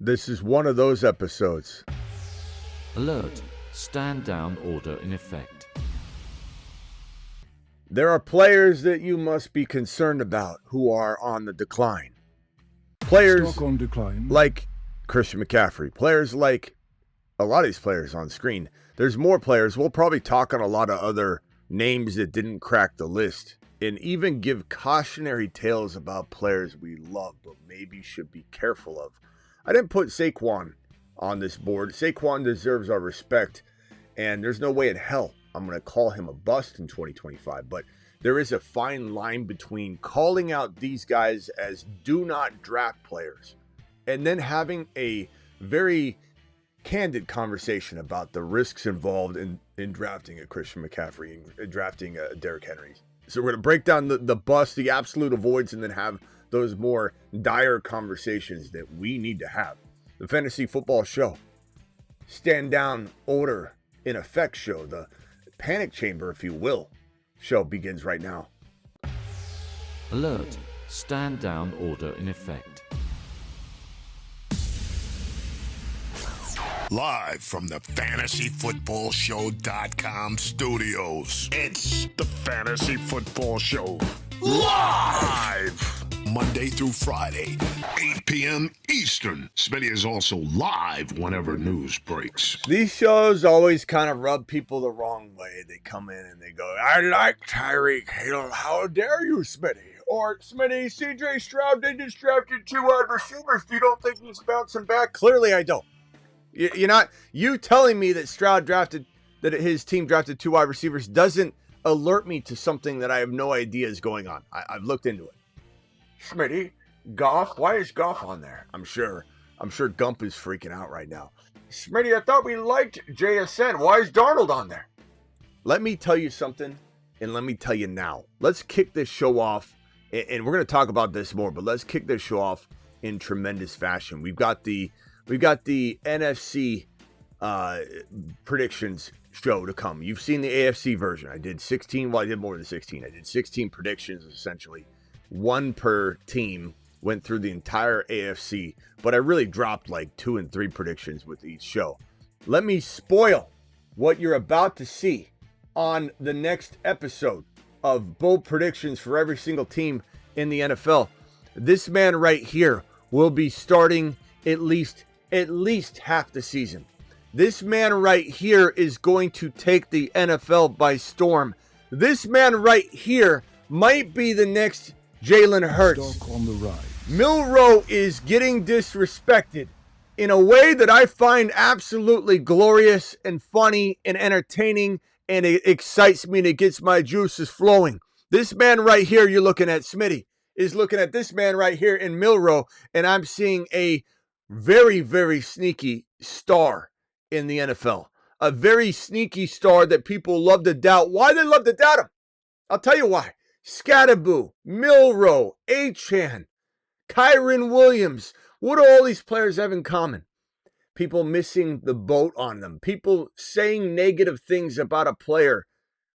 This is one of those episodes. Alert. Stand down order in effect. There are players that you must be concerned about who are on the decline. Players Stock on decline. like Christian McCaffrey. Players like a lot of these players on screen. There's more players. We'll probably talk on a lot of other names that didn't crack the list and even give cautionary tales about players we love but maybe should be careful of. I didn't put Saquon on this board. Saquon deserves our respect, and there's no way in hell I'm going to call him a bust in 2025, but there is a fine line between calling out these guys as do not draft players and then having a very candid conversation about the risks involved in drafting a Christian McCaffrey and drafting a Derrick Henry. So we're going to break down the bust, the absolute avoids, and then have those more dire conversations that we need to have. The Fantasy Football Show, Stand Down Order in Effect show, the Panic Chamber, if you will, show begins right now. Alert. Stand down order in effect. Live from the FantasyFootballShow.com studios. It's the Fantasy Football Show. Live! Monday through Friday, 8 p.m. Eastern. Smitty is also live whenever news breaks. These shows always kind of rub people the wrong way. They come in and they go, I like Tyreek Hill. How dare you, Smitty? Or, Smitty, CJ Stroud, they just drafted 2 wide receivers. You don't think he's bouncing back? Clearly I don't. You're not, you telling me that that his team drafted 2 wide receivers doesn't alert me to something that I have no idea is going on. I've looked into it. Smitty, Goff, why is Goff on there? I'm sure Gump is freaking out right now. Smitty, I thought we liked JSN. Why is Darnold on there? Let me tell you something, and let me tell you now. Let's kick this show off, and we're going to talk about this more, but let's kick this show off in tremendous fashion. We've got the NFC predictions show to come. You've seen the AFC version. I did 16. Well, I did more than 16. I did 16 predictions, essentially. 1 per team, went through the entire AFC, but I really dropped like 2 and 3 predictions with each show. Let me spoil what you're about to see on the next episode of bold predictions for every single team in the NFL. This man right here will be starting at least half the season. This man right here is going to take the NFL by storm. This man right here might be the next Jalen Hurts. Stock on the rise. Milroe is getting disrespected in a way that I find absolutely glorious and funny and entertaining, and it excites me and it gets my juices flowing. This man right here you're looking at, Smitty, is looking at this man right here in Milroe, and I'm seeing a very, very sneaky star in the NFL. A very sneaky star that people love to doubt. Why they love to doubt him? I'll tell you why. Scatterboo, Milroe, Achane, Kyron Williams. What do all these players have in common? People missing the boat on them. People saying negative things about a player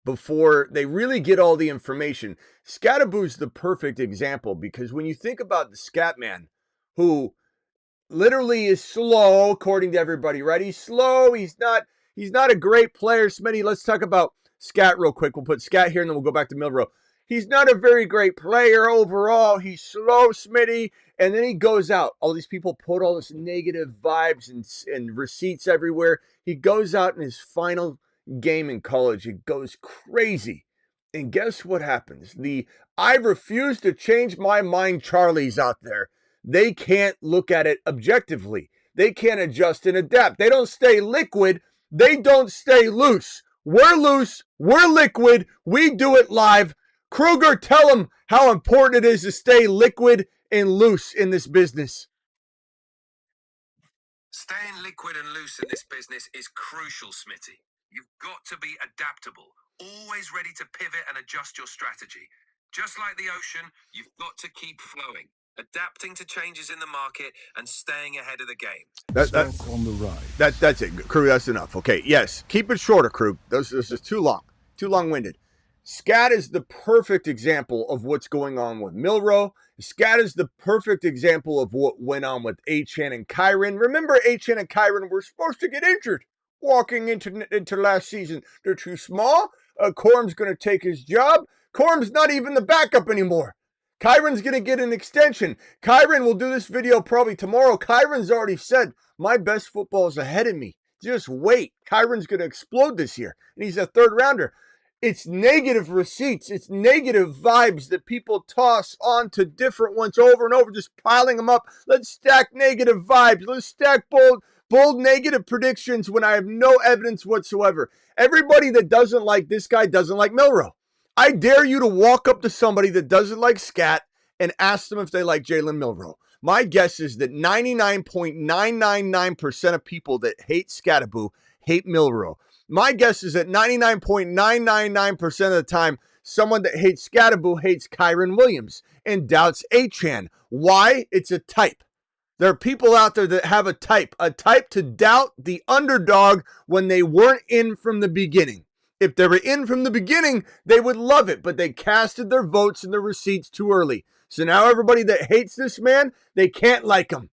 before they really get all the information. Scatterboo's the perfect example because when you think about the Scat Man, who literally is slow, according to everybody, right? He's slow. He's not a great player. Smitty, let's talk about Scat real quick. We'll put Scat here and then we'll go back to Milroe. He's not a very great player overall. He's slow, Smitty. And then he goes out. All these people put all this negative vibes and receipts everywhere. He goes out in his final game in college. It goes crazy. And guess what happens? The I refuse to change my mind Charlies out there. They can't look at it objectively. They can't adjust and adapt. They don't stay liquid. They don't stay loose. We're loose. We're liquid. We do it live. Kruger, tell them how important it is to stay liquid and loose in this business. Staying liquid and loose in this business is crucial, Smitty. You've got to be adaptable, always ready to pivot and adjust your strategy. Just like the ocean, you've got to keep flowing, adapting to changes in the market and staying ahead of the game. That's on the rise. That's it, Krug. That's enough. Okay, yes, keep it shorter, Krug. This is too long, too long-winded. Scat is the perfect example of what's going on with Milroe. Scat is the perfect example of what went on with Achane and Kyren. Remember, Achane and Kyren were supposed to get injured walking into last season. They're too small. Corum's going to take his job. Corum's not even the backup anymore. Kyren's going to get an extension. Kyren will do this video probably tomorrow. Kyren's already said, my best football is ahead of me. Just wait. Kyren's going to explode this year, and he's a third rounder. It's negative receipts. It's negative vibes that people toss onto different ones over and over, just piling them up. Let's stack negative vibes. Let's stack bold negative predictions when I have no evidence whatsoever. Everybody that doesn't like this guy doesn't like Milroe. I dare you to walk up to somebody that doesn't like Scat and ask them if they like Jalen Milroe. My guess is that 99.999% of people that hate Scataboo hate Milroe. My guess is that 99.999% of the time, someone that hates Scataboo hates Kyren Williams and doubts Achane. Why? It's a type. There are people out there that have a type to doubt the underdog when they weren't in from the beginning. If they were in from the beginning, they would love it, but they casted their votes and their receipts too early. So now everybody that hates this man, they can't like him.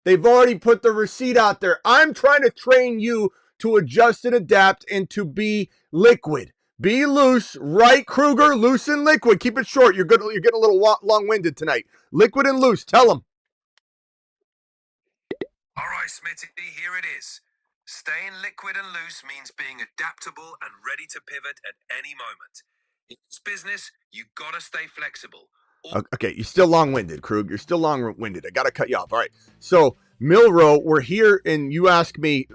They've already put the receipt out there. I'm trying to train you to adjust and adapt and to be liquid. Be loose, right, Kruger? Loose and liquid. Keep it short. You're getting a little long-winded tonight. Liquid and loose. Tell them. All right, Smitty, here it is. Staying liquid and loose means being adaptable and ready to pivot at any moment. In this business, you gotta stay flexible. Okay, you're still long-winded, Krug. You're still long-winded. I got to cut you off. All right. So, Milroe, we're here, and you ask me,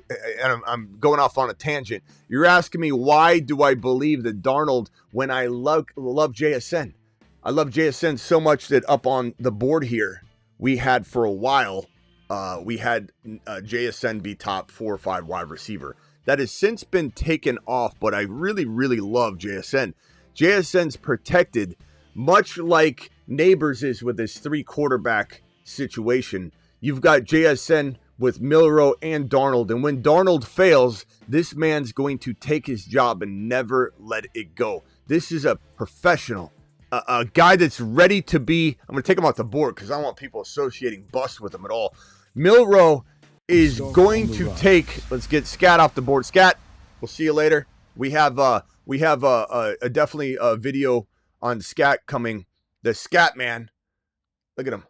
and I'm going off on a tangent. You're asking me, why do I believe that Darnold when I love JSN? I love JSN so much that up on the board here, we had for a while, we had JSN be top 4 or 5 wide receiver. That has since been taken off, but I really, really love JSN. JSN's protected, much like Neighbors is with his 3 quarterback situation. You've got JSN with Milroe and Darnold, and when Darnold fails, this man's going to take his job and never let it go. This is a professional, a guy that's ready to be. I'm going to take him off the board because I don't want people associating bust with him at all. Milroe is going to take. Let's get Scat off the board. Scat, we'll see you later. We have definitely a video on Scat coming. The Scat Man. Look at him.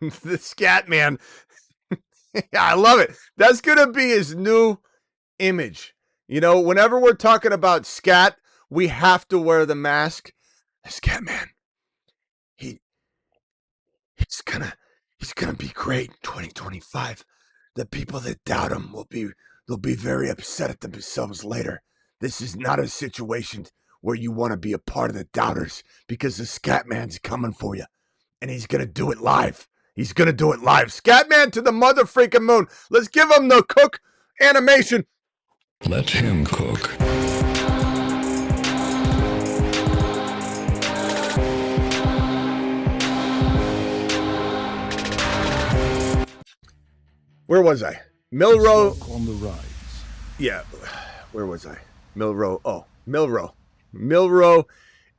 The Scat Man. Yeah, I love it. That's going to be his new image. You know, whenever we're talking about Scat, we have to wear the mask. The Scat Man. He's gonna be great in 2025. The people that doubt him they'll be very upset at themselves later. This is not a situation where you want to be a part of the doubters, because the Scat Man's coming for you, and he's going to do it live. He's going to do it live. Scat Man to the mother freaking moon. Let's give him the cook animation. Let him cook. Where was I? Milroe on the rise. Yeah, where was I? Milroe. Oh, Milroe. Milroe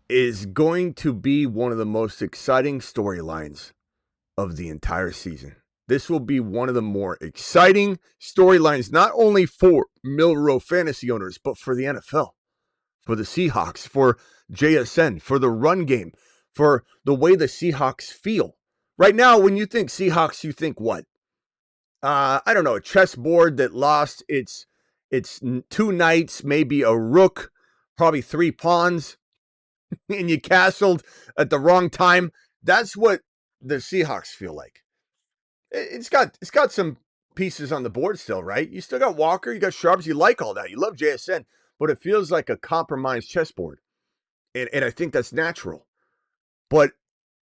is going to be one of the most exciting storylines of the entire season. This will be one of the more exciting storylines, not only for Milroe fantasy owners, but for the NFL, for the Seahawks, for JSN, for the run game, for the way the Seahawks feel. Right now, when you think Seahawks, you think what? I don't know, a chessboard that lost its 2 knights, maybe a rook, probably 3 pawns, and you castled at the wrong time. That's what the Seahawks feel like. It's got some pieces on the board still, right? You still got Walker, you got Sharps, you like all that. You love JSN, but it feels like a compromised chessboard. And I think that's natural. But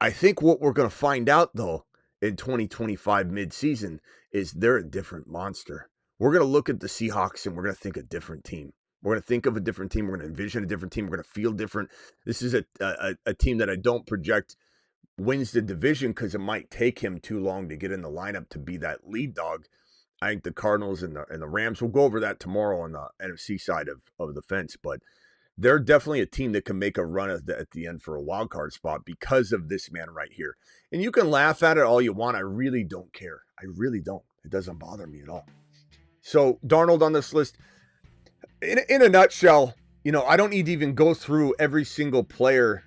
I think what we're going to find out, though, in 2025 midseason is they're a different monster. We're going to look at the Seahawks and we're going to think a different team. We're going to think of a different team. We're going to envision a different team. We're going to feel different. This is a team that I don't project wins the division because it might take him too long to get in the lineup to be that lead dog. I think the Cardinals and the Rams, we'll go over that tomorrow on the NFC side of the fence. But they're definitely a team that can make a run at the end for a wild card spot because of this man right here. And you can laugh at it all you want. I really don't care. I really don't. It doesn't bother me at all. So Darnold on this list, in a nutshell, I don't need to even go through every single player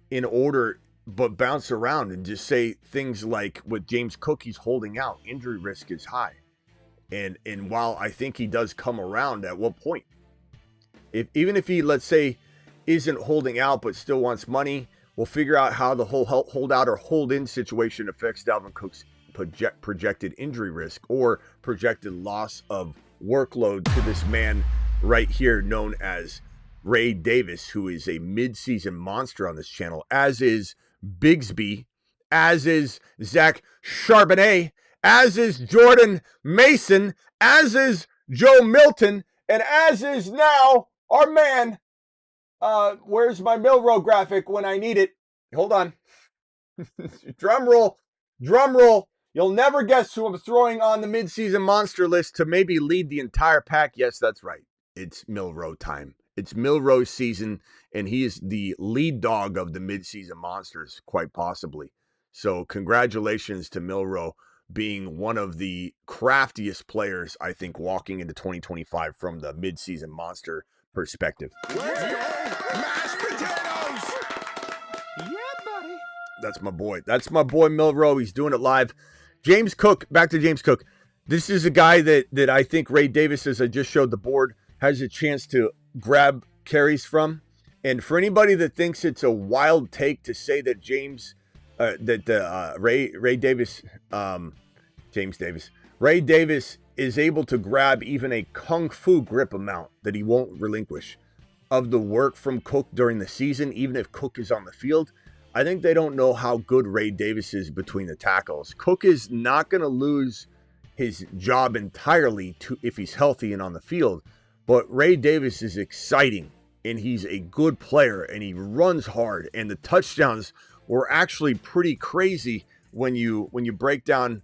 in order, but bounce around and just say things like with James Cook, he's holding out. Injury risk is high. And while I think he does come around, at what point? Even if he, let's say, isn't holding out but still wants money, we'll figure out how the whole hold out or hold in situation affects Dalvin Cook's projected injury risk or projected loss of workload to this man right here known as Ray Davis, who is a midseason monster on this channel, as is Bigsby, as is Zach Charbonnet, as is Jordan Mason, as is Joe Milton, and as is now our man. Where's my Milroe graphic when I need it? Hold on. Drum roll. You'll never guess who I'm throwing on the midseason monster list to maybe lead the entire pack. Yes, that's right. It's Milroe time. It's Milroe season, and he is the lead dog of the midseason monsters, quite possibly. So congratulations to Milroe being one of the craftiest players, I think, walking into 2025 from the midseason monster perspective. Let's go! Mashed potatoes! Yeah, buddy. That's my boy. That's my boy Milroe. He's doing it live. James Cook, back to James Cook. This is a guy that I think Ray Davis, as I just showed the board, has a chance to grab carries from. And for anybody that thinks it's a wild take to say that Ray Davis is able to grab even a kung fu grip amount that he won't relinquish of the work from Cook during the season, even if Cook is on the field, I think they don't know how good Ray Davis is between the tackles. Cook is not going to lose his job entirely if he's healthy and on the field, but Ray Davis is exciting, and he's a good player, and he runs hard, and the touchdowns were actually pretty crazy when you break down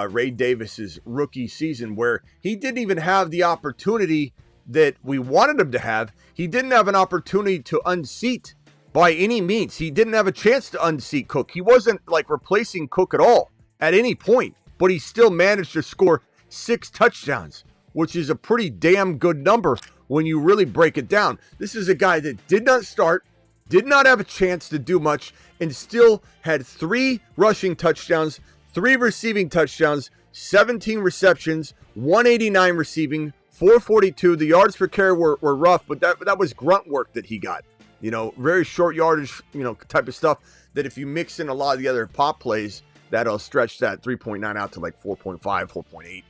Ray Davis's rookie season, where he didn't even have the opportunity that we wanted him to have. He didn't have an opportunity to unseat by any means. He didn't have a chance to unseat Cook. He wasn't like replacing Cook at all at any point, but he still managed to score 6 touchdowns, which is a pretty damn good number when you really break it down. This is a guy that did not start, did not have a chance to do much, and still had 3 rushing touchdowns, 3 receiving touchdowns, 17 receptions, 189 receiving, 442. The yards per carry were rough, but that was grunt work that he got. Very short yardage, type of stuff that if you mix in a lot of the other pop plays, that'll stretch that 3.9 out to like 4.5, 4.8.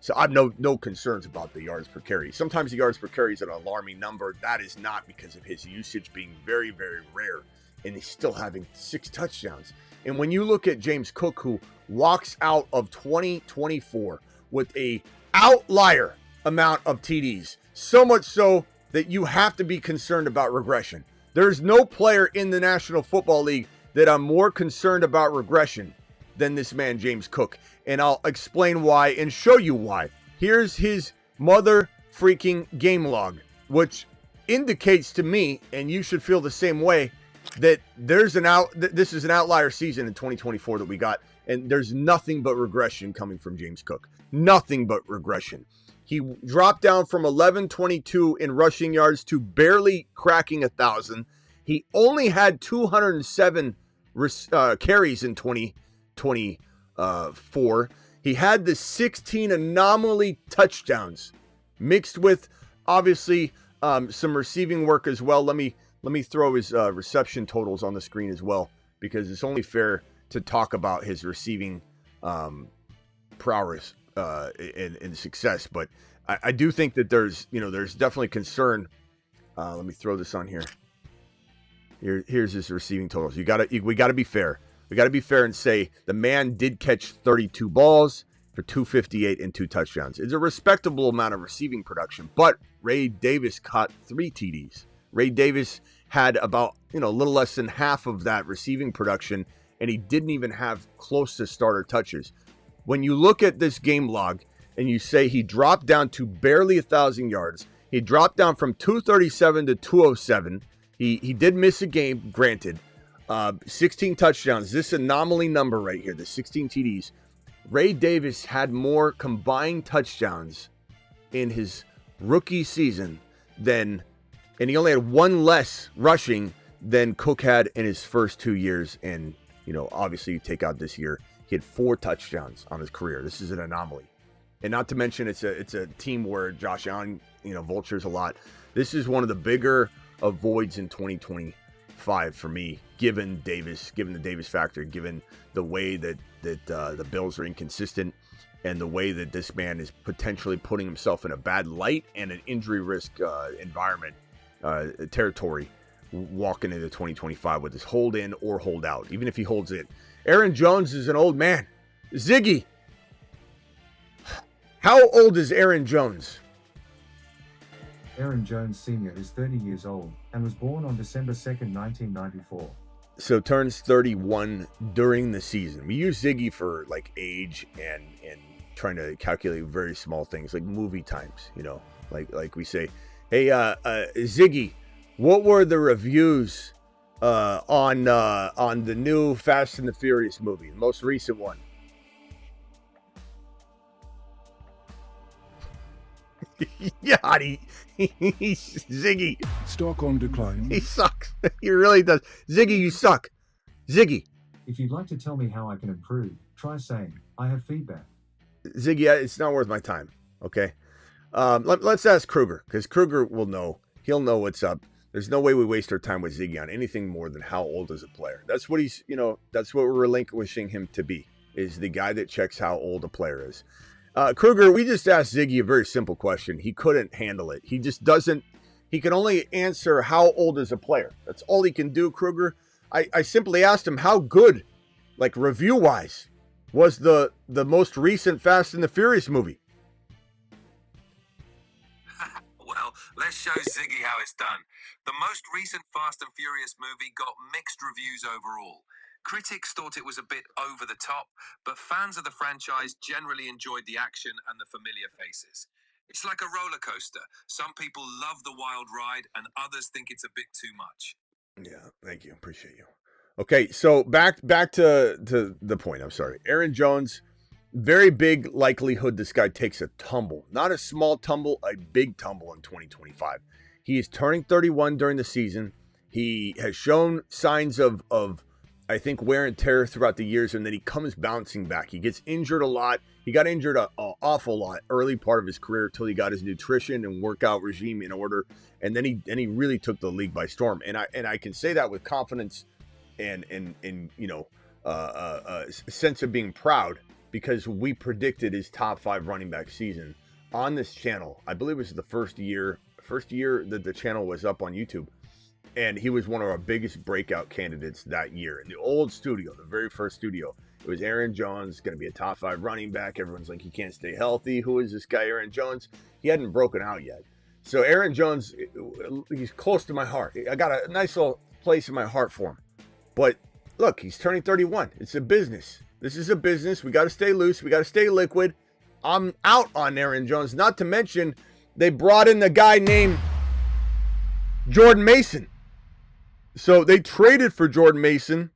So I have no concerns about the yards per carry. Sometimes the yards per carry is an alarming number. That is not because of his usage being very, very rare, and he's still having 6 touchdowns. And when you look at James Cook, who walks out of 2024 with a outlier amount of TDs, so much so that you have to be concerned about regression. There's no player in the National Football League that I'm more concerned about regression than this man, James Cook. And I'll explain why and show you why. Here's his mother freaking game log, which indicates to me, and you should feel the same way, that this is an outlier season in 2024 that we got, and there's nothing but regression coming from James Cook. Nothing but regression. He dropped down from 1122 in rushing yards to barely cracking 1,000. He only had 207 carries in 2024. He had the 16 anomaly touchdowns mixed with obviously some receiving work as well. Let me throw his reception totals on the screen as well, because it's only fair to talk about his receiving prowess and success. But I do think that there's definitely concern. Let me throw this on here. Here's his receiving totals. We got to be fair. We got to be fair and say the man did catch 32 balls for 258 and 2 touchdowns. It's a respectable amount of receiving production, but Ray Davis caught 3 TDs. Ray Davis had about, a little less than half of that receiving production, and he didn't even have close to starter touches. When you look at this game log and you say he dropped down to barely 1,000 yards, He dropped down from 237 to 207. He did miss a game, granted. 16 touchdowns. This anomaly number right here, the 16 TDs. Ray Davis had more combined touchdowns in his rookie season and he only had one less rushing than Cook had in his first 2 years. And, obviously you take out this year, he had 4 touchdowns on his career. This is an anomaly. And not to mention it's a team where Josh Allen, vultures a lot. This is one of the bigger of voids in 2025 for me, given the Davis factor, given the way that the Bills are inconsistent and the way that this man is potentially putting himself in a bad light and an injury risk environment territory walking into 2025 with his hold in or hold out, even if he holds in. Aaron Jones is an old man. Ziggy, how old is Aaron Jones? Aaron Jones Sr. is 30 years old and was born on December 2nd, 1994. So turns 31 during the season. We use Ziggy for like age and trying to calculate very small things like movie times, like we say, hey, Ziggy, what were the reviews on the new Fast and the Furious movie, the most recent one? Yeah, he's Ziggy. Stock on decline. He sucks. He really does. Ziggy, you suck. Ziggy. If you'd like to tell me how I can improve, try saying, I have feedback. Ziggy, it's not worth my time, okay? Let's ask Kruger, because Kruger will know. He'll know what's up. There's no way we waste our time with Ziggy on anything more than how old is a player. That's what that's what we're relinquishing him to be, is the guy that checks how old a player is. Kruger, we just asked Ziggy a very simple question. He couldn't handle it. He just doesn't. He can only answer how old is a player. That's all he can do, Kruger. I simply asked him how good, like review-wise, was the most recent Fast and the Furious movie. Well, let's show Ziggy how it's done. The most recent Fast and Furious movie got mixed reviews overall. Critics thought it was a bit over the top, but fans of the franchise generally enjoyed the action and the familiar faces. It's like a roller coaster. Some people love the wild ride and others think it's a bit too much. Yeah, thank you. Appreciate you. Okay, so back to the point. I'm sorry. Aaron Jones, very big likelihood this guy takes a tumble. Not a small tumble, a big tumble in 2025. He is turning 31 during the season. He has shown signs of I think, wear and tear throughout the years, and then he comes bouncing back. He gets injured a lot. He got injured an awful lot early part of his career until he got his nutrition and workout regime in order, and then he really took the league by storm. And I can say that with confidence and a sense of being proud, because we predicted his top 5 running back season on this channel. I believe it was the first year that the channel was up on YouTube. And he was one of our biggest breakout candidates that year. In the old studio, the very first studio, it was Aaron Jones, going to be a top 5 running back. Everyone's like, he can't stay healthy. Who is this guy, Aaron Jones? He hadn't broken out yet. So Aaron Jones, he's close to my heart. I got a nice little place in my heart for him. But look, he's turning 31. It's a business. This is a business. We got to stay loose. We got to stay liquid. I'm out on Aaron Jones. Not to mention, they brought in the guy named Jordan Mason. So they traded for Jordan Mason.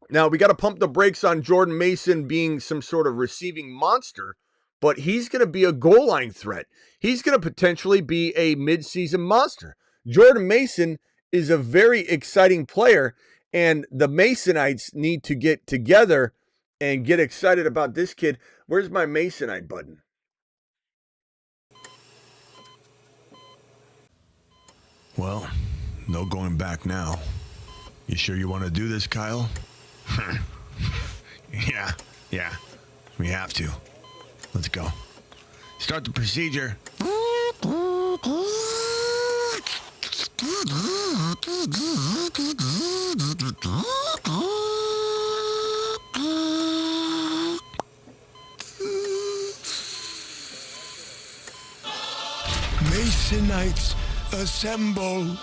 Now, we got to pump the brakes on Jordan Mason being some sort of receiving monster, but he's going to be a goal line threat. He's going to potentially be a midseason monster. Jordan Mason is a very exciting player, and the Masonites need to get together and get excited about this kid. Where's my Masonite button? Well, no going back now. You sure you want to do this, Kyle? Yeah, we have to. Let's go. Start the procedure. Masonites, assemble.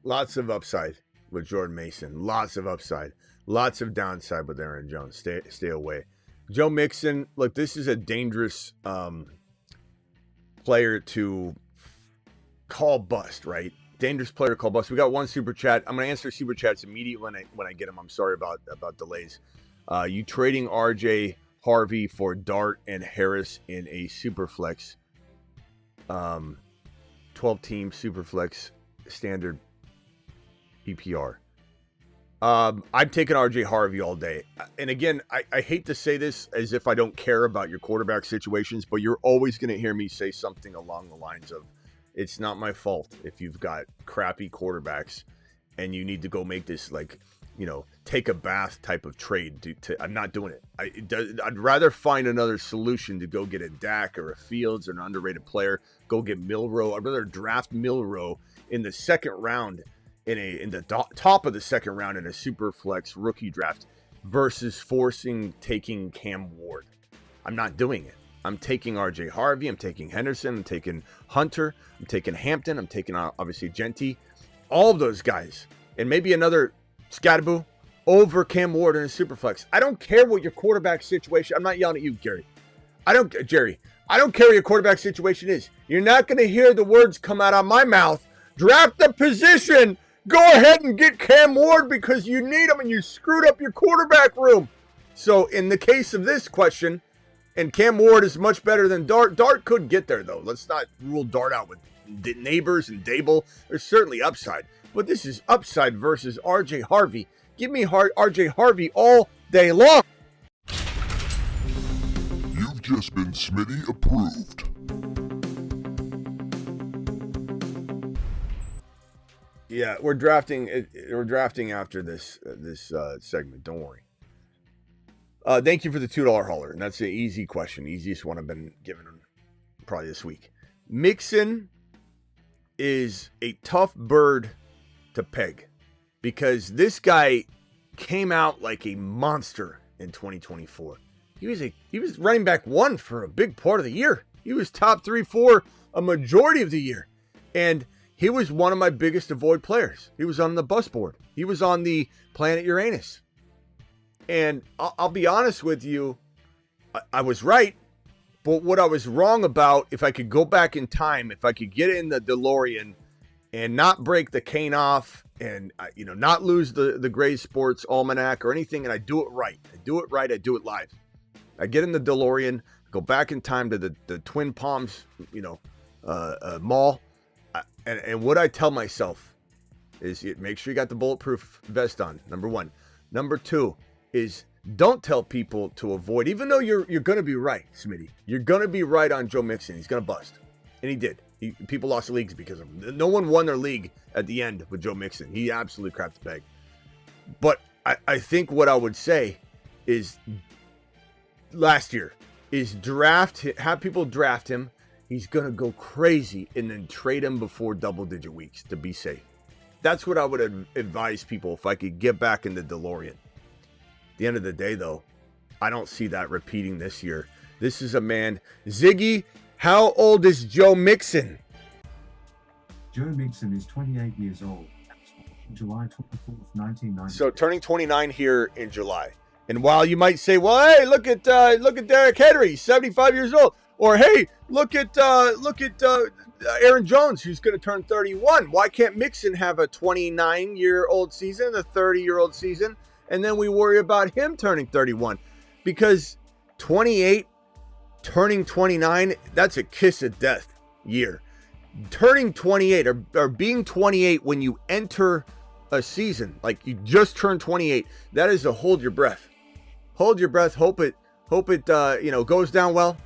Lots of upside with Jordan Mason. Lots of upside. Lots of downside with Aaron Jones. Stay away. Joe Mixon, look, this is a dangerous player to call bust, right? Dangerous player to call bust. We got one super chat. I'm going to answer super chats immediately when I get them. I'm sorry about delays. You trading RJ Harvey for Dart and Harris in a Superflex, 12-team Superflex standard PPR. I'm taking RJ Harvey all day. And again, I hate to say this as if I don't care about your quarterback situations, but you're always going to hear me say something along the lines of, it's not my fault if you've got crappy quarterbacks and you need to go make this, like, you know, take a bath type of trade. I'm not doing it. I'd rather find another solution to go get a Dak or a Fields or an underrated player. Go get Milroe. I'd rather draft Milroe in the second round, in the top of the second round in a super flex rookie draft versus taking Cam Ward. I'm not doing it. I'm taking RJ Harvey. I'm taking Henderson. I'm taking Hunter. I'm taking Hampton. I'm taking, obviously, Genty. All of those guys. And maybe another Scatterboo over Cam Ward in a Superflex. I don't care what your quarterback situation. I'm not yelling at you, Jerry. I don't care what your quarterback situation is. You're not going to hear the words come out of my mouth. Draft the position. Go ahead and get Cam Ward because you need him and you screwed up your quarterback room. So in the case of this question, and Cam Ward is much better than Dart. Dart could get there, though. Let's not rule Dart out with Neighbors and Dable. There's certainly upside. But this is upside versus RJ Harvey. Give me RJ Harvey all day long. You've just been Smitty approved. Yeah, we're drafting after this segment. Don't worry. Thank you for the $2 hauler. And that's an easy question. Easiest one I've been given probably this week. Mixon is a tough bird to peg because this guy came out like a monster in 2024. He was running back one for a big part of the year. He was top 3-4 a majority of the year. And he was one of my biggest avoid players. He was on the bus board. He was on the planet Uranus. And I'll be honest with you, I was right. But what I was wrong about, if I could go back in time, if I could get in the DeLorean and not break the cane off and, not lose the Gray Sports Almanac or anything, and I do it right. I do it live. I get in the DeLorean, go back in time to the Twin Palms, mall. And what I tell myself is make sure you got the bulletproof vest on, number one. Number two is don't tell people to avoid, even though you're going to be right, Smitty. You're going to be right on Joe Mixon. He's going to bust. And he did. People lost leagues because of him. No one won their league at the end with Joe Mixon. He absolutely crapped the bag. But I think what I would say is last year is have people draft him. He's going to go crazy and then trade him before double-digit weeks to be safe. That's what I would advise people if I could get back in the DeLorean. At the end of the day, though, I don't see that repeating this year. This is a man. Ziggy, how old is Joe Mixon? Joe Mixon is 28 years old. July 24th, 1990. So turning 29 here in July. And while you might say, well, hey, look at Derrick Henry, he's 75 years old. Or, hey, look at Aaron Jones, who's going to turn 31. Why can't Mixon have a 29-year-old season, a 30-year-old season, and then we worry about him turning 31? Because 28, turning 29, that's a kiss of death year. Turning 28 or being 28 when you enter a season, like you just turned 28, that is a hold your breath. Hold your breath. Hope it goes down well.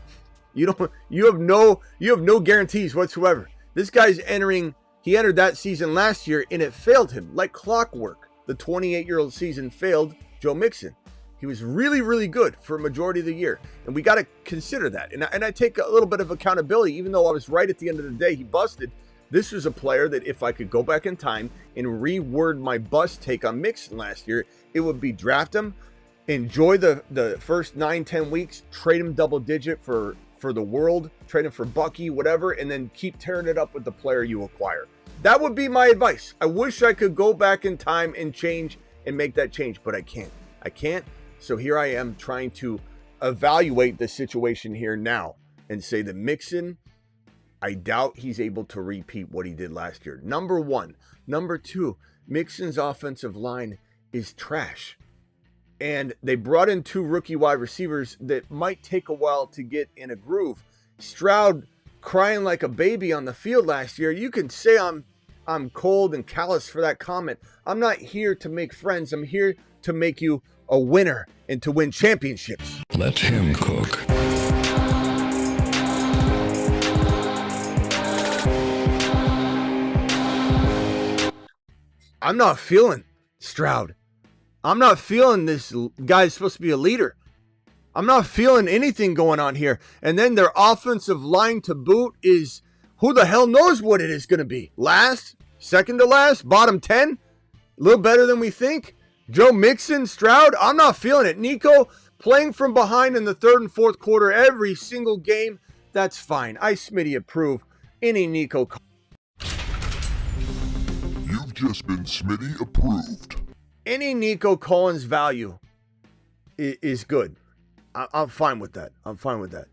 You have no guarantees whatsoever. This guy's he entered that season last year and it failed him like clockwork. The 28-year-old season failed Joe Mixon. He was really, really good for a majority of the year. And we got to consider that. And I take a little bit of accountability, even though I was right at the end of the day, he busted. This is a player that if I could go back in time and reword my bust take on Mixon last year, it would be draft him, enjoy the first 9-10 weeks, trade him double digit for the world, trade him for Bucky, whatever, and then keep tearing it up with the player you acquire. That would be my advice. I wish I could go back in time and change and make that change, but I can't. So here I am trying to evaluate the situation here now and say that Mixon, I doubt he's able to repeat what he did last year. Number one. Number two, Mixon's offensive line is trash. And they brought in 2 rookie wide receivers that might take a while to get in a groove. Stroud crying like a baby on the field last year. You can say I'm cold and callous for that comment. I'm not here to make friends. I'm here to make you a winner and to win championships. Let him cook. I'm not feeling Stroud. I'm not feeling this guy's supposed to be a leader. I'm not feeling anything going on here. And then their offensive line to boot is, who the hell knows what it is going to be? Last? Second to last? Bottom 10? A little better than we think? Joe Mixon, Stroud? I'm not feeling it. Nico playing from behind in the third and fourth quarter every single game. That's fine. I, Smitty, approve any Nico. You've just been Smitty approved. Any Nico Collins value is good. I'm fine with that. I'm fine with that.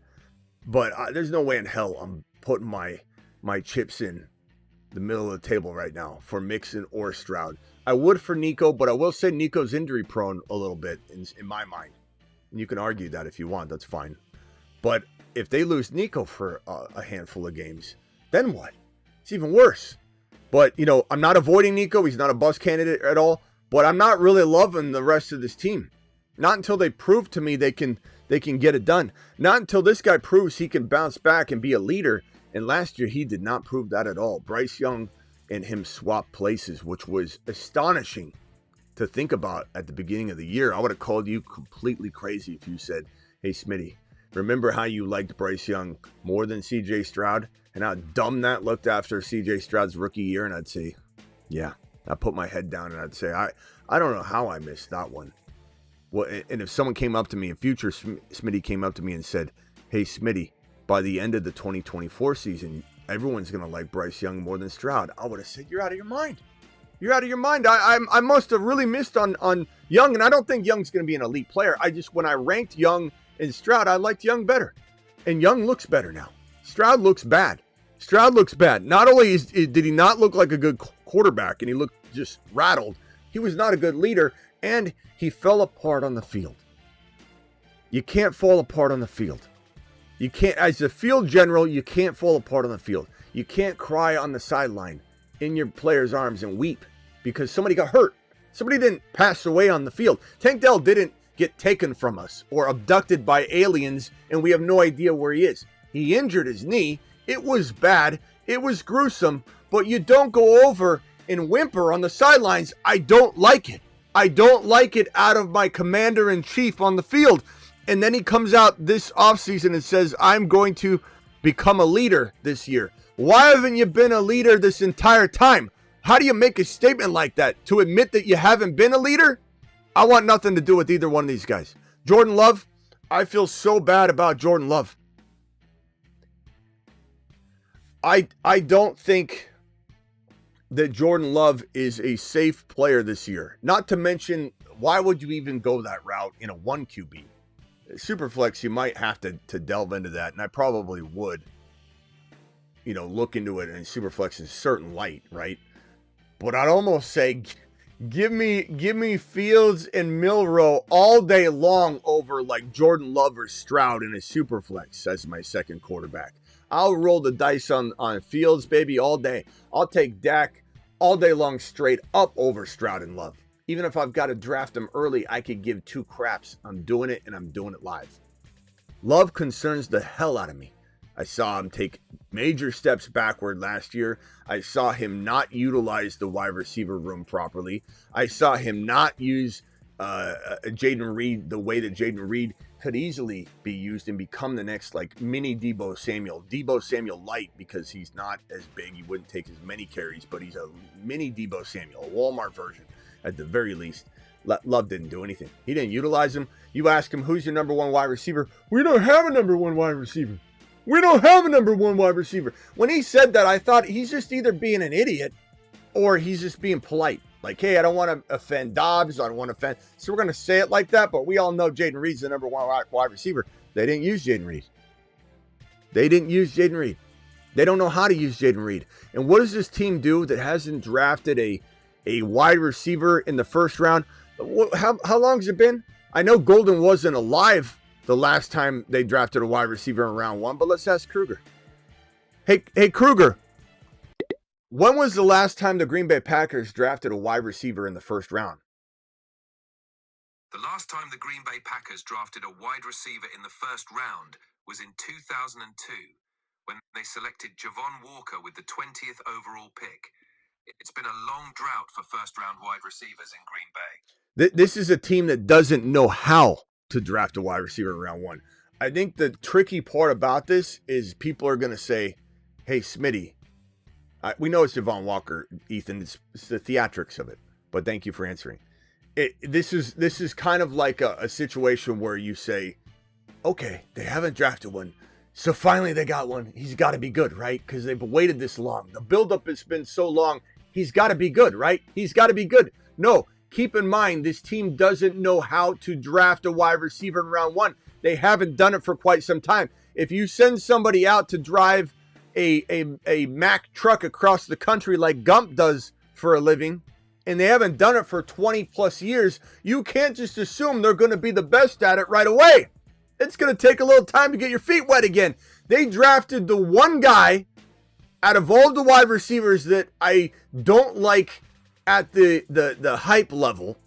But there's no way in hell I'm putting my chips in the middle of the table right now for Mixon or Stroud. I would for Nico, but I will say Nico's injury prone a little bit in my mind. And you can argue that if you want. That's fine. But if they lose Nico for a handful of games, then what? It's even worse. But, I'm not avoiding Nico. He's not a bust candidate at all. But I'm not really loving the rest of this team. Not until they prove to me they can get it done. Not until this guy proves he can bounce back and be a leader. And last year, he did not prove that at all. Bryce Young and him swapped places, which was astonishing to think about at the beginning of the year. I would have called you completely crazy if you said, hey, Smitty, remember how you liked Bryce Young more than C.J. Stroud? And how dumb that looked after C.J. Stroud's rookie year? And I'd say, yeah. I'd put my head down and I'd say, I don't know how I missed that one. Well, and if someone came up to me, a future Smitty came up to me and said, hey, Smitty, by the end of the 2024 season, everyone's going to like Bryce Young more than Stroud. I would have said, you're out of your mind. You're out of your mind. I must have really missed on Young, and I don't think Young's going to be an elite player. When I ranked Young and Stroud, I liked Young better. And Young looks better now. Stroud looks bad. Not only did he not look like a good quarterback, and he looked just rattled, he was not a good leader, and he fell apart on the field. You can't fall apart on the field. You can't, as a field general, you can't fall apart on the field. You can't cry on the sideline in your player's arms and weep because somebody got hurt. Somebody didn't pass away on the field. Tank Dell didn't get taken from us or abducted by aliens, and we have no idea where he is. He injured his knee. It was bad. It was gruesome, but you don't go over and whimper on the sidelines. I don't like it. I don't like it out of my commander-in-chief on the field. And then he comes out this offseason and says, I'm going to become a leader this year. Why haven't you been a leader this entire time? How do you make a statement like that? To admit that you haven't been a leader? I want nothing to do with either one of these guys. Jordan Love, I feel so bad about Jordan Love. I don't think that Jordan Love is a safe player this year. Not to mention, why would you even go that route in a 1 QB? Superflex, you might have to delve into that, and I probably would, look into it, and Superflex is certain light, right? But I'd almost say, give me Fields and Milroe all day long over like Jordan Love or Stroud in a Superflex as my second quarterback. I'll roll the dice on Fields, baby, all day. I'll take Dak all day long straight up over Stroud and Love. Even if I've got to draft him early, I could give 2 craps. I'm doing it, and I'm doing it live. Love concerns the hell out of me. I saw him take major steps backward last year. I saw him not utilize the wide receiver room properly. I saw him not use Jaden Reed the way that Jaden Reed could easily be used and become the next mini Deebo Samuel light, because he's not as big. He wouldn't take as many carries, but he's a mini Deebo Samuel, a Walmart version at the very least. Love didn't do anything. He didn't utilize him. You ask him, who's your number 1 wide receiver? We don't have a number 1 wide receiver. We don't have a number 1 wide receiver. When he said that, I thought he's just either being an idiot or he's just being polite. Like, hey, I don't want to offend Dobbs. I don't want to offend. So we're going to say it like that. But we all know Jaden Reed's the number one wide receiver. They didn't use Jaden Reed. They didn't use Jaden Reed. They don't know how to use Jaden Reed. And what does this team do that hasn't drafted a wide receiver in the first round? How long has it been? I know Golden wasn't alive the last time they drafted a wide receiver in round 1, but let's ask Kruger. Hey, Kruger, when was the last time the Green Bay Packers drafted a wide receiver in the first round? The last time the Green Bay Packers drafted a wide receiver in the first round was in 2002, when they selected Javon Walker with the 20th overall pick. It's been a long drought for first-round wide receivers in Green Bay. This is a team that doesn't know how to draft a wide receiver in round 1. I think the tricky part about this is people are going to say, hey, Smitty, we know it's Javon Walker, Ethan. It's the theatrics of it, but thank you for answering. This is kind of like a situation where you say, okay, they haven't drafted one, so finally they got one. He's got to be good, right? Because they've waited this long. The buildup has been so long. He's got to be good, right? He's got to be good. No, keep in mind, this team doesn't know how to draft a wide receiver in round 1. They haven't done it for quite some time. If you send somebody out to drive a Mack truck across the country like Gump does for a living, and they haven't done it for 20 plus years, you can't just assume they're going to be the best at it right away. It's going to take a little time to get your feet wet again. They drafted the one guy out of all the wide receivers that I don't like at the hype level.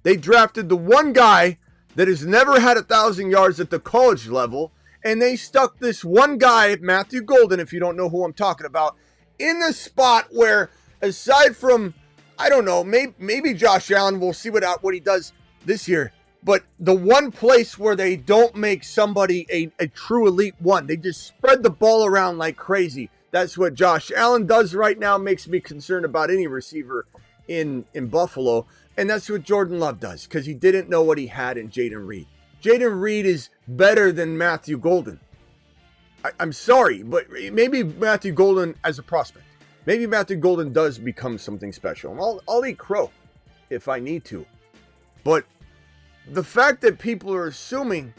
They drafted the one guy that has never had 1,000 yards at the college level, and they stuck this one guy, Matthew Golden, if you don't know who I'm talking about, in the spot where, aside from, I don't know, maybe Josh Allen, we'll see what he does this year, but the one place where they don't make somebody a true elite one, they just spread the ball around like crazy. That's what Josh Allen does right now, makes me concerned about any receiver in Buffalo, and that's what Jordan Love does, because he didn't know what he had in Jaden Reed. Jaden Reed is better than Matthew Golden. I'm sorry, but maybe Matthew Golden as a prospect. Maybe Matthew Golden does become something special. I'll eat crow if I need to. But the fact that people are assuming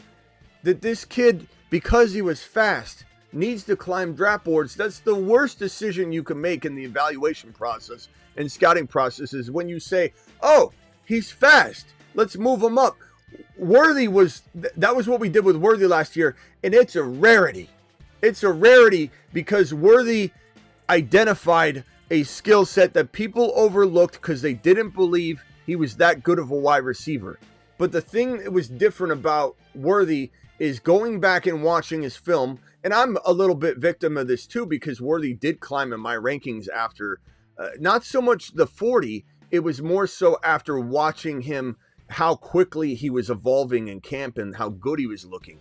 that this kid, because he was fast, needs to climb draft boards, that's the worst decision you can make in the evaluation process and scouting process, is when you say, oh, he's fast, let's move him up. Worthy that was what we did with Worthy last year, and it's a rarity. It's a rarity because Worthy identified a skill set that people overlooked because they didn't believe he was that good of a wide receiver. But the thing that was different about Worthy is going back and watching his film, and I'm a little bit victim of this too, because Worthy did climb in my rankings after, not so much the 40, it was more so after watching him, how quickly he was evolving in camp and how good he was looking.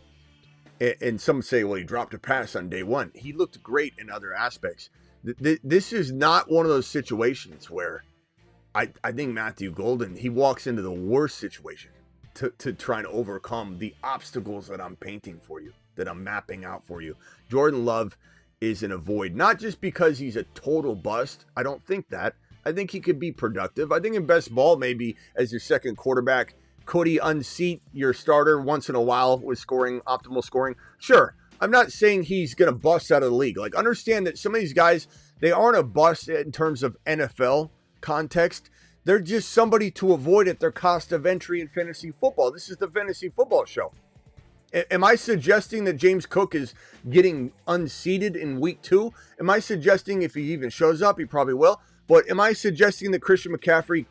And some say, well, he dropped a pass on day 1. He looked great in other aspects. This is not one of those situations where I think Matthew Golden, he walks into the worst situation to try to overcome the obstacles that I'm painting for you, that I'm mapping out for you. Jordan Love is in a void, not just because he's a total bust. I don't think that. I think he could be productive. I think in best ball, maybe as your second quarterback, could he unseat your starter once in a while with optimal scoring? Sure. I'm not saying he's going to bust out of the league. Like, understand that some of these guys, they aren't a bust in terms of NFL context. They're just somebody to avoid at their cost of entry in fantasy football. This is the fantasy football show. Am I suggesting that James Cook is getting unseated in week 2? Am I suggesting if he even shows up, he probably will? But am I suggesting that Christian McCaffrey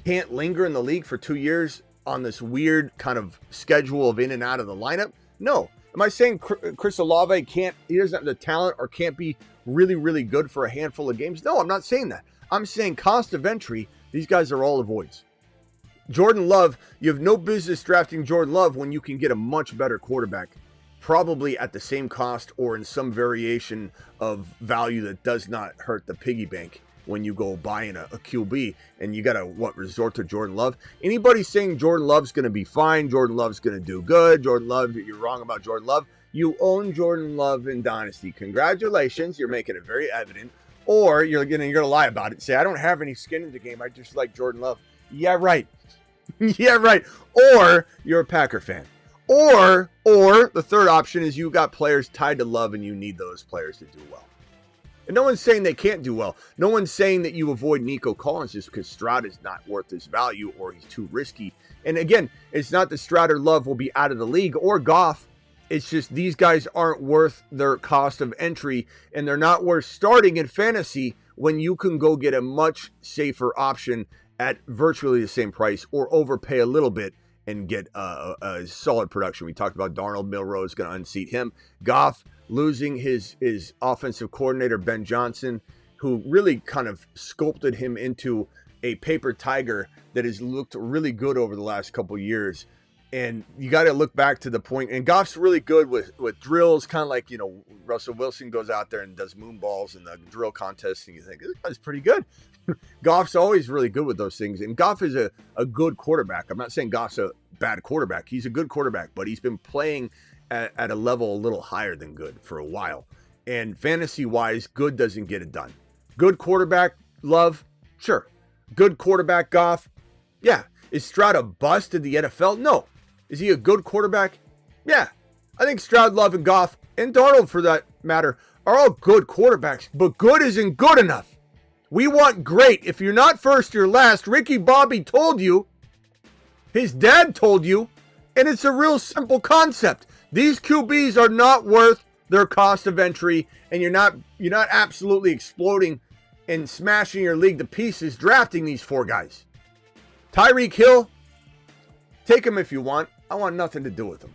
can't linger in the league for 2 years on this weird kind of schedule of in and out of the lineup? No. Am I saying Chris Olave he doesn't have the talent or can't be really, really good for a handful of games? No, I'm not saying that. I'm saying cost of entry, these guys are all avoids. Jordan Love, you have no business drafting Jordan Love when you can get a much better quarterback, probably at the same cost or in some variation of value that does not hurt the piggy bank when you go buying a QB and you got to, resort to Jordan Love. Anybody saying Jordan Love's going to be fine, Jordan Love's going to do good, Jordan Love, you're wrong about Jordan Love. You own Jordan Love in Dynasty. Congratulations. You're making it very evident. Or you're gonna lie about it. Say, I don't have any skin in the game. I just like Jordan Love. Yeah, right. Yeah, right. Or you're a Packer fan. Or the third option is you got players tied to Love and you need those players to do well. And no one's saying they can't do well. No one's saying that you avoid Nico Collins just because Stroud is not worth his value or he's too risky. And again, it's not that Stroud or Love will be out of the league or Goff. It's just these guys aren't worth their cost of entry, and they're not worth starting in fantasy when you can go get a much safer option at virtually the same price or overpay a little bit and get a solid production. We talked about Darnold. Milroe is going to unseat him. Goff losing his offensive coordinator, Ben Johnson, who really kind of sculpted him into a paper tiger that has looked really good over the last couple years. And you got to look back to the point. And Goff's really good with drills, kind of like, Russell Wilson goes out there and does moon balls in the drill contest, and you think, this guy's pretty good. Goff's always really good with those things. And Goff is a good quarterback. I'm not saying Goff's a bad quarterback. He's a good quarterback, but he's been playing at a level a little higher than good for a while. And fantasy-wise, good doesn't get it done. Good quarterback, Love? Sure. Good quarterback, Goff? Yeah. Is Stroud a bust in the NFL? No. Is he a good quarterback? Yeah. I think Stroud, Love, and Goff, and Darnold for that matter, are all good quarterbacks, but good isn't good enough. We want great. If you're not first, you're last. Ricky Bobby told you. His dad told you. And it's a real simple concept. These QBs are not worth their cost of entry, and you're not absolutely exploding and smashing your league to pieces drafting these four guys. Tyreek Hill, take him if you want. I want nothing to do with him.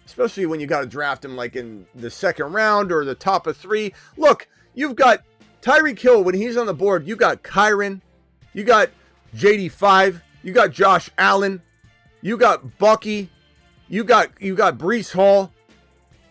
Especially when you got to draft him like in the second round or the top of 3. Look, you've got Tyreek Hill. When he's on the board, you got Kyron, you got JD5, you got Josh Allen, you got Bucky, you got Breece Hall,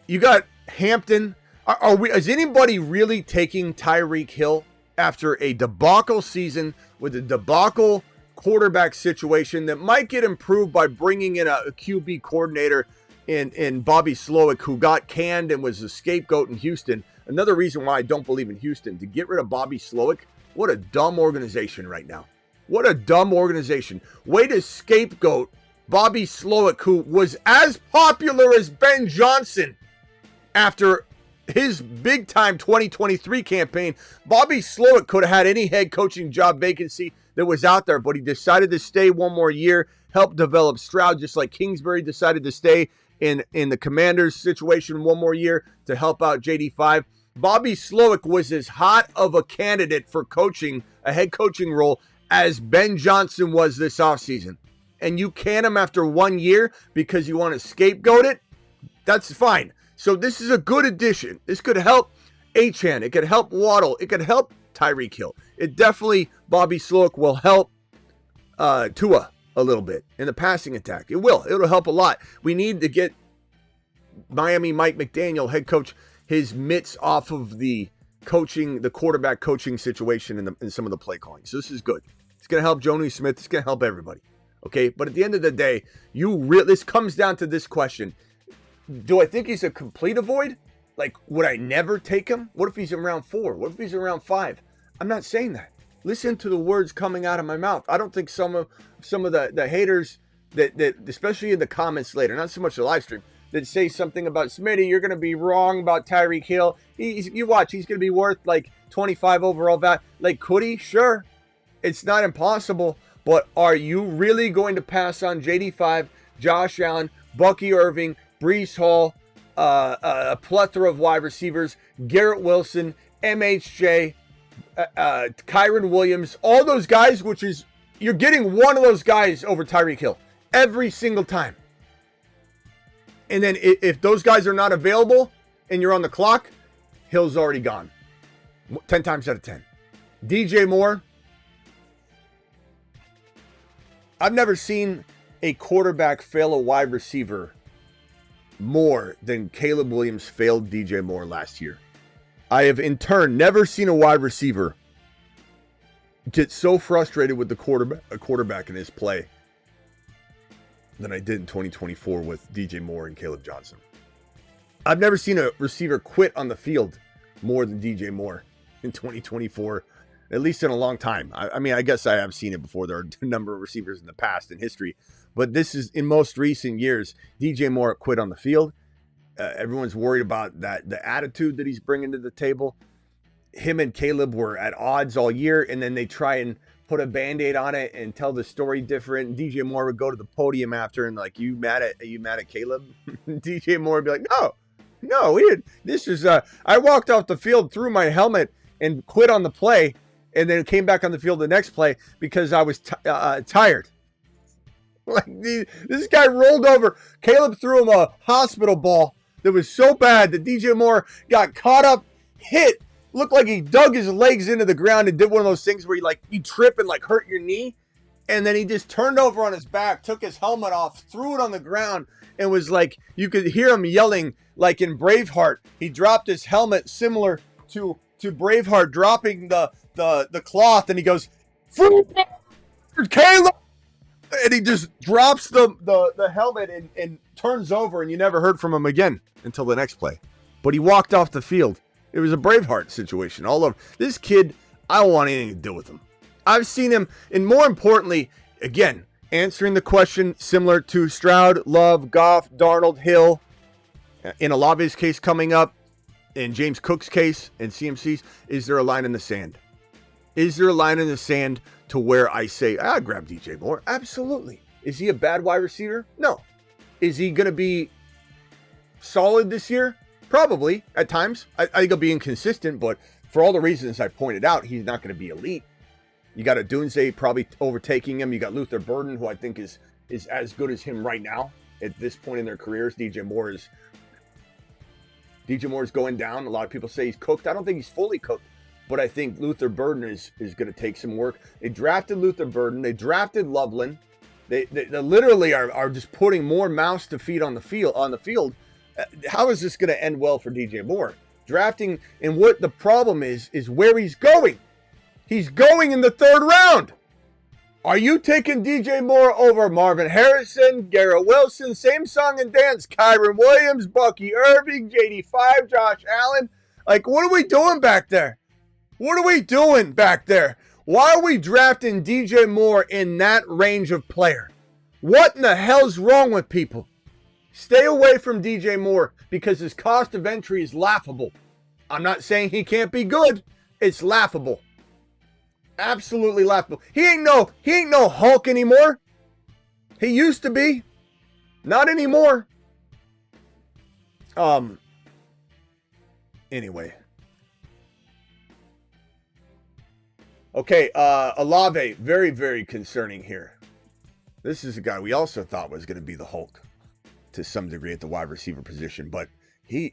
you got Hampton. Is anybody really taking Tyreek Hill after a debacle season with a debacle quarterback situation that might get improved by bringing in a QB coordinator in Bobby Slowick, who got canned and was a scapegoat in Houston? Another reason why I don't believe in Houston, to get rid of Bobby Slowick. What a dumb organization right now. What a dumb organization. Way to scapegoat Bobby Slowick, who was as popular as Ben Johnson after his big-time 2023 campaign. Bobby Slowick could have had any head coaching job vacancy that was out there, but he decided to stay one more year, help develop Stroud, just like Kingsbury decided to stay in the Commanders situation one more year to help out JD5. Bobby Slowick was as hot of a candidate for coaching, a head coaching role, as Ben Johnson was this offseason. And you can him after 1 year because you want to scapegoat it? That's fine. So this is a good addition. This could help Achane. It could help Waddle. It could help Tyreek Hill. It definitely, Bobby Slowick will help Tua a little bit in the passing attack. It will. It'll help a lot. We need to get Miami Mike McDaniel, head coach, his mitts off of the quarterback coaching situation in some of the play calling. So this is good. It's going to help Jonnu Smith. It's going to help everybody. Okay, but at the end of the day, this comes down to this question. Do I think he's a complete avoid? Like, would I never take him? What if he's in round 4? What if he's in round 5? I'm not saying that. Listen to the words coming out of my mouth. I don't think some of the haters that especially in the comments later, not so much the live stream, that say something about Smitty, you're going to be wrong about Tyreek Hill. You watch, he's going to be worth like 25 overall value. Like, could he? Sure. It's not impossible. But are you really going to pass on JD5, Josh Allen, Bucky Irving, Breece Hall, a plethora of wide receivers, Garrett Wilson, MHJ, Kyron Williams, all those guys, which is, you're getting one of those guys over Tyreek Hill every single time. And then if those guys are not available and you're on the clock, Hill's already gone. 10 times out of 10. DJ Moore. I've never seen a quarterback fail a wide receiver more than Caleb Williams failed DJ Moore last year. I have in turn never seen a wide receiver get so frustrated with a quarterback in his play than I did in 2024 with DJ Moore and Caleb Johnson. I've never seen a receiver quit on the field more than DJ Moore. in 2024, at least in a long time. I mean, I guess I have seen it before. There are a number of receivers in the past in history, but this is in most recent years. DJ Moore quit on the field. Everyone's worried about the attitude that he's bringing to the table. Him and Caleb were at odds all year, and then they try and put a Band-Aid on it and tell the story different. DJ Moore would go to the podium after and like, you mad at Caleb? DJ Moore would be like, no, we didn't. This is I walked off the field, threw my helmet, and quit on the play, and then came back on the field the next play because I was tired. Like, this guy rolled over. Caleb threw him a hospital ball that was so bad that DJ Moore got caught up, hit, looked like he dug his legs into the ground and did one of those things where you trip and like hurt your knee. And then he just turned over on his back, took his helmet off, threw it on the ground, and was like, you could hear him yelling like in Braveheart. He dropped his helmet similar to Braveheart dropping the cloth, and he goes, Caleb! And he just drops the helmet and turns over, and you never heard from him again until the next play. But he walked off the field. It was a Braveheart situation all over. This kid, I don't want anything to do with him. I've seen him, and more importantly, again, answering the question similar to Stroud, Love, Goff, Darnold, Hill, in Olave's case coming up, in James Cook's case, and CMC's, is there a line in the sand? Is there a line in the sand to where I say, grab DJ Moore? Absolutely. Is he a bad wide receiver? No. Is he going to be solid this year? Probably, at times. I think he'll be inconsistent, but for all the reasons I pointed out, he's not going to be elite. You got a Dunze probably overtaking him. You got Luther Burden, who I think is as good as him right now at this point in their careers. DJ Moore is going down. A lot of people say he's cooked. I don't think he's fully cooked, but I think Luther Burden is going to take some work. They drafted Luther Burden. They drafted Loveland. They literally are just putting more mouths to feed on the field. How is this going to end well for DJ Moore? Drafting, and what the problem is where he's going. He's going in the 3rd round. Are you taking DJ Moore over Marvin Harrison, Garrett Wilson, same song and dance, Kyron Williams, Bucky Irving, JD5, Josh Allen? Like, what are we doing back there? What are we doing back there? Why are we drafting DJ Moore in that range of player? What in the hell's wrong with people? Stay away from DJ Moore because his cost of entry is laughable. I'm not saying he can't be good. It's laughable. Absolutely laughable. He ain't no Hulk anymore. He used to be. Not anymore. Anyway. Okay, Olave, very, very concerning here. This is a guy we also thought was going to be the Hulk to some degree at the wide receiver position, but he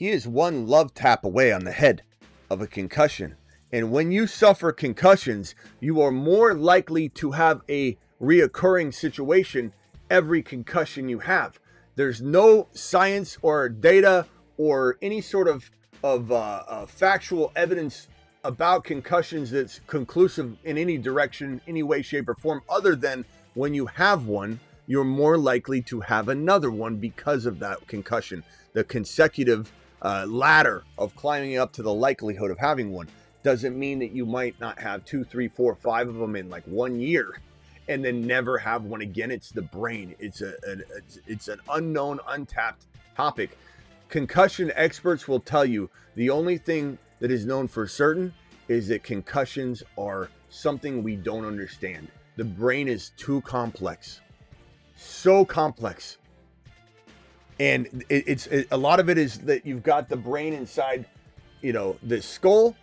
is one love tap away on the head of a concussion. And when you suffer concussions, you are more likely to have a reoccurring situation every concussion you have. There's no science or data or any sort of factual evidence about concussions that's conclusive in any direction, any way, shape, or form, other than when you have one, you're more likely to have another one because of that concussion. The consecutive ladder of climbing up to the likelihood of having one doesn't mean that you might not have 2, 3, 4, 5 of them in like 1 year and then never have one again. It's the brain. It's an unknown, untapped topic. Concussion experts will tell you the only thing that is known for certain is that concussions are something we don't understand. The brain is too complex. So complex. And it's a lot of it is that you've got the brain inside, the skull.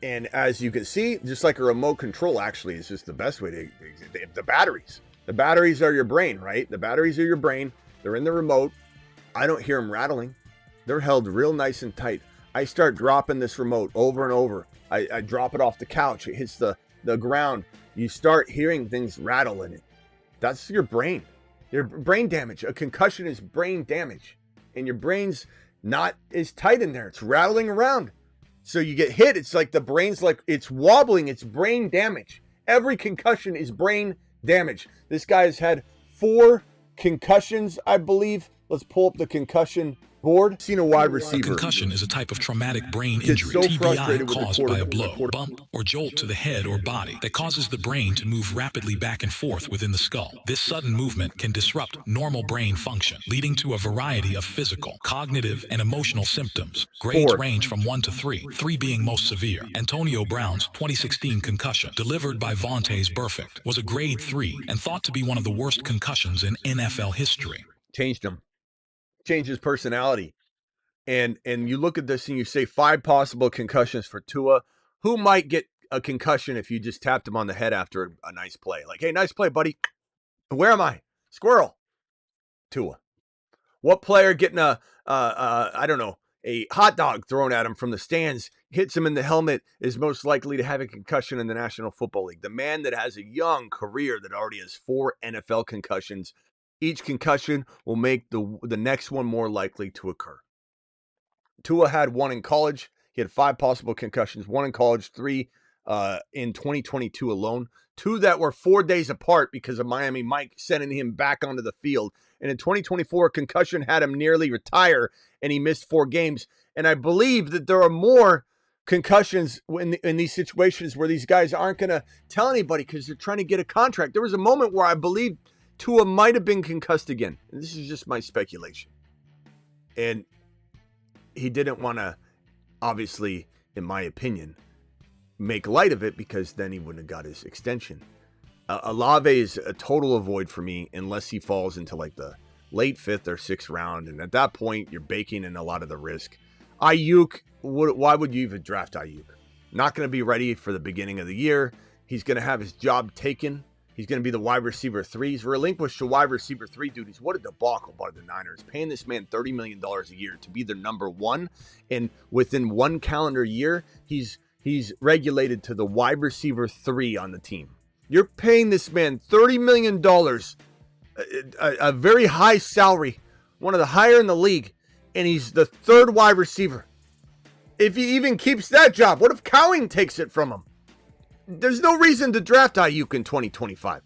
And as you can see, just like a remote control, actually, is just the best way to, the batteries. The batteries are your brain, right? The batteries are your brain. They're in the remote. I don't hear them rattling. They're held real nice and tight. I start dropping this remote over and over. I drop it off the couch. It hits the ground. You start hearing things rattle in it. That's your brain. Your brain damage. A concussion is brain damage. And your brain's not as tight in there. It's rattling around. So you get hit. It's like the brain's like it's wobbling. It's brain damage. Every concussion is brain damage. This guy has had 4 concussions, I believe, Let's pull up the concussion board. Seen a wide receiver. Concussion is a type of traumatic brain Gets injury, so TBI, frustrated with caused LePorta. by a blow, bump, or jolt to the head or body that causes the brain to move rapidly back and forth within the skull. This sudden movement can disrupt normal brain function, leading to a variety of physical, cognitive, and emotional symptoms. Grades range from 1 to 3, 3 being most severe. Antonio Brown's 2016 concussion, delivered by Vontaze Burfict, was a grade 3 and thought to be one of the worst concussions in NFL history. Changed him. Changed his personality. And you look at this and you say 5 possible concussions for Tua. Who might get a concussion if you just tapped him on the head after a nice play? Like, hey, nice play, buddy. Where am I? Squirrel. Tua. What player getting a hot dog thrown at him from the stands, hits him in the helmet, is most likely to have a concussion in the National Football League? The man that has a young career that already has 4 NFL concussions. Each concussion will make the next one more likely to occur. Tua had 1 in college. He had 5 possible concussions, 1 in college, 3 in 2022 alone. 2 that were 4 days apart because of Miami Mike sending him back onto the field. And in 2024, concussion had him nearly retire, and he missed 4 games. And I believe that there are more concussions in these situations where these guys aren't going to tell anybody because they're trying to get a contract. There was a moment where I believe Tua might have been concussed again. And this is just my speculation. And he didn't want to, obviously, in my opinion, make light of it because then he wouldn't have got his extension. Olave is a total avoid for me unless he falls into like the late 5th or 6th round. And at that point, you're baking in a lot of the risk. Aiyuk, why would you even draft Aiyuk? Not going to be ready for the beginning of the year. He's going to have his job taken. He's going to be the wide receiver 3. He's relinquished to wide receiver 3 duties. What a debacle by the Niners. Paying this man $30 million a year to be their number 1. And within 1 calendar year, he's regulated to the wide receiver 3 on the team. You're paying this man $30 million, a very high salary, one of the higher in the league, and he's the 3rd wide receiver. If he even keeps that job, what if Cowing takes it from him? There's no reason to draft Aiyuk in 2025.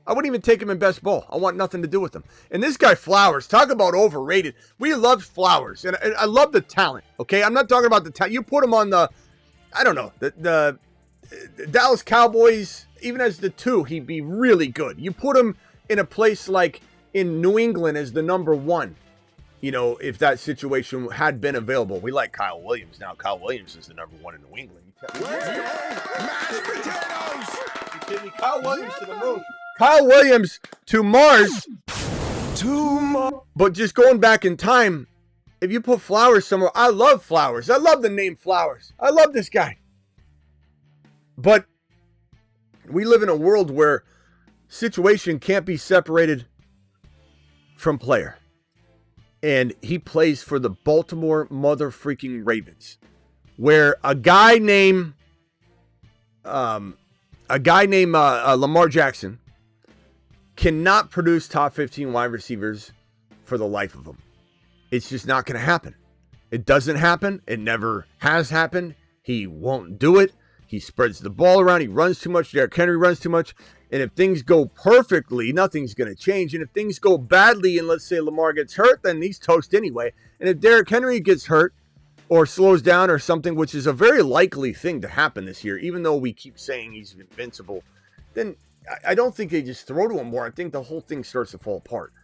I wouldn't even take him in best ball. I want nothing to do with him. And this guy Flowers, talk about overrated. We love Flowers, and I love the talent, okay? I'm not talking about the talent. You put him on the Dallas Cowboys, even as the 2, he'd be really good. You put him in a place like in New England as the number 1, if that situation had been available. We like Kyle Williams now. Kyle Williams is the number 1 in New England. Mashed potatoes! You kidding me? Kyle Williams to the moon. Kyle Williams to Mars. But just going back in time, if you put Flowers somewhere, I love Flowers. I love the name Flowers. I love this guy. But we live in a world where situation can't be separated from player. And he plays for the Baltimore mother-freaking Ravens, where a guy named Lamar Jackson cannot produce top 15 wide receivers for the life of them. It's just not going to happen. It doesn't happen. It never has happened. He won't do it. He spreads the ball around. He runs too much. Derrick Henry runs too much. And if things go perfectly, nothing's going to change. And if things go badly and let's say Lamar gets hurt, then he's toast anyway. And if Derrick Henry gets hurt or slows down or something, which is a very likely thing to happen this year, even though we keep saying he's invincible, then I don't think they just throw to him more. I think the whole thing starts to fall apart.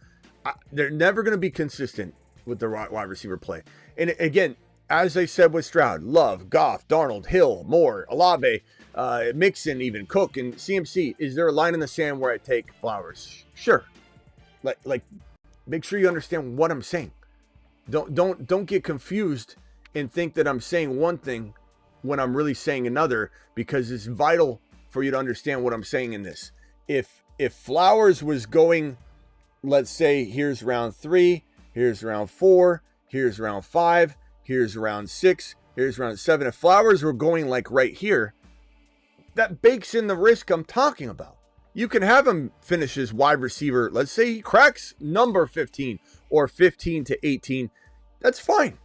They're never going to be consistent with the wide receiver play. And again, as I said with Stroud, Love, Goff, Darnold, Hill, Moore, Olave, Mixon, even Cook, and CMC. Is there a line in the sand where I take Flowers? Sure. Like, make sure you understand what I'm saying. Don't get confused and think that I'm saying one thing when I'm really saying another, because it's vital for you to understand what I'm saying in this. If Flowers was going, let's say, here's round 3, here's round 4, here's round 5, here's round 6, here's round 7. If Flowers were going like right here, that bakes in the risk I'm talking about. You can have him finish as wide receiver. Let's say he cracks number 15 or 15 to 18. That's fine.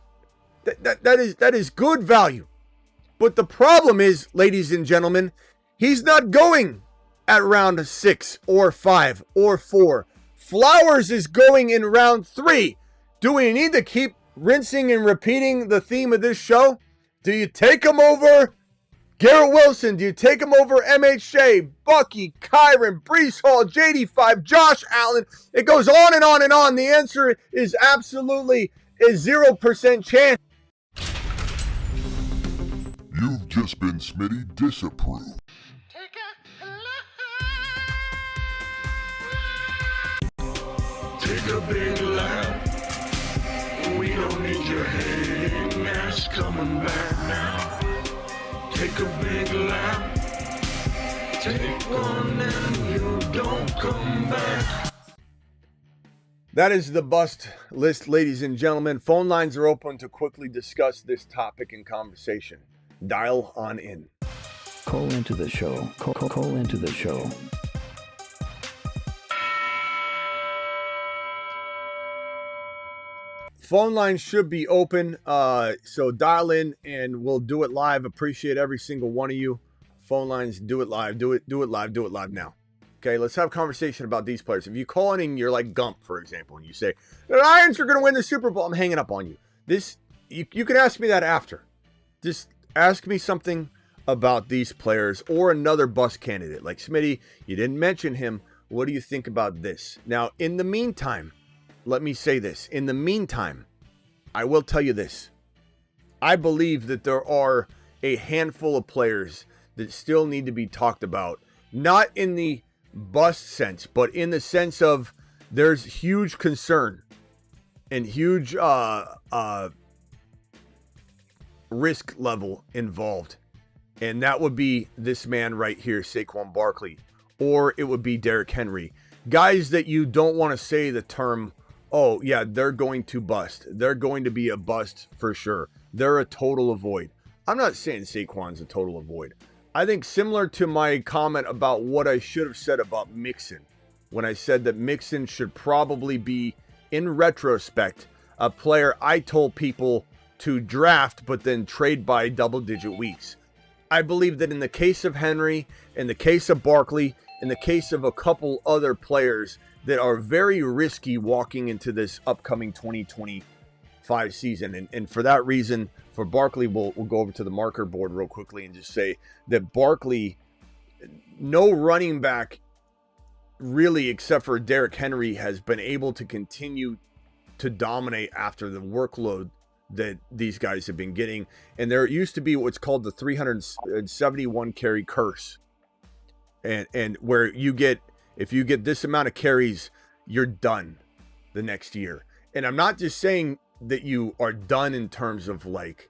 That is good value. But the problem is, ladies and gentlemen, he's not going at round 6 or 5 or 4. Flowers is going in round 3. Do we need to keep rinsing and repeating the theme of this show? Do you take him over Garrett Wilson? Do you take him over MHJ, Bucky, Kyron, Brees Hall, JD5, Josh Allen? It goes on and on and on. The answer is absolutely a 0% chance. You've just been Smitty disapproved. Take a big lap. We don't need your hating ass coming back now. Take a big lap. Take one and you don't come back. That is the bust list, ladies and gentlemen. Phone lines are open to quickly discuss this topic in conversation. Dial on in. Call into the show. Call into the show. Phone lines should be open, so dial in and we'll do it live. Appreciate every single one of you. Phone lines, do it live. Do it live now. Okay, let's have a conversation about these players. If you call in and you're like Gump, for example, and you say, the Lions are going to win the Super Bowl, I'm hanging up on you. You can ask me that after. Just ask me something about these players or another bust candidate. Like Smitty, you didn't mention him. What do you think about this? Now, in the meantime, let me say this. In the meantime, I will tell you this. I believe that there are a handful of players that still need to be talked about. Not in the bust sense, but in the sense of there's huge concern and huge risk level involved. And that would be this man right here, Saquon Barkley. Or it would be Derrick Henry. Guys that you don't want to say the term, oh, yeah, they're going to bust. They're going to be a bust for sure. They're a total avoid. I'm not saying Saquon's a total avoid. I think similar to my comment about what I should have said about Mixon, when I said that Mixon should probably be, in retrospect, a player I told people to draft but then trade by double-digit weeks. I believe that in the case of Henry, in the case of Barkley, in the case of a couple other players that are very risky walking into this upcoming 2025 season. And for that reason, for Barkley, we'll go over to the marker board real quickly and just say that Barkley, no running back really except for Derrick Henry has been able to continue to dominate after the workload that these guys have been getting. And there used to be what's called the 371 carry curse. And where you get, if you get this amount of carries, you're done the next year. And I'm not just saying that you are done in terms of like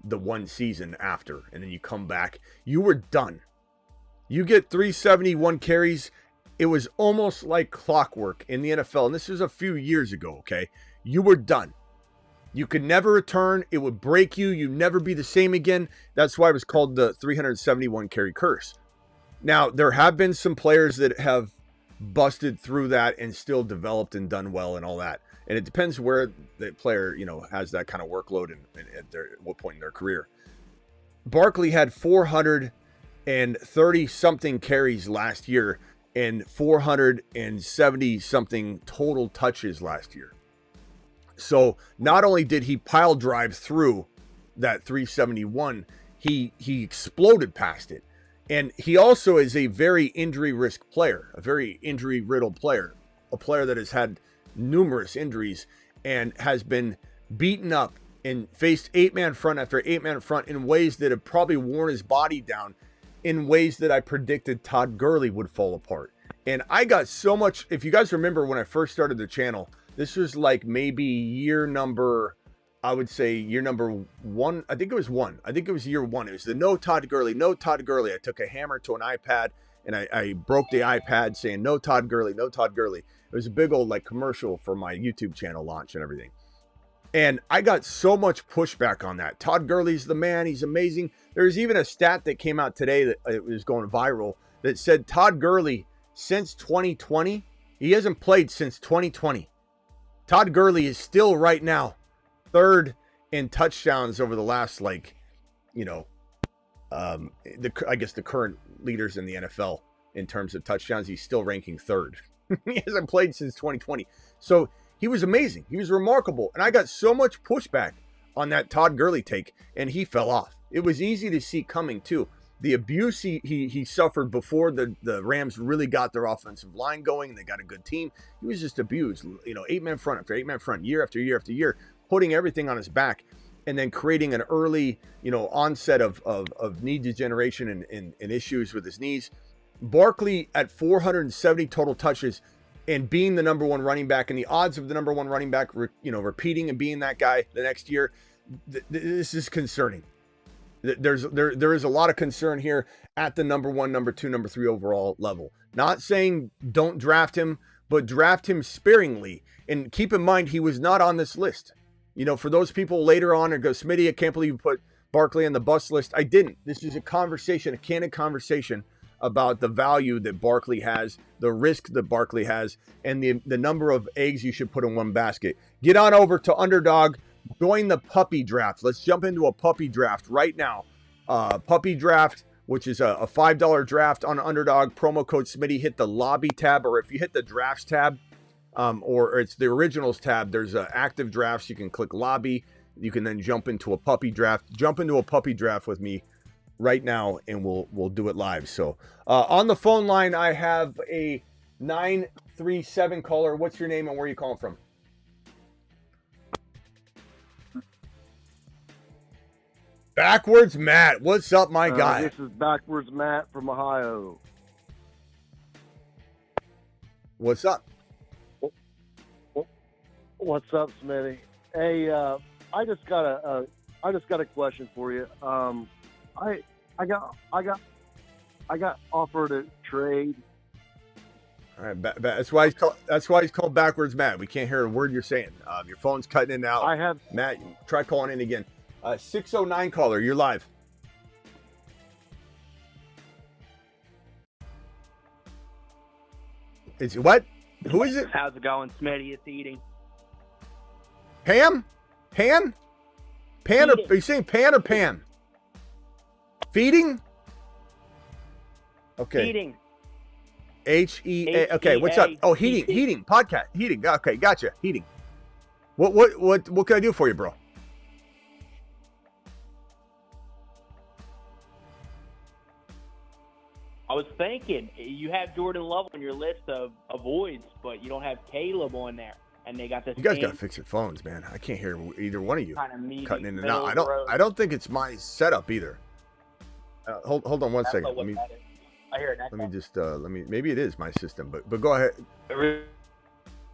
the one season after, and then you come back. You were done. You get 371 carries. It was almost like clockwork in the NFL. And this was a few years ago, okay? You were done. You could never return. It would break you. You'd never be the same again. That's why it was called the 371 carry curse. Now, there have been some players that have busted through that and still developed and done well and all that. And it depends where the player, has that kind of workload and at what point in their career. Barkley had 430 something carries last year and 470 something total touches last year. So not only did he pile drive through that 371, he exploded past it. And he also is a very injury risk player, a very injury riddled player, a player that has had numerous injuries and has been beaten up and faced 8-man front after 8-man front in ways that have probably worn his body down, in ways that I predicted Todd Gurley would fall apart. And I got so much, if you guys remember when I first started the channel, this was like maybe year number 1. I think it was year 1. It was the no Todd Gurley. I took a hammer to an iPad and I broke the iPad saying no Todd Gurley. It was a big old like commercial for my YouTube channel launch and everything. And I got so much pushback on that. Todd Gurley's the man. He's amazing. There's even a stat that came out today that it was going viral that said Todd Gurley since 2020, he hasn't played since 2020. Todd Gurley is still right now third in touchdowns over the last I guess the current leaders in the NFL in terms of touchdowns. He's still ranking third. He hasn't played since 2020. So he was amazing. He was remarkable. And I got so much pushback on that Todd Gurley take, and he fell off. It was easy to see coming too. The abuse he suffered before the Rams really got their offensive line going and they got a good team. He was just abused, 8-man front after 8-man front, year after year after year, putting everything on his back and then creating an early, onset of knee degeneration and issues with his knees. Barkley at 470 total touches and being the number one running back, and the odds of the number one running back, repeating and being that guy the next year, this is concerning. There is a lot of concern here at the number one, number two, number three overall level. Not saying don't draft him, but draft him sparingly. And keep in mind, he was not on this list. For those people later on and go, Smitty, I can't believe you put Barkley on the bust list. I didn't. This is a candid conversation about the value that Barkley has, the risk that Barkley has, and the number of eggs you should put in one basket. Get on over to Underdog. Join the puppy draft. Let's jump into a puppy draft right now. Puppy draft, which is a $5 draft on Underdog. Promo code Smitty. Hit the lobby tab, or if you hit the drafts tab, or it's the originals tab, there's active drafts. You can click lobby. You can then jump into a puppy draft. Jump into a puppy draft with me right now, and we'll do it live. So on the phone line, I have a 937 caller. What's your name and where are you calling from? Backwards Matt, what's up, my guy? This is Backwards Matt from Ohio. What's up? What's up, Smitty? Hey, I just got a question for you. I got offered a trade. All right, that's why he's called Backwards Matt. We can't hear a word you're saying. Your phone's cutting in and out. Matt. Try calling in again. 609 caller, you're live. It's what? Who is it? How's it going, Smitty? It's eating. Pam? Pan? Pan or, are you saying Pan or Pam? Feeding? Okay. Feeding. H-E-A. Okay, what's up? Oh, heating. Podcast. Heating. Okay, gotcha. Heating. What can I do for you, bro? I was thinking, you have Jordan Love on your list of avoids, but you don't have Caleb on there. And they got this. You guys got to fix your phones, man. I can't hear either one of you cutting in and out. I don't think it's my setup either. Hold on one second. I hear it. Let me just maybe it is my system, but go ahead.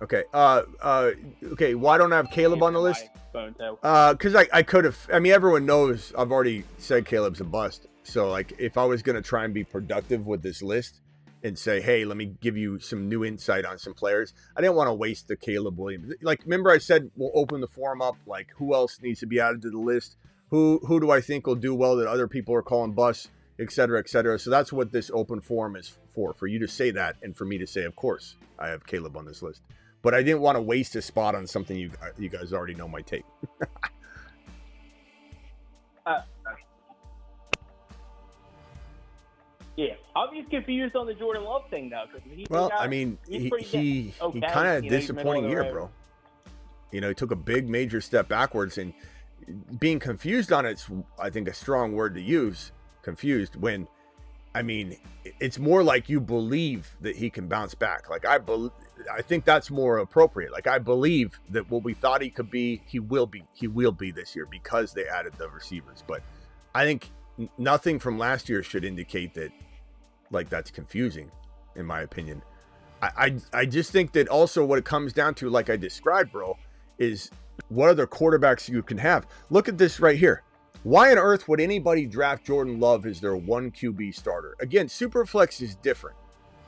Okay. Okay. Why don't I have Caleb on the list? Because I could have. I mean, everyone knows I've already said Caleb's a bust. So, like, if I was going to try and be productive with this list and say, hey, let me give you some new insight on some players, I didn't want to waste the Caleb Williams. Like, remember I said we'll open the forum up, like, who else needs to be added to the list? Who do I think will do well that other people are calling busts, et cetera, et cetera. So that's what this open forum is for you to say that and for me to say, of course, I have Caleb on this list. But I didn't want to waste a spot on something you guys already know my take. Yeah, I'm just confused on the Jordan Love thing, though. He kind of had a disappointing year, bro. He took a big major step backwards, and being confused on it's, I think, a strong word to use, confused, when, I mean, it's more like you believe that he can bounce back. Like, I think that's more appropriate. Like, I believe that what we thought he could be, he will be this year because they added the receivers. But I think nothing from last year should indicate that, like, that's confusing, in my opinion. I just think that also what it comes down to, like I described, bro, is what other quarterbacks you can have. Look at this right here. Why on earth would anybody draft Jordan Love as their one QB starter? Again, Superflex is different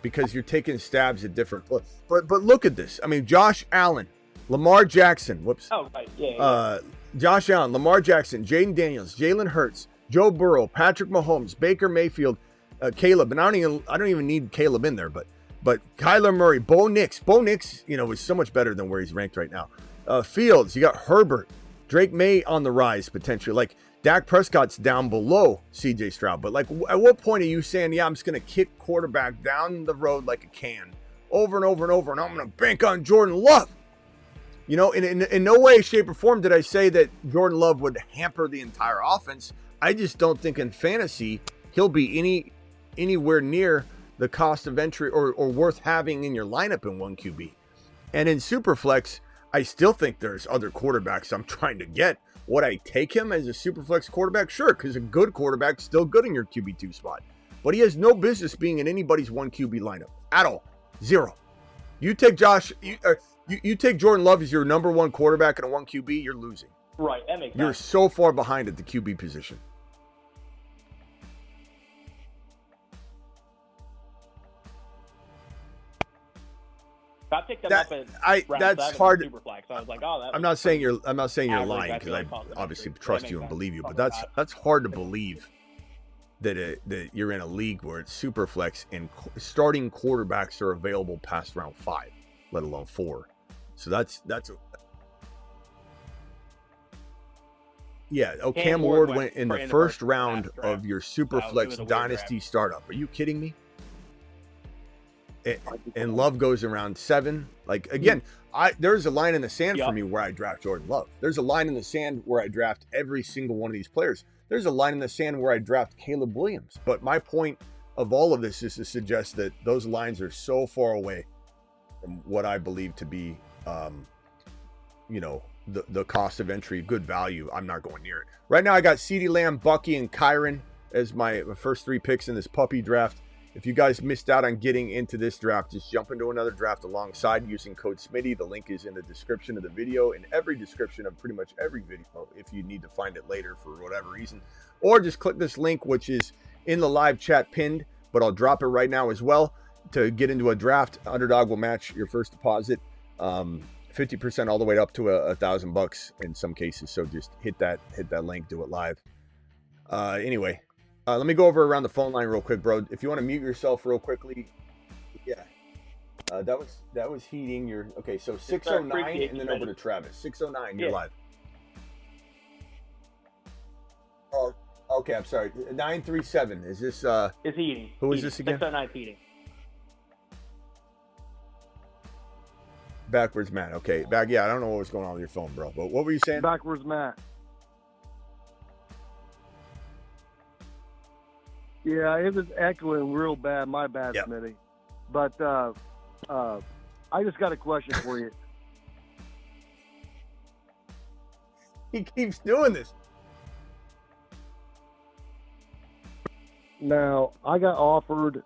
because you're taking stabs at different. But look at this. I mean, Josh Allen, Lamar Jackson. Whoops. Oh, right. Yeah. Josh Allen, Lamar Jackson, Jaden Daniels, Jalen Hurts, Joe Burrow, Patrick Mahomes, Baker Mayfield, Caleb, and I don't even need Caleb in there, but Kyler Murray, Bo Nix, is so much better than where he's ranked right now. Fields, you got Herbert, Drake May on the rise potentially. Like, Dak Prescott's down below CJ Stroud, but like, at what point are you saying, yeah, I'm just gonna kick quarterback down the road like a can, over and over and over, and I'm gonna bank on Jordan Love? You know, in no way, shape, or form did I say that Jordan Love would hamper the entire offense. I just don't think in fantasy he'll be anywhere near the cost of entry or worth having in your lineup in 1 QB. And in Superflex, I still think there's other quarterbacks I'm trying to get. Would I take him as a Superflex quarterback? Sure, because a good quarterback's still good in your QB2 spot. But he has no business being in anybody's 1 QB lineup at all. Zero. You take you take Jordan Love as your number 1 quarterback in a 1 QB, you're losing. Right, that makes sense. You're so far behind at the QB position. I picked them up at round that's 7 hard. Superflex. So I was like, oh, that I'm not saying you're lying, I because feel I like talking obviously about trust that you and makes believe you, but sense. that's hard to believe that you're in a league where it's Superflex and starting quarterbacks are available past round 5, let alone 4. So that's yeah. Oh, Cam Ward went in the first round of your Superflex Dynasty startup. Are you kidding me? And Love goes around 7. Like, again, there's a line in the sand for me where I draft Jordan Love. There's a line in the sand where I draft every single one of these players. There's a line in the sand where I draft Caleb Williams. But my point of all of this is to suggest that those lines are so far away from what I believe to be, the cost of entry, good value. I'm not going near it. Right now, I got CeeDee Lamb, Bucky, and Kyron as my first 3 picks in this puppy draft. If you guys missed out on getting into this draft, just jump into another draft alongside using code Smitty. The link is in the description of the video, in every description of pretty much every video if you need to find it later for whatever reason. Or just click this link, which is in the live chat pinned, but I'll drop it right now as well. To get into a draft, Underdog will match your first deposit 50% all the way up to $1,000 in some cases. So just hit that link, do it live. Anyway. Let me go over around the phone line real quick, bro. If you want to mute yourself real quickly. Yeah. That was heating your... Okay, so 609 and then over to Travis. 609, you're live. Oh, okay, I'm sorry. 937. Is this... It's heating. Who is this again? 609 heating. Backwards Matt. Okay. Yeah, I don't know what was going on with your phone, bro. But what were you saying? Backwards Matt. Yeah, it was echoing real bad. My bad, Smitty. But I just got a question for you. He keeps doing this. Now, I got offered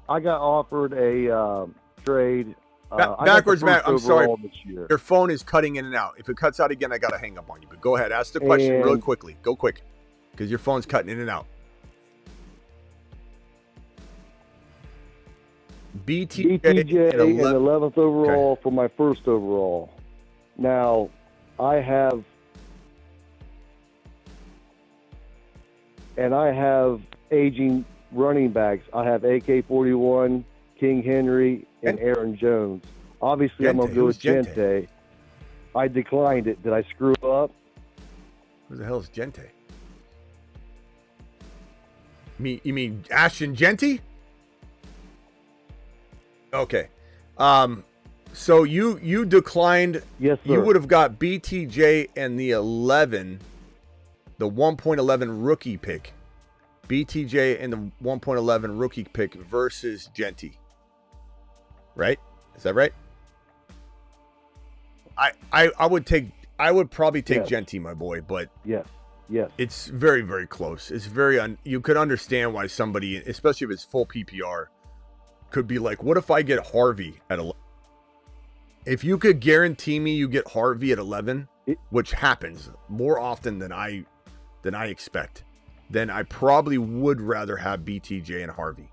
a trade. Backwards, Matt. I'm sorry. Your phone is cutting in and out. If it cuts out again, I got to hang up on you. But go ahead. Ask the question really quickly. Go quick. Because your phone's cutting in and out. BTJ and 11th overall for my first overall. Now, I have aging running backs. I have AK-41, King Henry, and Aaron Jones. Obviously, I'm going to go with Gente. I declined it. Did I screw up? Who the hell is Gente? You mean Ashton Gente? Okay. So you declined. Yes, sir. You would have got BTJ and the 1.11 rookie pick. BTJ and the 1.11 rookie pick versus Gente. Right? Is that right? I would probably take Gente, my boy, but yes. It's very, very close. It's very you could understand why somebody, especially if it's full PPR, could be like, what if I get Harvey at 11? If you could guarantee me you get Harvey at 11, which happens more often than I expect, then I probably would rather have BTJ and Harvey.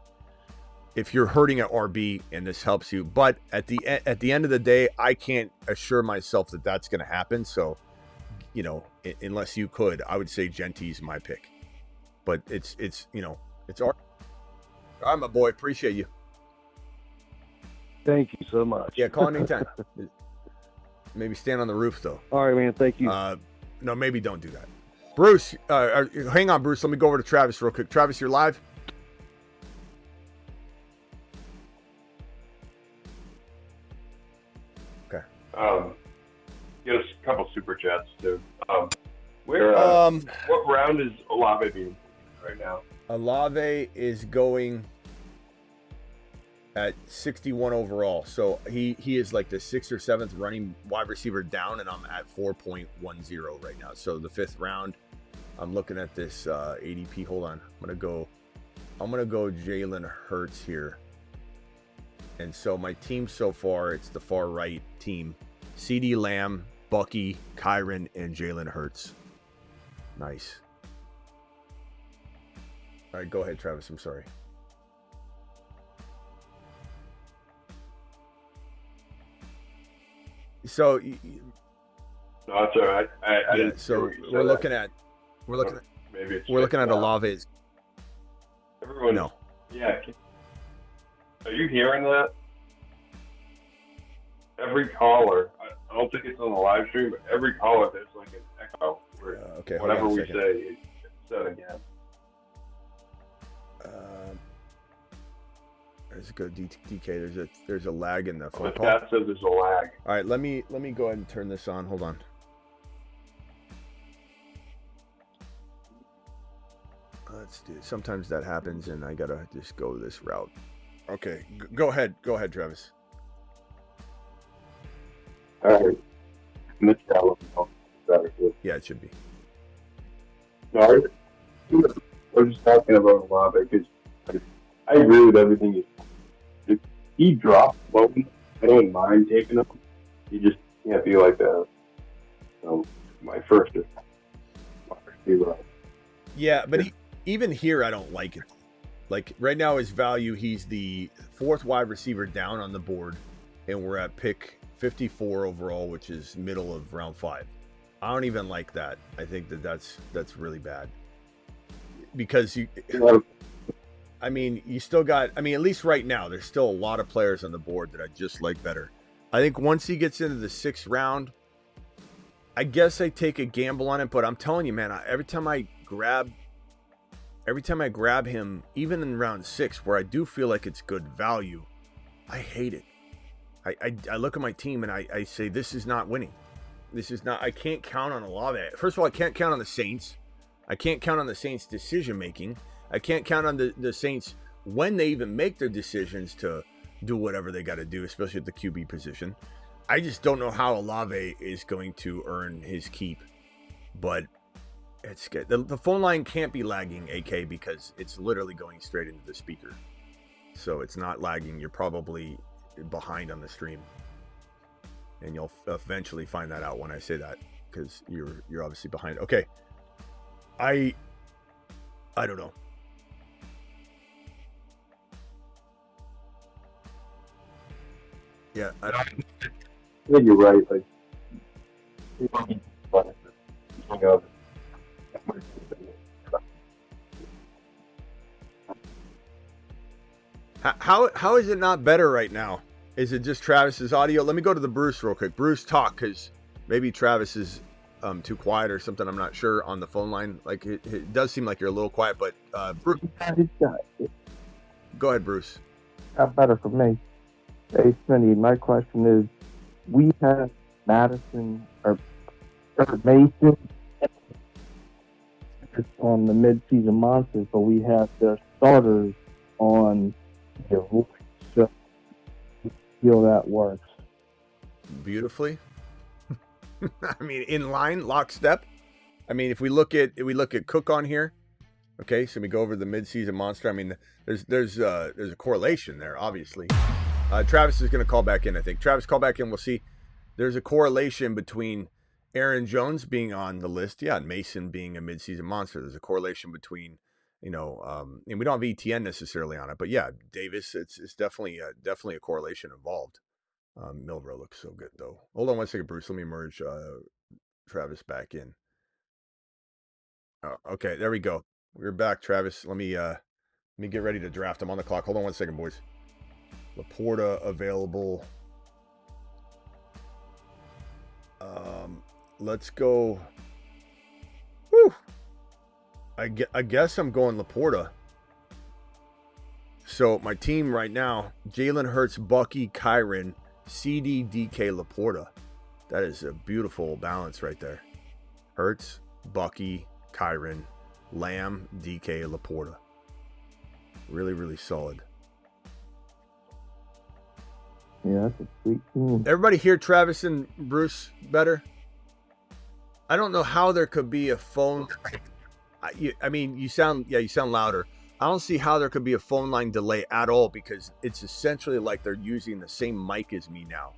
If you're hurting at RB and this helps you, but at the end of the day, I can't assure myself that that's going to happen. So, unless you could, I would say Gente's my pick. But it's our. All right, my boy, appreciate you. Thank you so much. Yeah, call anytime. Maybe stand on the roof, though. All right, man. Thank you. No, maybe don't do that. Bruce, hang on, Bruce. Let me go over to Travis real quick. Travis, you're live? Okay. get us a couple super chats too. What round is Olave being right now? Olave is going at 61 overall. So he is like the 6th or 7th running wide receiver down, and I'm at 4.10 right now. So the 5th round, I'm looking at this ADP. Hold on. I'm gonna go Jalen Hurts here. And so my team so far, it's the far right team. CeeDee Lamb, Bucky, Kyron, and Jalen Hurts. Nice. All right, go ahead, Travis. I'm sorry. So, no, it's all right. I didn't. So we're looking at Olave. Everyone. No. Yeah. Are you hearing that? Every caller. I don't think it's on the live stream, but every caller there's like an echo. Where okay. Whatever we say, it's said again. There's a good DK. There's a lag in the phone call. That says there's a lag. All right, let me go ahead and turn this on. Hold on. Let's do. Sometimes that happens, and I gotta just go this route. Okay, go ahead, Travis. All right. Yeah, it should be. No, I was just talking about Olave because I agree with everything you said. If he drops low, I don't mind taking him. He just can't be like that. My first receiver. Yeah, but even here, I don't like it. Like right now, his value, he's the 4th wide receiver down on the board, and we're at pick 54 overall, which is middle of round 5. I don't even like that. I think that's really bad because you still got. I mean, at least right now, there's still a lot of players on the board that I just like better. I think once he gets into the 6th round, I guess I take a gamble on it. But I'm telling you, man, every time I grab him, even in round 6, where I do feel like it's good value, I hate it. I look at my team and I say, this is not winning. This is not. I can't count on Olave. First of all, I can't count on the Saints. I can't count on the Saints' decision making. I can't count on the Saints when they even make their decisions to do whatever they got to do, especially at the QB position. I just don't know how Olave is going to earn his keep. But it's good. The phone line can't be lagging, AK, because it's literally going straight into the speaker. So it's not lagging. You're probably behind on the stream. And you'll eventually find that out when I say that, because you're obviously behind. Okay. I don't know. Yeah, I think you're right. How is it not better right now? Is it just Travis's audio? Let me go to the Bruce real quick. Bruce, talk, because maybe Travis is too quiet or something. I'm not sure on the phone line. Like it does seem like you're a little quiet, but Bruce, go ahead, Bruce. Got better for me. Hey, Smitty, my question is, we have Madison or Mason on the mid-season monsters, but we have their starters on the voice. So I feel that works beautifully. I mean, in line, lockstep. I mean, if we look at Cook on here, okay, so we go over the mid-season monster. I mean, there's a correlation there, obviously. Travis is going to call back in, I think. Travis, call back in. We'll see. There's a correlation between Aaron Jones being on the list, and Mason being a mid-season monster. There's a correlation between, and we don't have ETN necessarily on it, but yeah, Davis. It's definitely a correlation involved. Milroe looks so good though. Hold on one second, Bruce. Let me merge Travis back in. Oh, okay, there we go. We're back, Travis. Let me get ready to draft. I'm on the clock. Hold on one second, boys. LePorta available. Let's go. Whew. I guess I'm going LePorta. So my team right now: Jalen Hurts, Bucky, Kyron, CD, DK, LePorta. That is a beautiful balance right there. Hurts, Bucky, Kyren, Lamb, DK, LePorta. Really, really solid. Yeah, that's a sweet team. Everybody hear Travis and Bruce better? I don't know how there could be a phone. I mean, you sound louder. I don't see how there could be a phone line delay at all, because it's essentially like they're using the same mic as me now.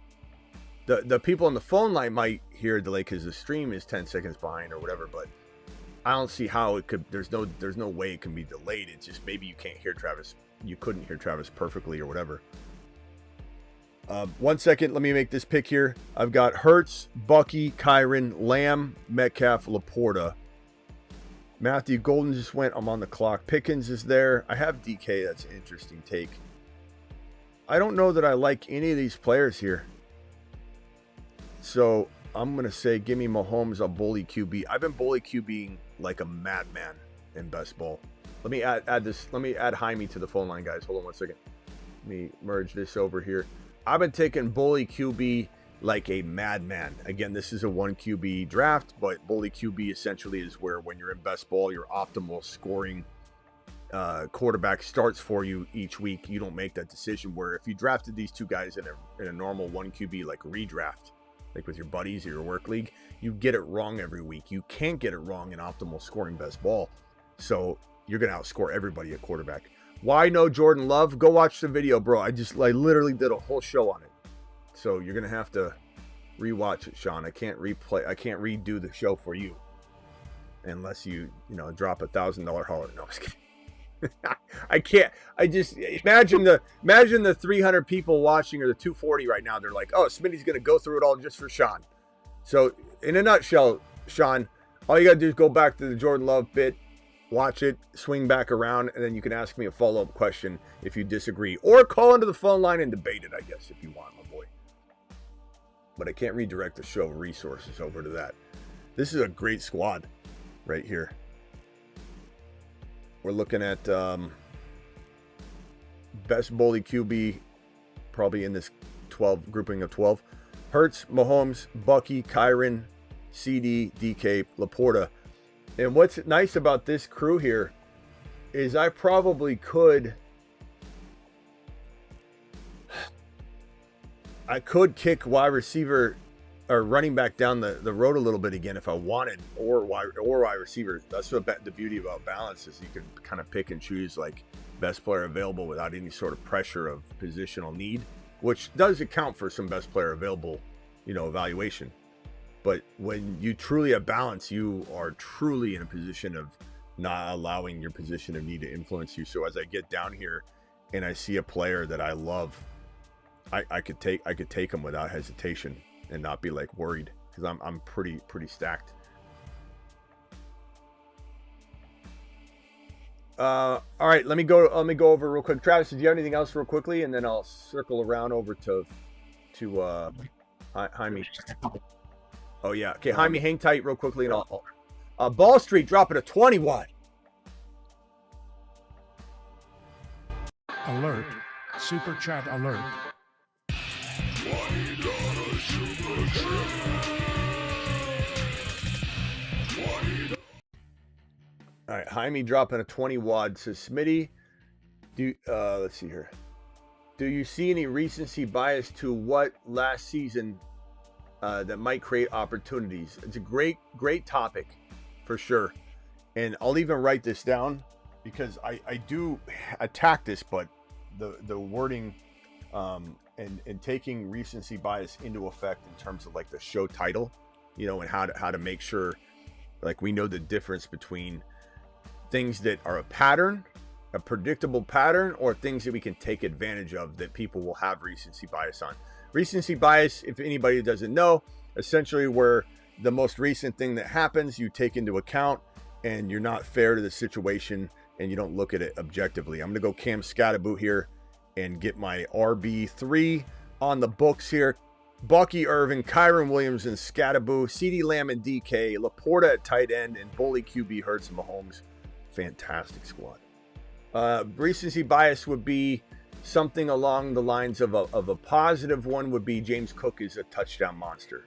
The people on the phone line might hear a delay because the stream is 10 seconds behind or whatever, but I don't see how it could. There's no way it can be delayed. It's just maybe you can't hear Travis. You couldn't hear Travis perfectly or whatever. 1 second. Let me make this pick here. I've got Hurts, Bucky, Kyren, Lamb, Metcalf, LePorta. Matthew Golden just went. I'm on the clock. Pickens is there. I have DK. That's an interesting take. I don't know that I like any of these players here. So I'm going to say give me Mahomes. I'll bully QB. I've been bully QBing like a madman in best ball. Let me add this. Let me add Jaime to the phone line, guys. Hold on 1 second. Let me merge this over here. I've been taking bully QB like a madman. Again, this is a 1 QB draft, but bully QB essentially is where when you're in best ball, your optimal scoring quarterback starts for you each week. You don't make that decision, where if you drafted these two guys in a normal 1 QB like redraft, like with your buddies or your work league, you get it wrong every week. You can't get it wrong in optimal scoring best ball. So you're going to outscore everybody at quarterback. Why no Jordan Love? Go watch the video, bro. I literally did a whole show on it. So you're going to have to rewatch it, Sean. I can't redo the show for you unless you drop $1,000 hauler. No, I was kidding. I can't. I just imagine the 300 people watching or the 240 right now. They're like, oh, Smitty's going to go through it all just for Sean. So in a nutshell, Sean, all you got to do is go back to the Jordan Love bit, watch it, swing back around, and then you can ask me a follow-up question if you disagree, or call into the phone line and debate it, I guess, if you want, my boy. But I can't redirect the show resources over to that. This is a great squad right here. We're looking at best bully QB, probably in this 12 grouping of 12. Hurts, Mahomes, Bucky, Kyren, CD, DK, LePorta. And what's nice about this crew here is I probably could kick wide receiver or running back down the road a little bit again if I wanted, or wide receiver. That's what the beauty about balance is. You can kind of pick and choose like best player available without any sort of pressure of positional need, which does account for some best player available, evaluation. But when you truly have balance, you are truly in a position of not allowing your position of need to influence you. So as I get down here and I see a player that I love, I could take him without hesitation and not be like worried, because I'm pretty stacked. All right, let me go over real quick. Travis, did you have anything else real quickly, and then I'll circle around over to Jaime. Oh yeah, okay, Jaime, hang tight real quickly, and I'll Ball Street dropping a 20 watt. Alert! Super chat alert! $20 super chat. All right, Jaime dropping a 20 wad. Says Smitty, let's see here. Do you see any recency bias to what last season that might create opportunities? It's a great topic for sure. And I'll even write this down because I do attack this, but the wording and taking recency bias into effect in terms of like the show title, and how to make sure like we know the difference between things that are a pattern, a predictable pattern, or things that we can take advantage of that people will have recency bias on. Recency bias, if anybody doesn't know, essentially where the most recent thing that happens you take into account and you're not fair to the situation and you don't look at it objectively. I'm going to go Cam Scatterboot here and get my RB3 on the books here. Bucky Irvin, Kyren Williams, and Scatterboot, CeeDee Lamb and DK, LePorta at tight end, and bully QB Hurts and Mahomes. Fantastic squad. Recency bias would be something along the lines of a positive one would be James Cook is a touchdown monster.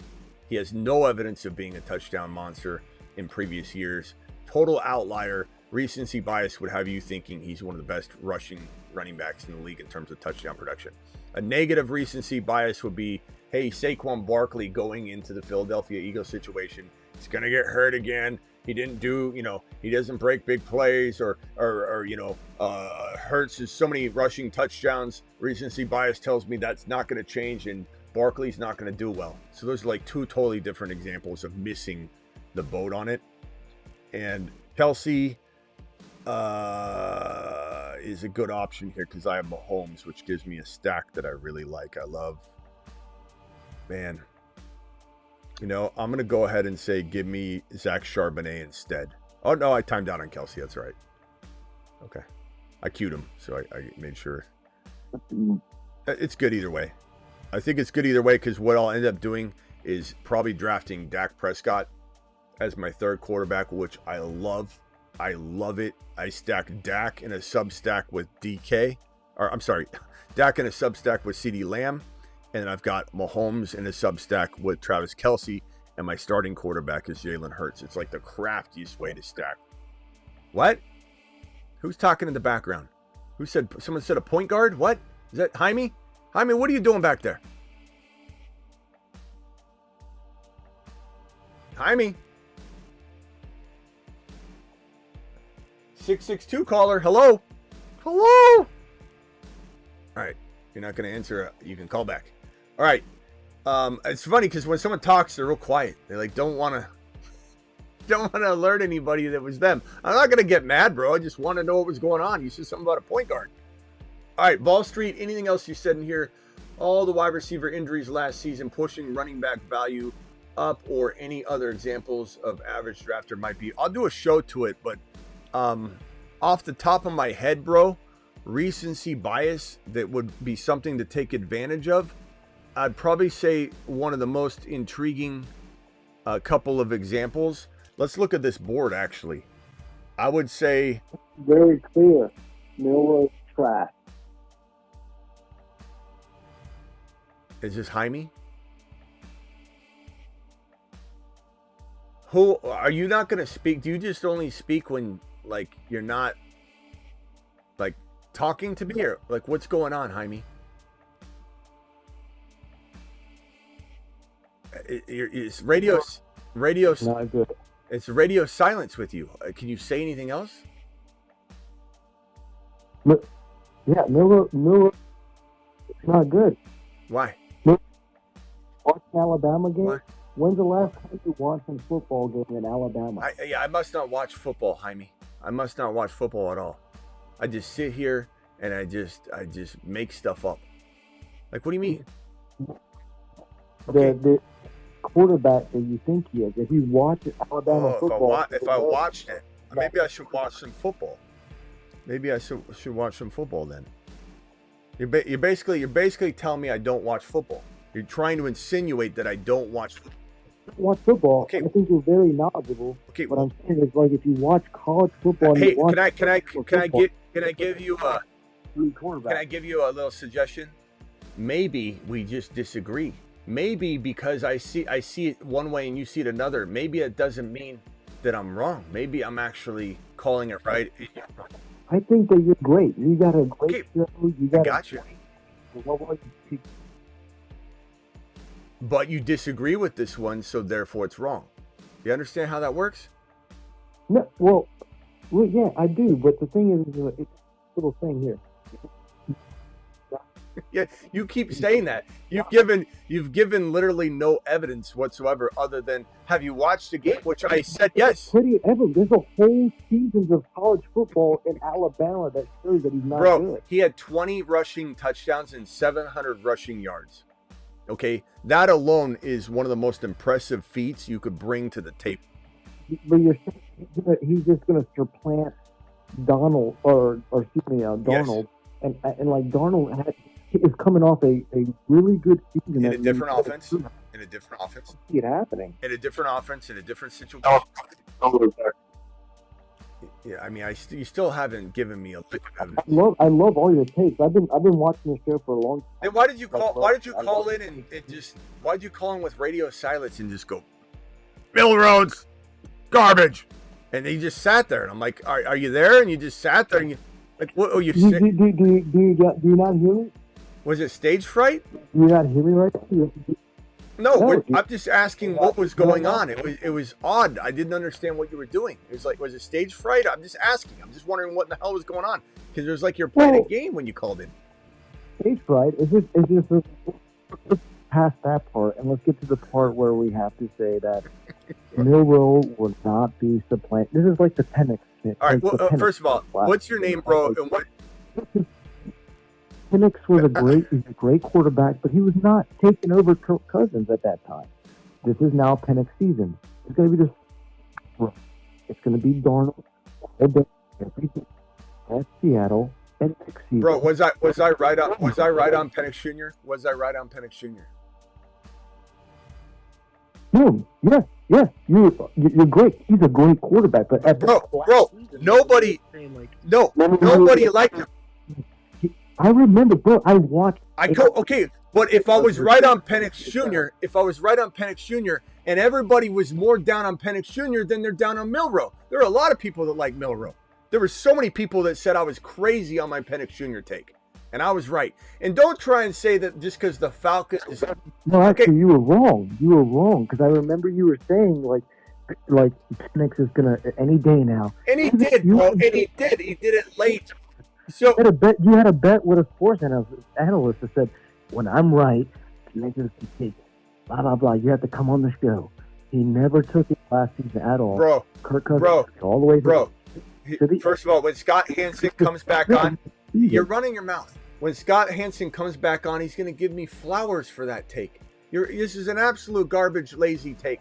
He has no evidence of being a touchdown monster in previous years. Total outlier. Recency bias would have you thinking he's one of the best rushing running backs in the league in terms of touchdown production. A negative recency bias would be, hey, Saquon Barkley going into the Philadelphia Eagles situation, he's going to get hurt again. He didn't do, he doesn't break big plays or Hurts has so many rushing touchdowns. Recency bias tells me that's not going to change and Barkley's not going to do well. So those are like two totally different examples of missing the boat on it. And Kelsey is a good option here because I have Mahomes, which gives me a stack that I really like. I love, man. I'm going to go ahead and say, give me Zach Charbonnet instead. Oh, no, I timed out on Kelsey. That's right. Okay. I queued him, so I made sure. It's good either way. I think it's good either way because what I'll end up doing is probably drafting Dak Prescott as my third quarterback, which I love. I love it. I stack Dak in a sub-stack with DK. Or, I'm sorry, Dak in a sub-stack with CeeDee Lamb. And then I've got Mahomes in a sub-stack with Travis Kelce. And my starting quarterback is Jalen Hurts. It's like the craftiest way to stack. What? Who's talking in the background? Someone said a point guard? What? Is that Jaime? Jaime, what are you doing back there? Jaime? 662 caller. Hello? Hello? All right. You're not going to answer. You can call back. All right. It's funny because when someone talks, they're real quiet. They like don't want to alert anybody that was them. I'm not going to get mad, bro. I just want to know what was going on. You said something about a point guard. All right, Ball Street. Anything else you said in here? All the wide receiver injuries last season pushing running back value up, or any other examples of average drafter might be. I'll do a show to it, but off the top of my head, bro, recency bias that would be something to take advantage of. I'd probably say one of the most intriguing couple of examples. Let's look at this board, actually. I would say... Very clear. Milroe trash. Is this Jaime? Who are you not going to speak? Do you just only speak when, like, you're not, like, talking to me? Or, like, what's going on, Jaime? It's radio. Not good. It's radio silence with you. Can you say anything else? Yeah, Milroe, it's not good. Why? Watch the Alabama game. Why? When's the last time you watched a football game in Alabama? I must not watch football, Jaime. I must not watch football at all. I just sit here and I just make stuff up. Like, what do you mean? Okay. The quarterback that you think he is. If you watch Alabama football, if I watched it, maybe I should watch some football. Maybe I should watch some football then. You're basically telling me I don't watch football. You're trying to insinuate that I don't watch football. Watch football. Okay. I think you're very knowledgeable. Okay. What I'm saying is, like, if you watch college football, Hey, can I give you a little suggestion? Maybe we just disagree. Maybe because I see it one way and you see it another. Maybe it doesn't mean that I'm wrong. Maybe I'm actually calling it right. I think that you're great. You got a great show. I got you. But you disagree with this one, so therefore it's wrong. You understand how that works? No, well, yeah, I do. But the thing is, it's a little thing here. Yeah, you keep saying that. You've given literally no evidence whatsoever other than, have you watched the game? Which I said yes. Pretty evident. There's a whole seasons of college football in Alabama that shows that he's not good. He had 20 rushing touchdowns and 700 rushing yards. Okay, that alone is one of the most impressive feats you could bring to the table. But you're saying he's just going to supplant Darnold, Yes. and like Darnold is coming off a really good season In a different offense. See it happening. In a different offense, in a different situation. Yeah, I mean, you still haven't given me a lick of evidence. I love all your takes. I've been watching the show for a long time. Then why did you call in and just why did you call in with radio silence and just go Milroe's garbage? And he just sat there, and I'm like, are you there? And you just sat there, and you like, what? Oh, you sick? Do you not hear me? Was it stage fright? Do you not hear me right now? No, I'm just asking what was going on. It was odd. I didn't understand what you were doing. It was like, was it stage fright? I'm just asking. I'm just wondering what in the hell was going on, because it was like you're playing a game when you called in. Stage fright. It's just let's past that part, and let's get to the part where we have to say that Milroe will not be supplanted. This is like the Penix thing. All right. Well, first of all, what's your name, bro? And what? Penix was he's a great quarterback, but he was not taking over Kirk Cousins at that time. This is now Penix season. It's going to be this. It's going to be Darnold at Seattle and next season. Bro, was I right on Penix Jr.? Was I right on Penix Jr.? No, yes, you're great. He's a great quarterback, but nobody liked him. I remember, bro. I watched. Okay, but if I was right on Penix Jr., and everybody was more down on Penix Jr. than they're down on Milroe. There are a lot of people that like Milroe. There were so many people that said I was crazy on my Penix Jr. take, and I was right. And don't try and say that just because the Falcons. No, actually, you were wrong. You were wrong, because I remember you were saying like Penix is gonna any day now. And he did, bro. And he did. He did it late. So you had a bet with a sports analyst that said, when I'm right, Penix is gonna take blah blah blah. You have to come on the show. He never took it last season at all. Bro, Kirk Cousins all the way. First of all, when Scott Hansen comes back on, you're running your mouth. When Scott Hansen comes back on, he's going to give me flowers for that take. This is an absolute garbage, lazy take.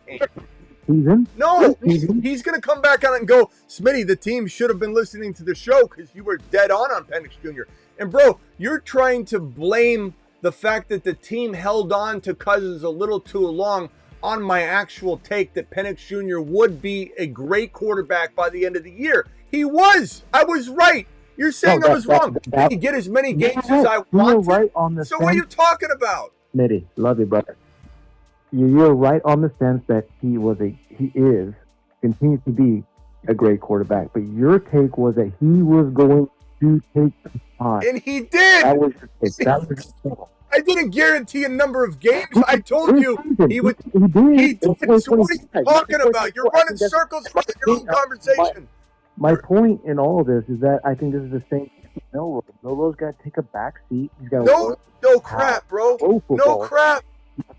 No, he's going to come back on and go, Smitty, the team should have been listening to the show because you were dead on Penix Jr. And, bro, you're trying to blame the fact that the team held on to Cousins a little too long on my actual take that Penix Jr. would be a great quarterback by the end of the year. He was. I was right. You're saying I was wrong. Did he get as many games as I wanted? Right on the so what are you talking about? Smitty, love you, brother. You're right on the sense that continues to be a great quarterback. But your take was that he was going to take the spot. And he did. That was I didn't guarantee a number of games. I told you he would. He did. So what are you talking about? You're running circles around your own conversation. My point in all of this is that I think this is the same thing with Milroe. Milroe's got to take a back seat. He's got no crap, bro. No crap.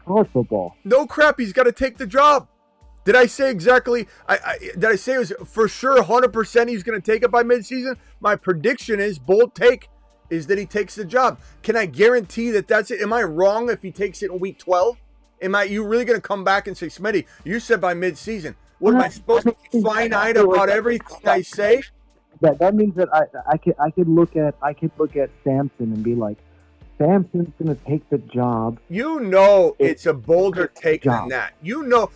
College football. No crap. He's got to take the job. Did I say exactly? Did I say it was for sure 100% he's going to take it by midseason? My prediction is, bold take, is that he takes the job. Can I guarantee that that's it? Am I wrong if he takes it in week 12? You really going to come back and say, Smitty, you said by midseason? What, am I supposed to be finite about everything I say? That means that I could look at Samson and be like, Samson's gonna take the job. You know it's a bolder take than that. You know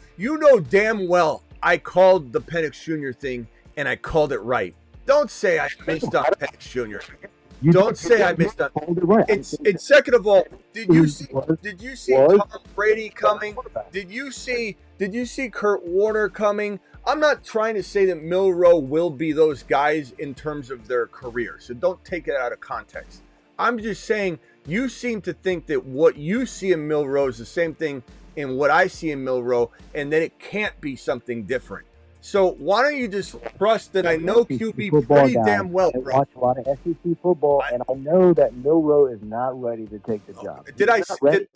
damn well I called the Penix Jr. thing and I called it right. Don't say I missed on Penix Jr. Don't say I missed on. And second of all, did you see Tom Brady coming? Did you see Kurt Warner coming? I'm not trying to say that Milroe will be those guys in terms of their career, so don't take it out of context. I'm just saying you seem to think that what you see in Milroe is the same thing in what I see in Milroe, and that it can't be something different. So why don't you just trust that I know QB pretty damn well, bro. I watch a lot of SEC football, and I know that Milroe is not ready to take the job.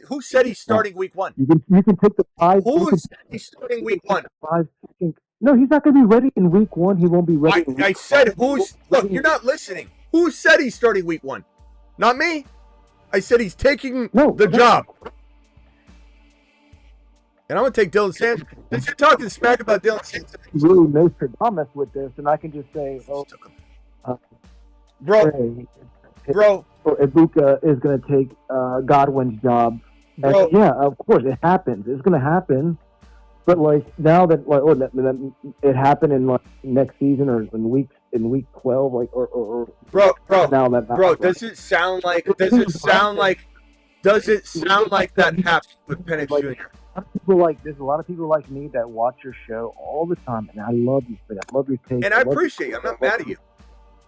Who said he's starting week 1? You can take the 5. Who said he's starting week 1? 5 seconds. No, he's not going to be ready in week 1. He won't be ready. I said who's. Look, you're not listening. Who said he's starting week 1? Not me. I said he's taking the job. And I'm going to take Dylan Sanders. Since you're talking smack about Dylan Sanders. Really Nostradamus with this, and I can just say, bro, Ibuka is going to take Godwin's job. And yeah, of course, it happens. It's going to happen. But, now that it happened in next season or in weeks in week 12, like or bro, now that does it sound like that happened with Penix Jr.? There's a lot of people like me that watch your show all the time, and I love you for that. I love your take. And I appreciate you. I'm not mad at you.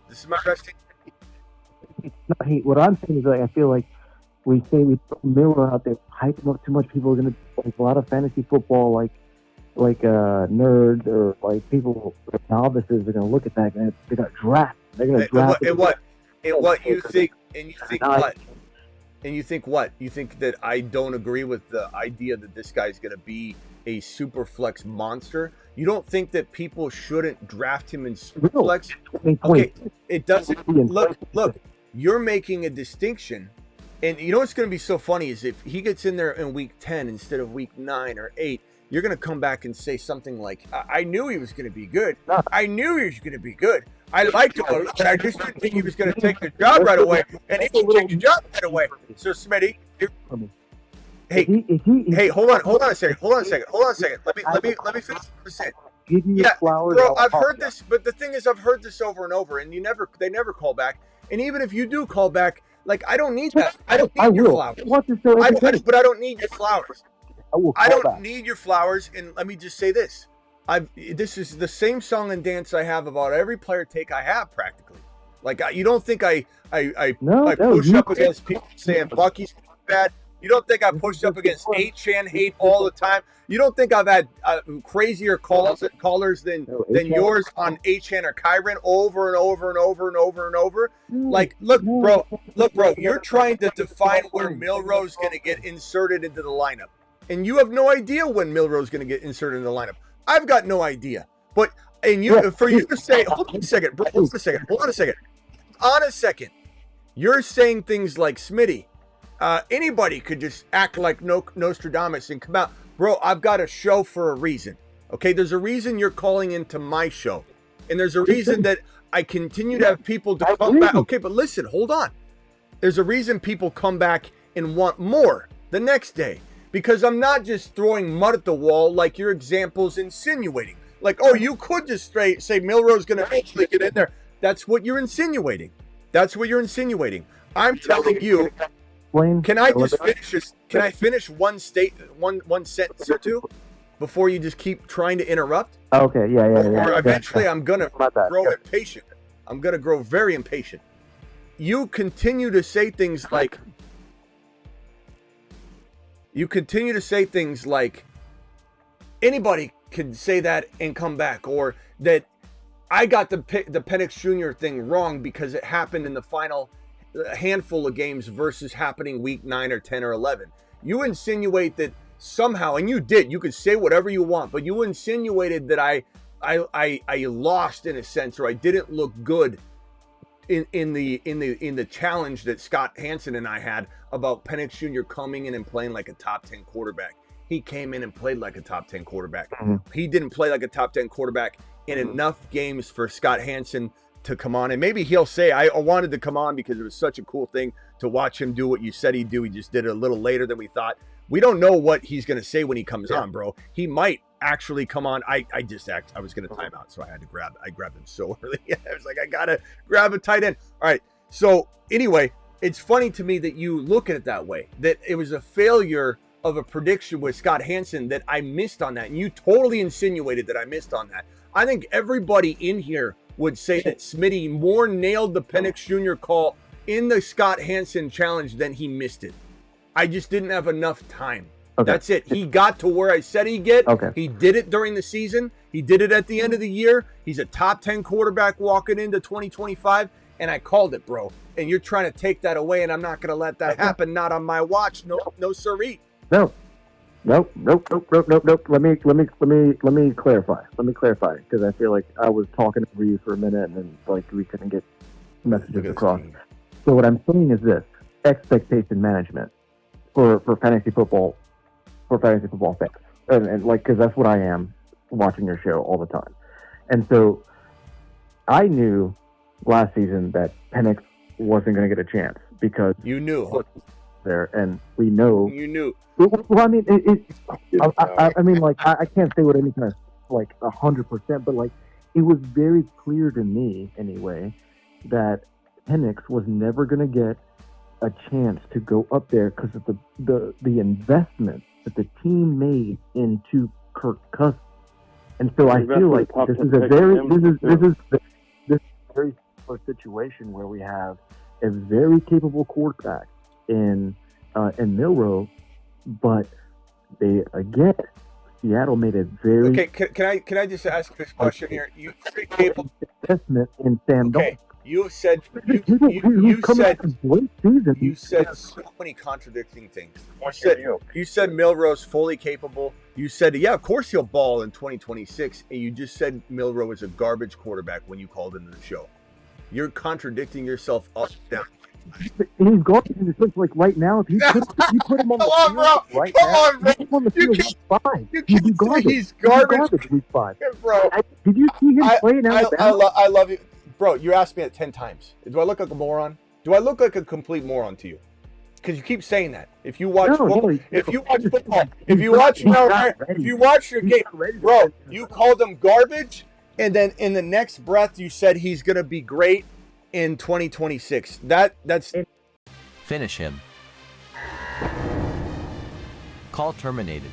This is my best team. It's not hate. What I'm saying is, like, I feel like we throw Miller out there, hype him up too much. People are gonna, like, a lot of fantasy football, like nerds or like people, novices are gonna look at that and they're gonna draft. They're gonna draft. And what you think? And you think what? And you think what? You think that I don't agree with the idea that this guy's going to be a Superflex monster? You don't think that people shouldn't draft him in Superflex? Okay, it doesn't. Look, you're making a distinction. And you know what's going to be so funny is if he gets in there in week 10 instead of week 9 or 8, you're going to come back and say something like, I knew he was going to be good. I knew he was going to be good. I liked him. I just didn't think he was going to take the job right away. And he can take the job right away. So, Smitty, hey, hold on a second. Let me finish what I'm saying. Yeah, bro, I've heard this, but the thing is, I've heard this over and over, and they never call back. And even if you do call back, like, I don't need that. I don't need your flowers. But I don't need your flowers. I don't need your flowers. And let me just say this. This is the same song and dance I have about every player take I have practically. Like, you don't think I push up against people saying Bucky's bad. You don't think I pushed up against H-Chan hate all the time. You don't think I've had crazier callers than yours on H-Chan or Kyron over and over and over and over and over. Like, look, bro, you're trying to define where Milroe's going to get inserted into the lineup. And you have no idea when Milroe's going to get inserted in the lineup. I've got no idea. But for you to say, hold on a second, bro, hold on a second. You're saying things like, Smitty, anybody could just act like Nostradamus and come out. Bro, I've got a show for a reason. Okay, there's a reason you're calling into my show. And there's a reason that I continue to have people to come back. Okay, but listen, hold on. There's a reason people come back and want more the next day. Because I'm not just throwing mud at the wall like your example's insinuating. Like, oh, you could just say Milroe's going to eventually get in there. That's what you're insinuating. I'm telling you, can I just finish this? Can I finish one sentence or two before you just keep trying to interrupt? Okay, yeah. Or eventually I'm going to grow impatient. I'm going to grow very impatient. You continue to say things like, anybody can say that and come back, or that I got the Penix Jr. thing wrong because it happened in the final handful of games versus happening week 9 or 10 or 11. You insinuate that somehow, and you did, you could say whatever you want, but you insinuated that I lost in a sense, or I didn't look good in the challenge that Scott Hansen and I had about Penix Jr. coming in and playing like a top 10 quarterback. He came in and played like a top 10 quarterback. Mm-hmm. He didn't play like a top 10 quarterback in enough games for Scott Hansen to come on. And maybe he'll say, I wanted to come on because it was such a cool thing to watch him do what you said he'd do. He just did it a little later than we thought. We don't know what he's going to say when he comes on, bro. He might actually come on. I was going to time out, so I grabbed him so early. I was like, I got to grab a tight end. All right. So anyway, it's funny to me that you look at it that way, that it was a failure of a prediction with Scott Hansen, that I missed on that. And you totally insinuated that I missed on that. I think everybody in here would say that Smitty more nailed the Penix Jr. call in the Scott Hansen challenge than he missed it. I just didn't have enough time. Okay. That's it. He got to where I said he'd get. Okay. He did it during the season. He did it at the end of the year. He's a top 10 quarterback walking into 2025, and I called it, bro. And you're trying to take that away, and I'm not going to let that happen. Not on my watch. No, sirree. Nope. Let me clarify. Because I feel like I was talking over you for a minute, and then like we couldn't get messages across. So what I'm saying is this: expectation management for fantasy football fans, and like, because that's what I am watching your show all the time. And so I knew last season that Penix wasn't going to get a chance because you knew there, and we know you knew. Well, I mean, I mean, like, I can't say with any kind of like 100%, but like it was very clear to me, anyway, that Penix was never going to get a chance to go up there because of the investment that the team made into Kirk Cousins. And so I feel like this is a very similar situation where we have a very capable quarterback in Milroe, but Seattle made a very okay. Can I just ask this question here? You capable investment in Sam Darnold. You said you said so many contradicting things. You said Milroe's fully capable. You said, yeah, of course he'll ball in 2026, and you just said Milroe is a garbage quarterback when you called into the show. You're contradicting yourself up and down. He's garbage. It's like right now, if you put him on the field right now, put him on the field week 5. He'd be garbage. He's garbage week 5. Bro, did you see him play in Alabama? I love you. Bro, you asked me that 10 times. Do I look like a moron? Do I look like a complete moron to you? Because you keep saying that. If you watch football, if you watch your game, bro, you called him garbage, and then in the next breath you said he's gonna be great in 2026. That's finish him. Call terminated.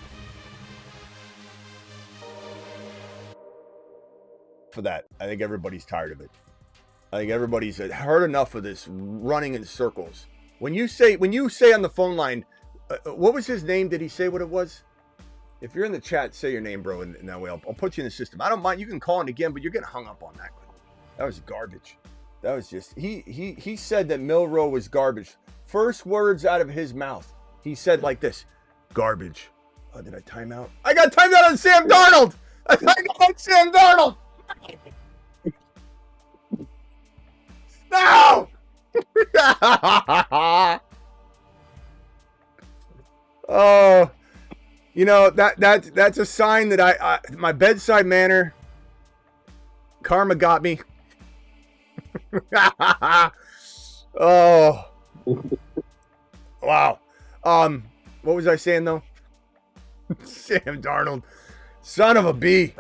For that, I think everybody's tired of it. I think everybody's heard enough of this running in circles. When you say on the phone line, what was his name? Did he say what it was? If you're in the chat, say your name, bro, and that way I'll put you in the system. I don't mind. You can call in again, but you're getting hung up on that. That was garbage. That was just he said that Milroe was garbage. First words out of his mouth, he said like this: garbage. Oh, did I time out? I got timed out on Sam Darnold. I got on Sam Darnold. No! Oh, you know that's a sign that I my bedside manner. Karma got me. Oh, wow. What was I saying though? Sam Darnold, son of a bee.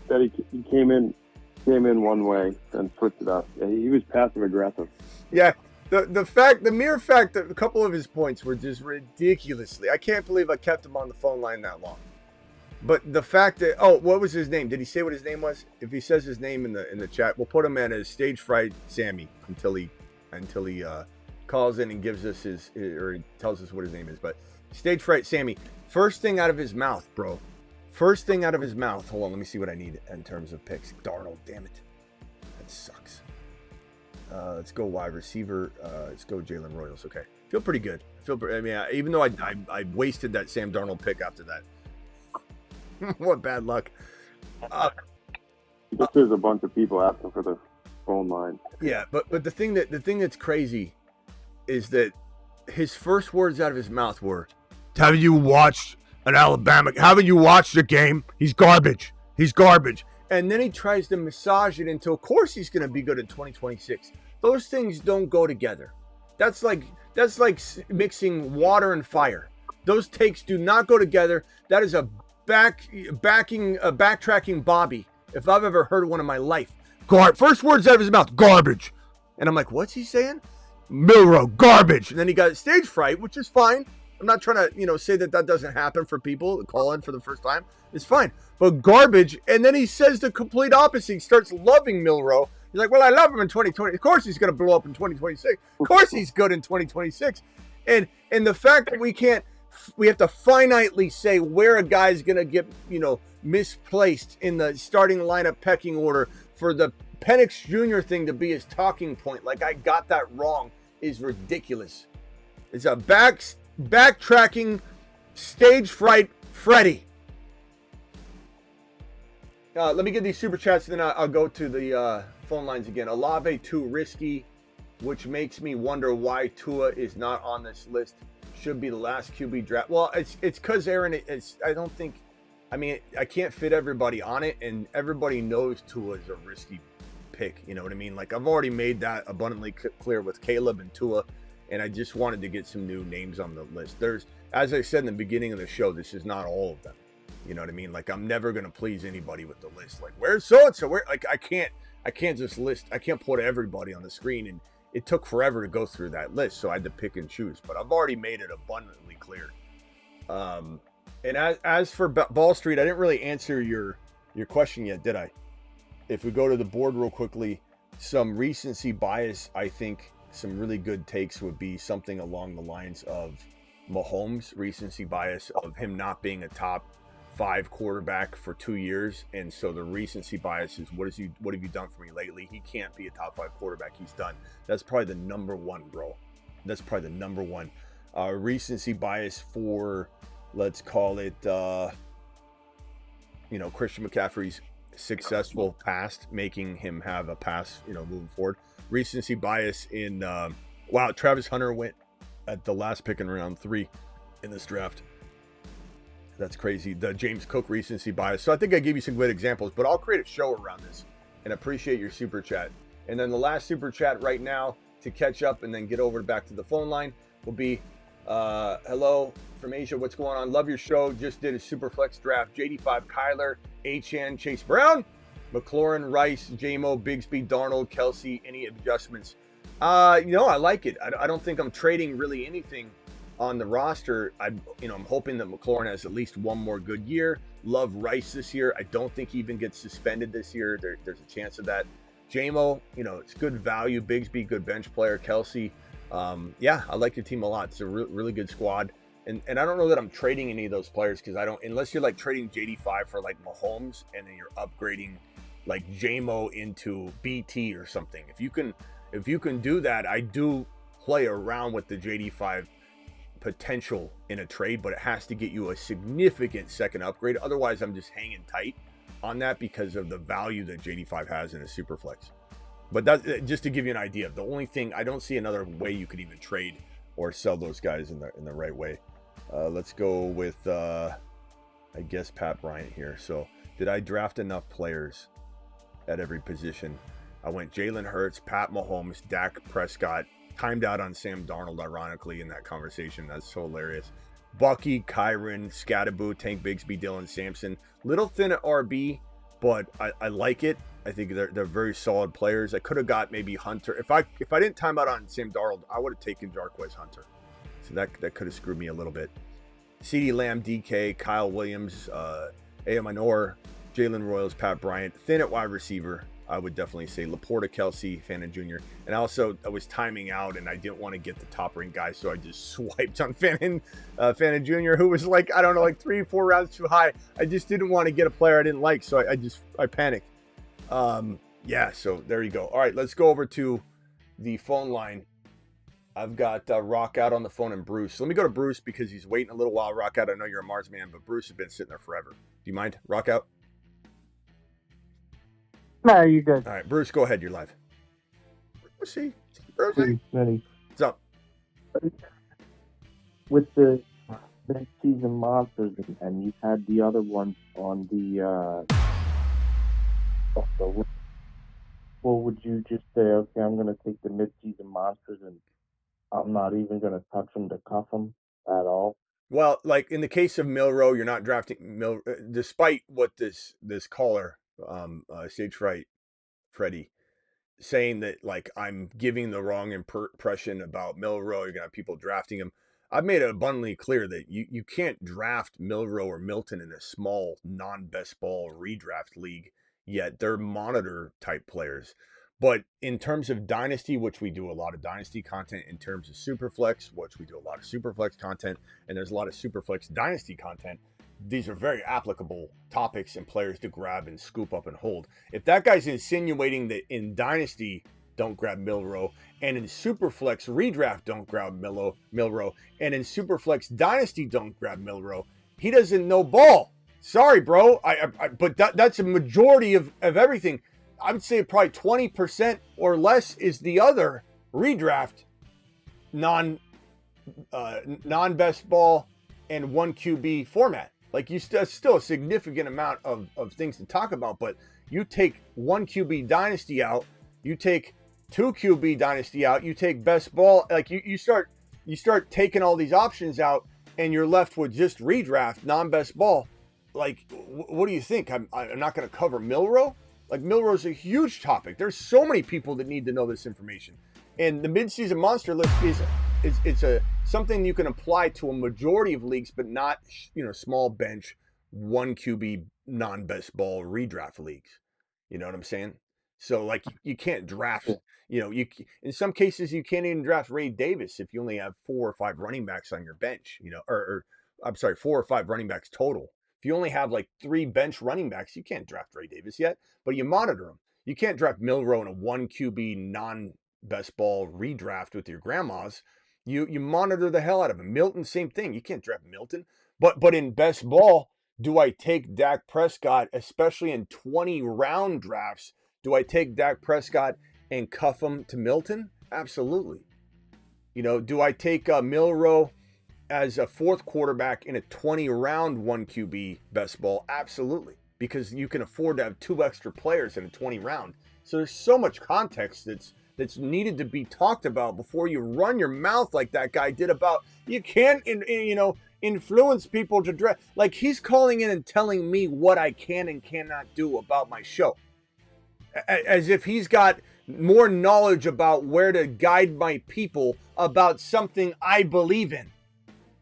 That he came in one way and switched it up. Yeah, he was passive aggressive. Yeah, the mere fact that a couple of his points were just ridiculously. I can't believe I kept him on the phone line that long. But the fact that what was his name? Did he say what his name was? If he says his name in the chat, we'll put him at as Stage Fright Sammy until he calls in and gives us or tells us what his name is. But Stage Fright Sammy, first thing out of his mouth, bro. First thing out of his mouth. Hold on, let me see what I need in terms of picks. Darnold, damn it. That sucks. Let's go wide receiver. Let's go Jalen Royals. Okay. Feel pretty good. Even though I wasted that Sam Darnold pick after that. What bad luck. There's a bunch of people asking for the phone line. Yeah, but the thing that's crazy is that his first words out of his mouth were, "Have you watched an Alabama? Haven't you watched the game? He's garbage. He's garbage." And then he tries to massage it into, of course he's going to be good in 2026. Those things don't go together. That's like mixing water and fire. Those takes do not go together. That is a backtracking Bobby, if I've ever heard one in my life. First words out of his mouth, garbage. And I'm like, what's he saying? Milroe, garbage. And then he got stage fright, which is fine. I'm not trying to, say that doesn't happen for people that call in for the first time. It's fine. But garbage. And then he says the complete opposite. He starts loving Milroe. He's like, well, I love him in 2020. Of course he's going to blow up in 2026. Of course he's good in 2026. And the fact that we have to finitely say where a guy's going to get, misplaced in the starting lineup pecking order for the Penix Jr. thing to be his talking point, like I got that wrong, is ridiculous. It's a backtracking stage fright Freddy. Let me get these super chats, and then I'll go to the phone lines again. Olave too risky, which makes me wonder why Tua is not on this list. Should be the last QB draft. Well, it's because Aaron. I can't fit everybody on it, and everybody knows Tua is a risky pick. You know what I mean? Like I've already made that abundantly clear with Caleb and Tua, and I just wanted to get some new names on the list. As I said in the beginning of the show, this is not all of them. You know what I mean? Like, I'm never going to please anybody with the list. Like, where's so-and-so? Where? Like, I can't just list. I can't put everybody on the screen. And it took forever to go through that list. So I had to pick and choose. But I've already made it abundantly clear. And as for Ball Street, I didn't really answer your question yet, did I? If we go to the board real quickly, some recency bias, I think some really good takes would be something along the lines of Mahomes' recency bias of him not being a top 5 quarterback for 2 years. And so the recency bias is, what have you done for me lately? He can't be a top 5 quarterback. He's done. That's probably the number one, bro. That's probably the number one. Recency bias for, let's call it, Christian McCaffrey's successful past, making him have a pass, moving forward. Recency bias in, Travis Hunter went at the last pick in round 3 in this draft. That's crazy. The James Cook recency bias. So I think I gave you some good examples, but I'll create a show around this and appreciate your super chat. And then the last super chat right now to catch up and then get over back to the phone line will be, hello from Asia. What's going on? Love your show. Just did a Superflex draft. JD5, Kyler, Achane, Chase Brown, McLaurin, Rice, JMO, Bigsby, Darnold, Kelsey. Any adjustments? I like it. I don't think I'm trading really anything on the roster. I'm hoping that McLaurin has at least one more good year. Love Rice this year. I don't think he even gets suspended this year. There's a chance of that. JMO, it's good value. Bigsby, good bench player. Kelsey, I like your team a lot. It's a really good squad. And I don't know that I'm trading any of those players because unless you're like trading JD5 for like Mahomes and then you're upgrading like JMO into BT or something. If you can do that, I do play around with the JD5 potential in a trade, but it has to get you a significant second upgrade. Otherwise, I'm just hanging tight on that because of the value that JD5 has in a Superflex. But that, just to give you an idea, the only thing, I don't see another way you could even trade or sell those guys in the right way. Let's go with, I guess, Pat Bryant here. So did I draft enough players at every position? I went Jalen Hurts, Pat Mahomes, Dak Prescott, timed out on Sam Darnold, ironically, in that conversation. That's so hilarious. Bucky, Kyron, Scattaboo, Tank Bigsby, Dylan Sampson. Little thin at RB, but I like it. I think they're very solid players. I could have got maybe Hunter. If I didn't time out on Sam Darnold, I would have taken Jarquez Hunter. So that could have screwed me a little bit. CeeDee Lamb, DK, Kyle Williams, Manor, Jalen Royals, Pat Bryant. Thin at wide receiver, I would definitely say LaPorta, Kelsey, Fannin Jr. And also, I was timing out, and I didn't want to get the top-ranked guy, so I just swiped on Fannin Jr., who was like, 3-4 rounds too high. I just didn't want to get a player I didn't like, so I panicked. So there you go. All right, let's go over to the phone line. I've got Rock Out on the phone and Bruce. Let me go to Bruce because he's waiting a little while. Rock Out, I know you're a Mars man, but Bruce has been sitting there forever. Do you mind? Rock Out? No, you're good. All right, Bruce, go ahead. You're live. Bruce, Bruce, Smitty. What's up? With the mid-season monsters, and you've had the other ones on the well, would you just say, okay, I'm going to take the mid-season monsters and I'm not even going to touch them to cuff them at all? Well, like in the case of Milroe, you're not drafting Milroe, despite what this caller, Sage Fright, Freddie, saying that like I'm giving the wrong impression about Milroe. You're gonna have people drafting him. I've made it abundantly clear that you can't draft Milroe or Milton in a small non-best ball redraft league yet. They're monitor type players. But in terms of Dynasty, which we do a lot of Dynasty content, in terms of Superflex, which we do a lot of Superflex content, and there's a lot of Superflex Dynasty content, these are very applicable topics and players to grab and scoop up and hold. If that guy's insinuating that in Dynasty, don't grab Milroe, and in Superflex Redraft, don't grab Milroe, and in Superflex Dynasty, don't grab Milroe, he doesn't know ball. Sorry, bro. But that's a majority of everything. I would say probably 20% or less is the other redraft non-best ball and 1 QB format. Like still a significant amount of things to talk about, but you take 1 QB dynasty out, you take 2 QB dynasty out, you take best ball, like you start taking all these options out and you're left with just redraft, non-best ball. like, what do you think? I'm not going to cover Milroe? Like, Milroe's a huge topic. There's so many people that need to know this information. And the midseason monster list it's something you can apply to a majority of leagues, but not, small bench, 1 QB non-best ball redraft leagues. You know what I'm saying? So, like, you can't draft, in some cases you can't even draft Ray Davis if you only have 4 or 5 running backs on your bench, or I'm sorry, 4 or 5 running backs total. If you only have like 3 bench running backs, you can't draft Ray Davis yet, but you monitor him. You can't draft Milroe in a 1 QB non-best ball redraft with your grandmas. You monitor the hell out of him. Milton, same thing. You can't draft Milton. But in best ball, do I take Dak Prescott, especially in 20-round drafts? Do I take Dak Prescott and cuff him to Milton? Absolutely. Do I take Milroe as a 4th quarterback in a 20-round 1 QB best ball? Absolutely, because you can afford to have 2 extra players in a 20 round. So there's so much context that's needed to be talked about before you run your mouth like that guy did about you can't influence people to draft. Like, he's calling in and telling me what I can and cannot do about my show, as if he's got more knowledge about where to guide my people about something I believe in.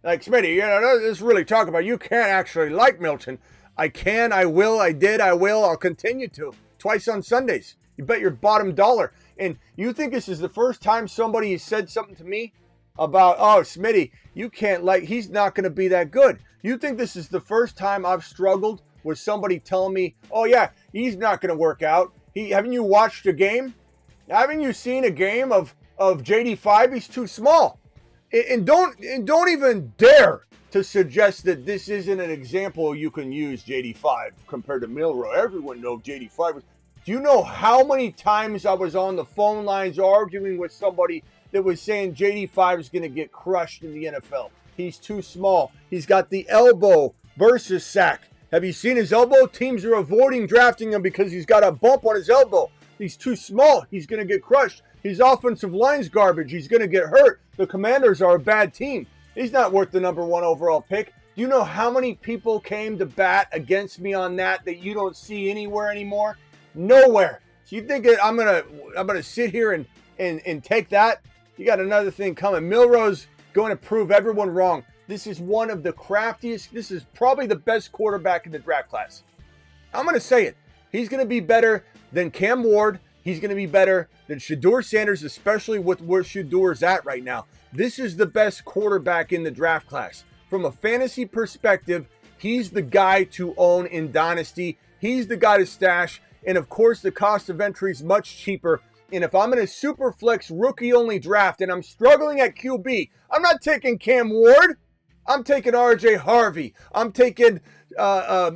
Like, Smitty, let's really talk about, you can't actually like Milton. I can, I will, I did, I will, I'll continue to. Twice on Sundays. You bet your bottom dollar. And you think this is the first time somebody has said something to me about, oh, Smitty, you can't like, he's not going to be that good. You think this is the first time I've struggled with somebody telling me, oh, yeah, he's not going to work out. Haven't you watched a game? Haven't you seen a game of JD5? He's too small. And don't even dare to suggest that this isn't an example you can use JD5 compared to Milroe. Everyone knows JD5 was. Do you know how many times I was on the phone lines arguing with somebody that was saying JD5 is going to get crushed in the NFL? He's too small. He's got the elbow versus sack. Have you seen his elbow? Teams are avoiding drafting him because he's got a bump on his elbow. He's too small. He's going to get crushed. His offensive line's garbage. He's going to get hurt. The Commanders are a bad team. He's not worth the number 1 overall pick. Do you know how many people came to bat against me on that you don't see anywhere anymore? Nowhere. So you think that I'm gonna sit here and take that? You got another thing coming. Milroe's going to prove everyone wrong. This is one of the craftiest. This is probably the best quarterback in the draft class. I'm going to say it. He's going to be better than Cam Ward. He's going to be better than Shador Sanders, especially with where Shador's at right now. This is the best quarterback in the draft class. From a fantasy perspective, he's the guy to own in Dynasty. He's the guy to stash. And of course, the cost of entry is much cheaper. And if I'm in a Superflex rookie-only draft and I'm struggling at QB, I'm not taking Cam Ward. I'm taking RJ Harvey. I'm taking all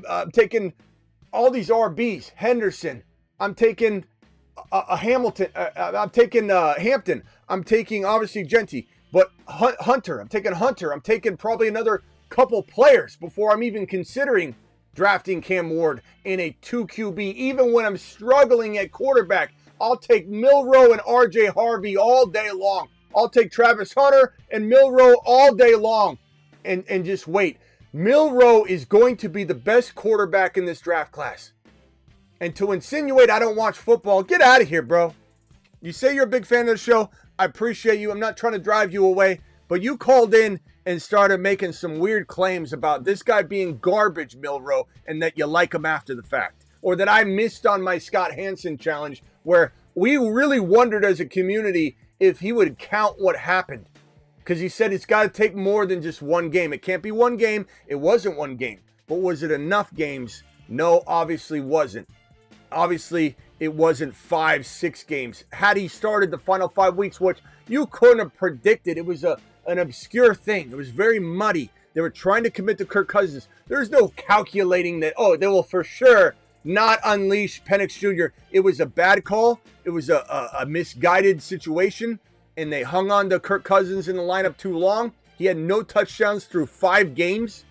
these RBs. Henderson. I'm taking Hamilton. I'm taking Hampton. I'm taking obviously Genty, but Hunter. I'm taking Hunter. I'm taking probably another couple players before I'm even considering drafting Cam Ward in a 2 QB. Even when I'm struggling at quarterback, I'll take Milroe and RJ Harvey all day long. I'll take Travis Hunter and Milroe all day long. And just wait. Milroe is going to be the best quarterback in this draft class. And to insinuate I don't watch football, get out of here, bro. You say you're a big fan of the show. I appreciate you. I'm not trying to drive you away. But you called in and started making some weird claims about this guy being garbage, Milroe, and that you like him after the fact. Or that I missed on my Scott Hansen challenge, where we really wondered as a community if he would count what happened. Because he said it's got to take more than just one game. It can't be one game. It wasn't one game. But was it enough games? No, obviously wasn't. Obviously, it wasn't 5-6 games. Had he started the final 5 weeks, which you couldn't have predicted, it was an obscure thing. It was very muddy. They were trying to commit to Kirk Cousins. There's no calculating that, oh, they will for sure not unleash Penix Jr. It was a bad call. It was a misguided situation, and they hung on to Kirk Cousins in the lineup too long. He had no touchdowns through 5 games,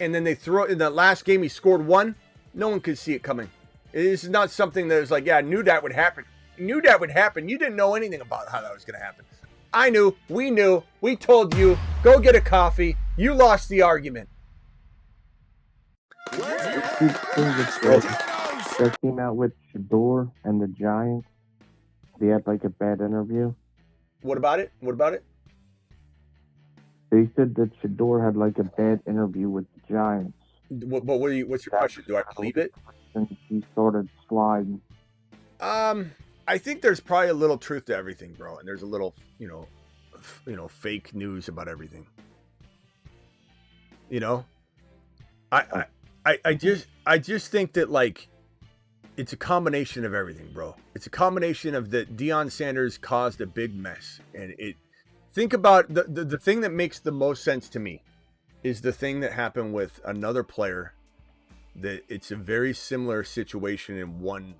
and then they threw it in the last game. He scored 1. No one could see it coming. This is not something that was like, yeah, I knew that would happen. I knew that would happen. You didn't know anything about how that was going to happen. I knew. We told you. Go get a coffee. You lost the argument. see the thing that came out with Shador and the Giants? They had like a bad interview. What about it? What about it? They said that Shador had like a bad interview with the Giants. But what's your question? Do I believe it? And he started sliding. I think there's probably a little truth to everything, bro, and there's a little, fake news about everything. I just think that like it's a combination of everything, bro. It's a combination of that Deion Sanders caused a big mess, and think about the thing that makes the most sense to me is the thing that happened with another player. That it's a very similar situation in one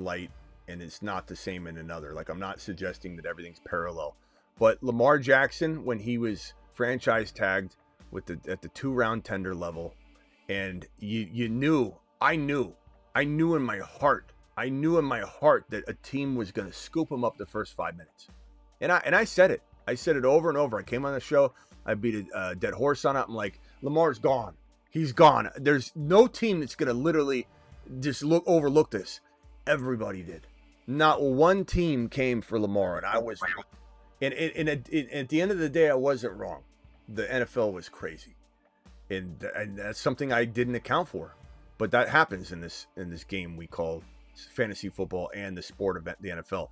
light, and it's not the same in another. Like, I'm not suggesting that everything's parallel, but Lamar Jackson, when he was franchise tagged at the 2-round tender level, and I knew in my heart that a team was going to scoop him up the first 5 minutes, and I said it over and over. I came on the show, I beat a dead horse on it. I'm like, Lamar's gone. He's gone. There's no team that's going to literally just overlook this. Everybody did. Not one team came for Lamar, and I was wrong. And at the end of the day, I wasn't wrong. The NFL was crazy, and that's something I didn't account for. But that happens in this game we call fantasy football and the sport of the NFL.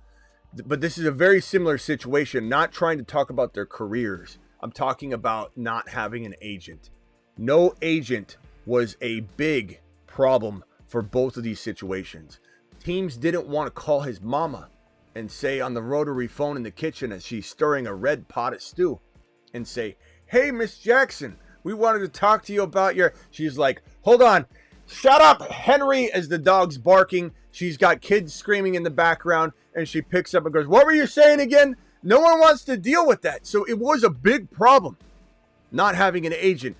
But this is a very similar situation. Not trying to talk about their careers. I'm talking about not having an agent. No agent was a big problem for both of these situations. Teams didn't want to call his mama and say on the rotary phone in the kitchen as she's stirring a red pot of stew and say, "Hey, Miss Jackson, we wanted to talk to you about your..." She's like, "Hold on. Shut up, Henry," as the dog's barking. She's got kids screaming in the background, and she picks up and goes, "What were you saying again?" No one wants to deal with that. So it was a big problem not having an agent.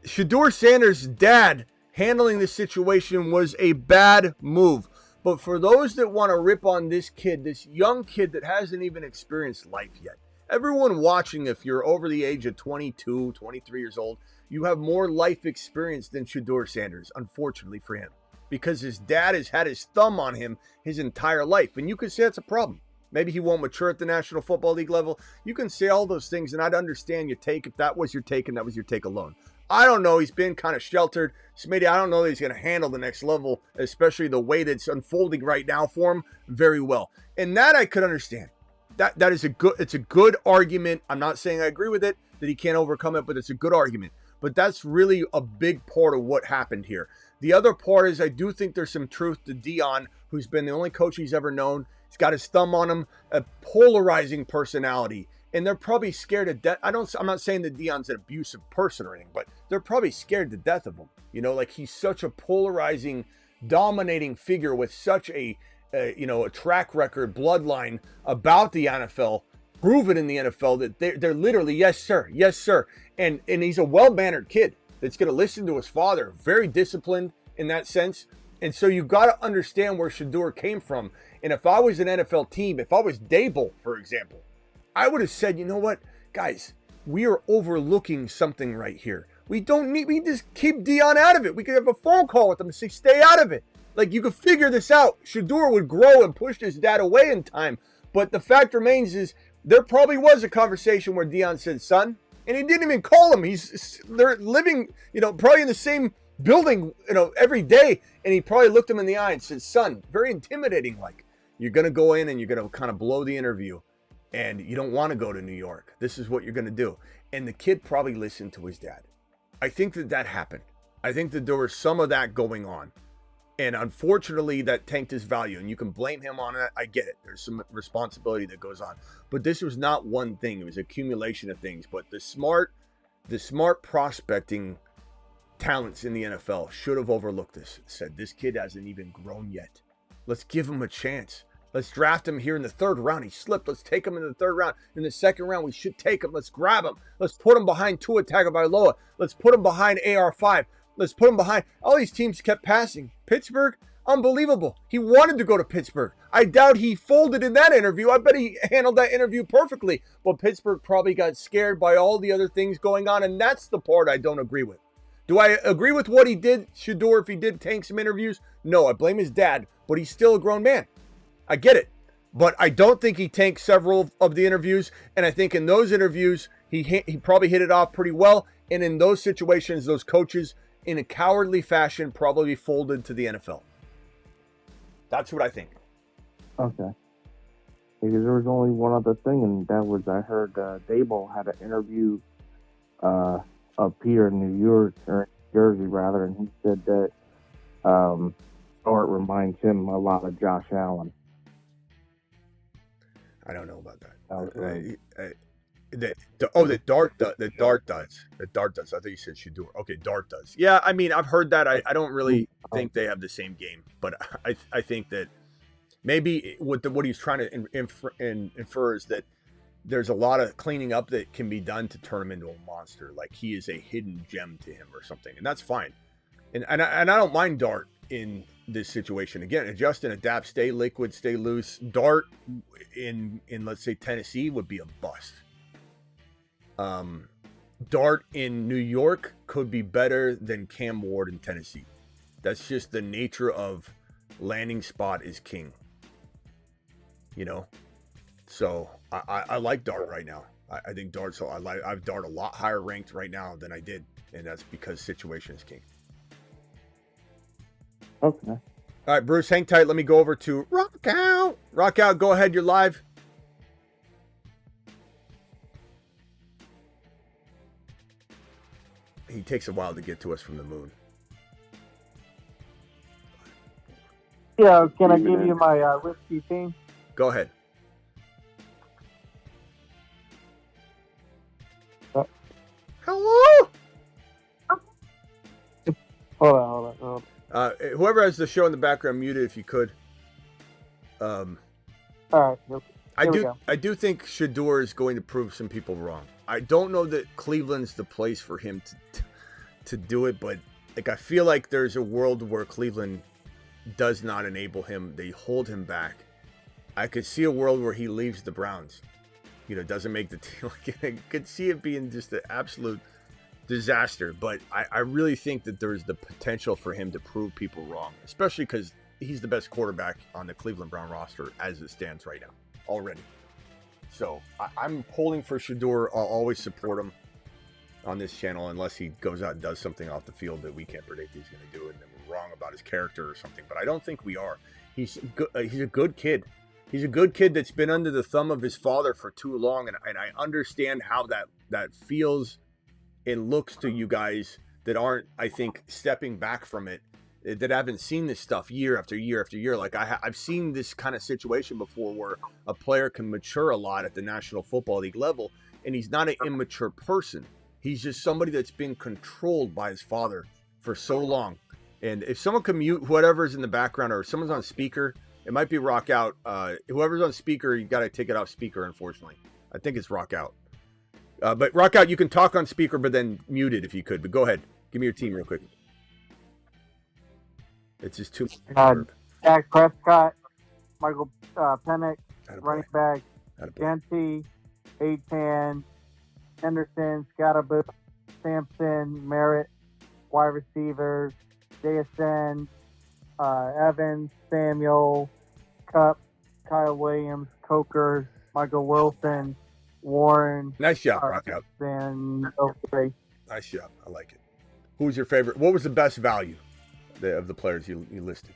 Shador Sanders' dad handling the situation was a bad move. But for those that want to rip on this kid, this young kid that hasn't even experienced life yet, everyone watching, if you're over the age of 22, 23 years old, you have more life experience than Shador Sanders, unfortunately for him, because his dad has had his thumb on him his entire life. And you could say that's a problem. Maybe he won't mature at the National Football League level. You can say all those things, and I'd understand your take if that was your take and that was your take alone. I don't know. He's been kind of sheltered. Smitty, I don't know that he's going to handle the next level, especially the way that's unfolding right now for him, very well. And that I could understand. That is it's a good argument. I'm not saying I agree with it, that he can't overcome it, but it's a good argument. But that's really a big part of what happened here. The other part is I do think there's some truth to Deion, who's been the only coach he's ever known. He's got his thumb on him, a polarizing personality. And they're probably scared to death. I'm not saying that Deion's an abusive person or anything, but they're probably scared to death of him. Like he's such a polarizing, dominating figure with such a track record, bloodline about the NFL, proven in the NFL that they're literally, yes, sir. Yes, sir. And he's a well-mannered kid that's going to listen to his father, very disciplined in that sense. And so you've got to understand where Shador came from. And if I was an NFL team, if I was Dable, for example, I would have said, you know what, guys, we are overlooking something right here. We just keep Deion out of it. We could have a phone call with him and say, stay out of it. Like, you could figure this out. Shador would grow and push his dad away in time. But the fact remains is there probably was a conversation where Deion said, son, and he didn't even call him. They're living, probably in the same building, every day. And he probably looked him in the eye and said, son, very intimidating, like, you're going to go in and you're going to kind of blow the interview. And you don't want to go to New York. This is what you're going to do. And the kid probably listened to his dad. I think that happened. I think that there was some of that going on. And unfortunately, that tanked his value. And you can blame him on it. I get it. There's some responsibility that goes on. But this was not one thing. It was an accumulation of things. But the smart prospecting talents in the NFL should have overlooked this. Said, this kid hasn't even grown yet. Let's give him a chance. Let's draft him here in the third round. He slipped. Let's take him in the third round. In the second round, we should take him. Let's grab him. Let's put him behind Tua Tagovailoa. Let's put him behind AR5. Let's put him behind. All these teams kept passing. Pittsburgh, unbelievable. He wanted to go to Pittsburgh. I doubt he folded in that interview. I bet he handled that interview perfectly. Well, Pittsburgh probably got scared by all the other things going on, and that's the part I don't agree with. Do I agree with what he did, Shador, if he did tank some interviews? No, I blame his dad, but he's still a grown man. I get it. But I don't think he tanked several of the interviews, and I think in those interviews, he probably hit it off pretty well, and in those situations, those coaches, in a cowardly fashion, probably folded to the NFL. That's what I think. Okay. Because there was only one other thing, and that was I heard Dable had an interview up here in New York, or Jersey rather, and he said that Dart reminds him a lot of Josh Allen. I don't know about that. That was right. That Dart does. That Dart does. I thought you said Shador. Okay, Dart does. Yeah, I mean, I've heard that. I don't really think they have the same game, but I think that maybe what he's trying to infer is that there's a lot of cleaning up that can be done to turn him into a monster. Like he is a hidden gem to him or something, and that's fine. And I don't mind Dart in this situation. Again, adjust and adapt, stay liquid, stay loose. Dart in let's say Tennessee would be a bust. Dart in New York could be better than Cam Ward in Tennessee. That's just the nature of landing spot is king. You know, so I like Dart right now. I think Dart. So I've Dart a lot higher ranked right now than I did, and that's because situation is king. Okay. All right, Bruce, hang tight. Let me go over to Rock Out. Rock Out, go ahead. You're live. He takes a while to get to us from the moon. Yeah, can I give you my risky team? Go ahead. Hello? Hold on. Whoever has the show in the background, mute it if you could. All right. I do think Shador is going to prove some people wrong. I don't know that Cleveland's the place for him to do it, but like I feel like there's a world where Cleveland does not enable him. They hold him back. I could see a world where he leaves the Browns. You know, doesn't make the team. I could see it being just an absolute disaster. But I really think that there's the potential for him to prove people wrong, especially because he's the best quarterback on the Cleveland Brown roster as it stands right now already. So I'm pulling for Shador. I'll always support him on this channel unless he goes out and does something off the field that we can't predict he's going to do, and then we're wrong about his character or something. But I don't think we are. He's a good kid. He's a good kid that's been under the thumb of his father for too long, and I understand how that feels and looks to you guys that aren't, I think, stepping back from it, that haven't seen this stuff year after year after year. Like I've seen this kind of situation before where a player can mature a lot at the National Football League level, and he's not an immature person. He's just somebody that's been controlled by his father for so long. And if someone can mute whatever's in the background, or if someone's on speaker, it might be Rock Out. Whoever's on speaker, you got to take it off speaker, unfortunately. I think it's Rock Out. But Rock Out, you can talk on speaker, but then mute it if you could. But go ahead. Give me your team real quick. It's just too much. Dak Prescott, Michael Penix, running back, Genty, Achane, Henderson, Scottaboo, Sampson, Merritt, wide receivers, JSN, Evans, Samuel, Cup, Kyle Williams, Coker, Michael Wilson, Warren. Nice job, Rock Out. Nice job. I like it. Who's your favorite? What was the best value of the players you listed?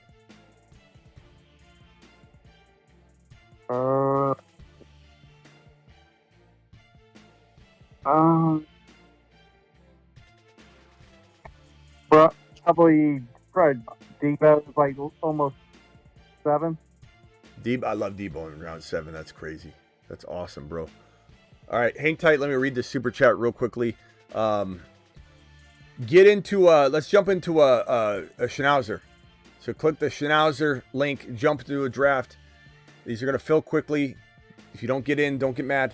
Probably Debo was like almost 7. I love Debo in round 7. That's crazy. That's awesome, bro. All right, hang tight. Let me read the super chat real quickly. Get into let's jump into a Schnauzer. So click the Schnauzer link, jump to a draft. These are going to fill quickly. If you don't get in, don't get mad.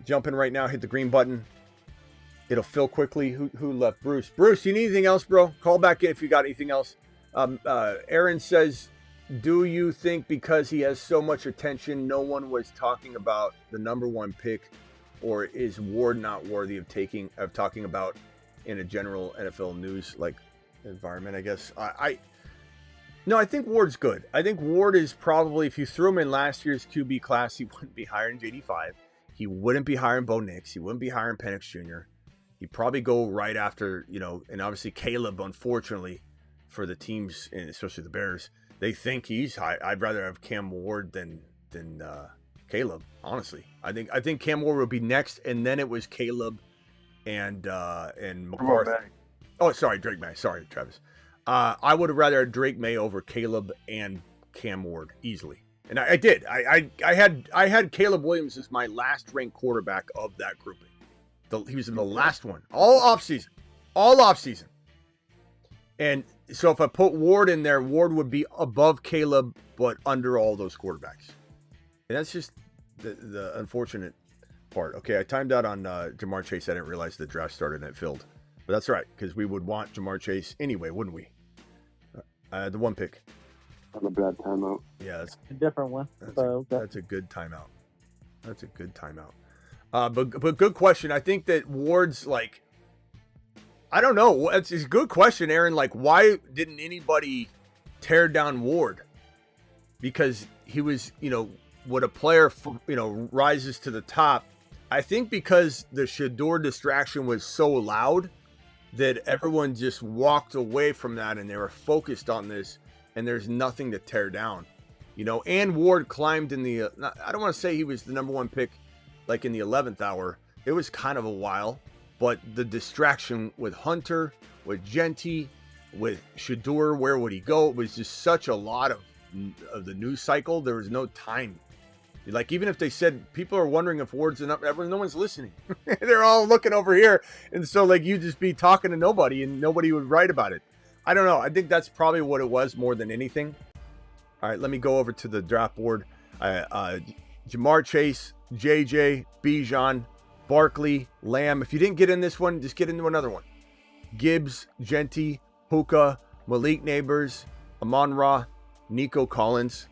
Jump in right now, hit the green button. It'll fill quickly. Who left? Bruce. Bruce, you need anything else, bro? Call back in if you got anything else. Aaron says, do you think because he has so much attention, no one was talking about the number 1 pick, or is Ward not worthy of talking about in a general NFL news like environment, I guess. No, I think Ward's good. I think Ward is probably, if you threw him in last year's QB class, he wouldn't be higher than JD5. He wouldn't be higher than Bo Nix. He wouldn't be higher than Penix Jr. He'd probably go right after, and obviously Caleb, unfortunately, for the teams, and especially the Bears, they think he's high. I'd rather have Cam Ward than Caleb, honestly. I think Cam Ward would be next, and then it was Caleb and McCarthy. Oh, sorry, Drake May. Sorry, Travis. I would have rather had Drake May over Caleb and Cam Ward easily, and I did. I had Caleb Williams as my last ranked quarterback of that grouping. He was in the last one, all offseason. And so if I put Ward in there, Ward would be above Caleb, but under all those quarterbacks. And that's just the unfortunate part. Okay, I timed out on Jamar Chase. I didn't realize the draft started and it filled. But that's right, because we would want Jamar Chase anyway, wouldn't we? The one pick. On a bad timeout. Yeah, that's a different one. That's a good timeout. That's a good timeout. But good question. I think that Ward's like, I don't know. It's a good question, Aaron. Like, why didn't anybody tear down Ward? Because he was, when a player, rises to the top, I think because the Shador distraction was so loud that everyone just walked away from that and they were focused on this, and there's nothing to tear down, and Ward climbed in the, I don't want to say he was the number one pick, like in the 11th hour. It was kind of a while, but the distraction with Hunter, with Genty, with Shador, where would he go? It was just such a lot of the news cycle. There was no time. Like, even if they said people are wondering if Ward's enough, no one's listening. They're all looking over here. And so, like, you just be talking to nobody and nobody would write about it. I don't know. I think that's probably what it was more than anything. All right, let me go over to the draft board. Jamar Chase, JJ, Bijan, Barkley, Lamb. If you didn't get in this one, just get into another one. Gibbs, Genty, Puka, Malik Neighbors, Amon-Ra, Nico Collins.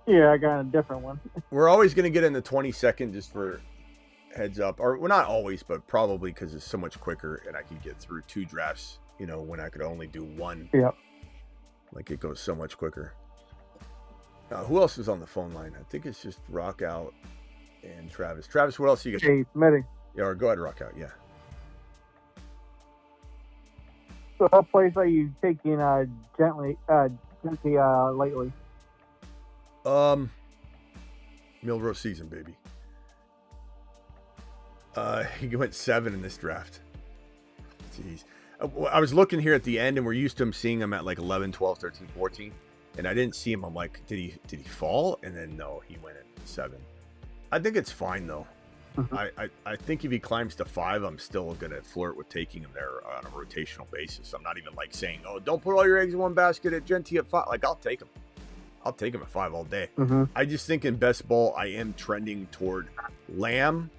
Yeah, I got a different one. We're always going to get in the 22nd just for heads up. Or, well, not always, but probably because it's so much quicker and I can get through 2 drafts, when I could only do 1. Yep. Like, it goes so much quicker. Who else is on the phone line? I think it's just Rock Out and Travis. Travis, what else you got? Hey, Smitty. Yeah, or go ahead, Rock Out. Yeah. So what place are you taking Genty lately? Milroe season, baby. He went 7 in this draft. Jeez. I was looking here at the end, and we're used to seeing him at like 11, 12, 13, 14. And I didn't see him. I'm like, did he fall? And then no, he went at 7. I think it's fine though. I think if he climbs to 5, I'm still gonna flirt with taking him there on a rotational basis. I'm not even like saying, oh, don't put all your eggs in one basket at Genty at 5. Like, I'll take him at 5 all day. I just think in best ball, I am trending toward Lamb,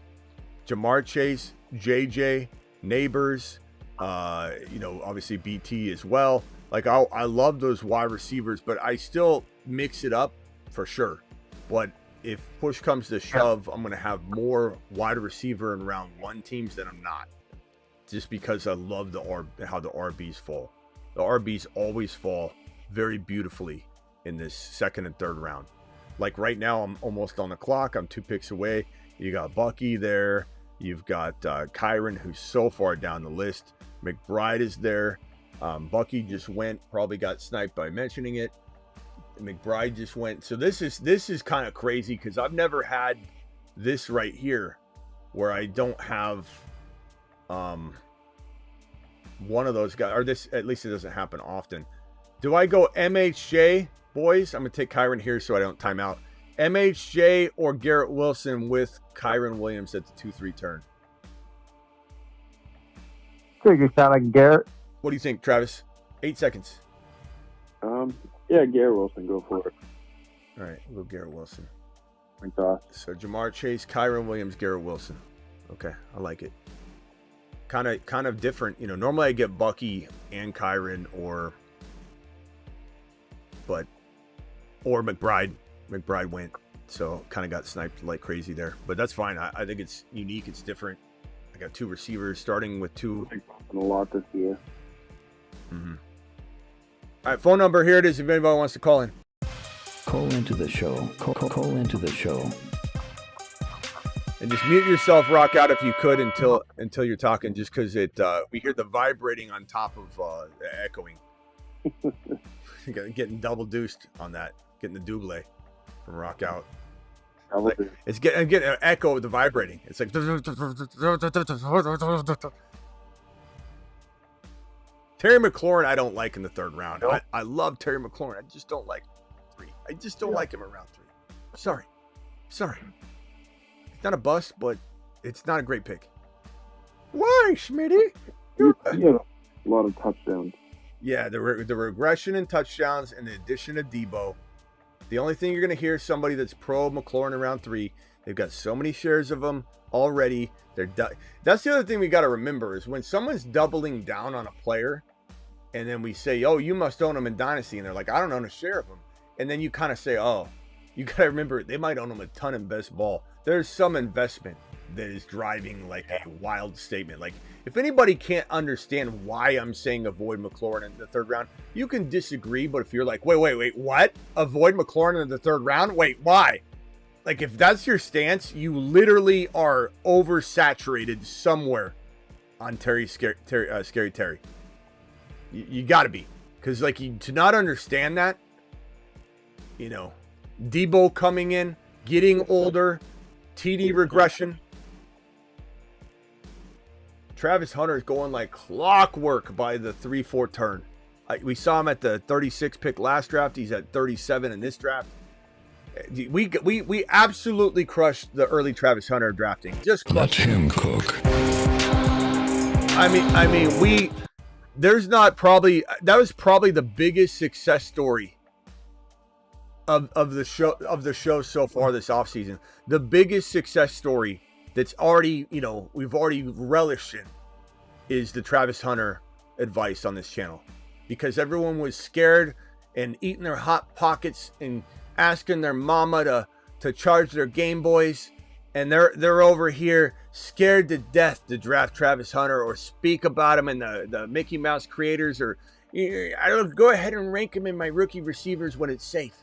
Jamar Chase, JJ, Neighbors, obviously BT as well. Like, I love those wide receivers, but I still mix it up for sure. But if push comes to shove, I'm going to have more wide receiver in round 1 teams than I'm not. Just because I love how the RBs fall. The RBs always fall very beautifully in this 2nd and 3rd round. Like right now, I'm almost on the clock. I'm 2 picks away. You got Bucky there. You've got Kyron, who's so far down the list. McBride is there. Bucky just went, probably got sniped by mentioning it. McBride just went. So this is kind of crazy because I've never had this right here where I don't have one of those guys, or this, at least it doesn't happen often. Do I go MHJ, boys? I'm going to take Kyron here so I don't time out. MHJ or Garrett Wilson with Kyron Williams at the 2-3 turn? Take a shot at Garrett. What do you think, Travis? 8 seconds. Yeah, Garrett Wilson, go for it. All right, we'll go Garrett Wilson. So Jamar Chase, Kyron Williams, Garrett Wilson. Okay, I like it. Kind of different. Normally I get Bucky and Kyron or McBride. McBride went, so kind of got sniped like crazy there. But that's fine. I think it's unique. It's different. I got 2 receivers starting with 2. A lot this year. Mm-hmm. All right, phone number, here it is if anybody wants to call in. Call into the show. Call into the show. And just mute yourself, rock out if you could until you're talking, just because we hear the vibrating on top of the echoing. Getting double deuced on that, getting the double from rock out. It's getting an echo with the vibrating. It's like Terry McLaurin. I don't like in the 3rd round. Nope. I love Terry McLaurin. I just don't like 3. I just don't like him around 3. Sorry. Not a bust, but it's not a great pick. Why, Smitty? Yeah, a lot of touchdowns. Yeah, the regression in touchdowns and the addition of Debo. The only thing you're going to hear is somebody that's pro McLaurin around 3. They've got so many shares of them already. That's the other thing we got to remember is when someone's doubling down on a player, and then we say, "Oh, you must own them in Dynasty," and they're like, "I don't own a share of them," and then you kind of say, "Oh, you got to remember they might own them a ton in best ball." There's some investment that is driving like a wild statement. Like if anybody can't understand why I'm saying avoid McLaurin in the 3rd round, you can disagree. But if you're like, wait, what? Avoid McLaurin in the 3rd round? Wait, why? Like if that's your stance, you literally are oversaturated somewhere on Scary Terry. You got to be, because like to not understand that, Debo coming in, getting older. TD regression. Travis Hunter is going like clockwork by the 3-4 turn. We saw him at the 36 pick last draft. He's at 37 in this draft. We absolutely crushed the early Travis Hunter drafting. Just let him cook. I mean, that was probably the biggest success story of the show so far this offseason. The biggest success story that's already, we've already relished in is the Travis Hunter advice on this channel, because everyone was scared and eating their hot pockets and asking their mama to charge their Game Boys, and they're over here scared to death to draft Travis Hunter or speak about him in the Mickey Mouse creators, or I don't go ahead and rank him in my rookie receivers when it's safe.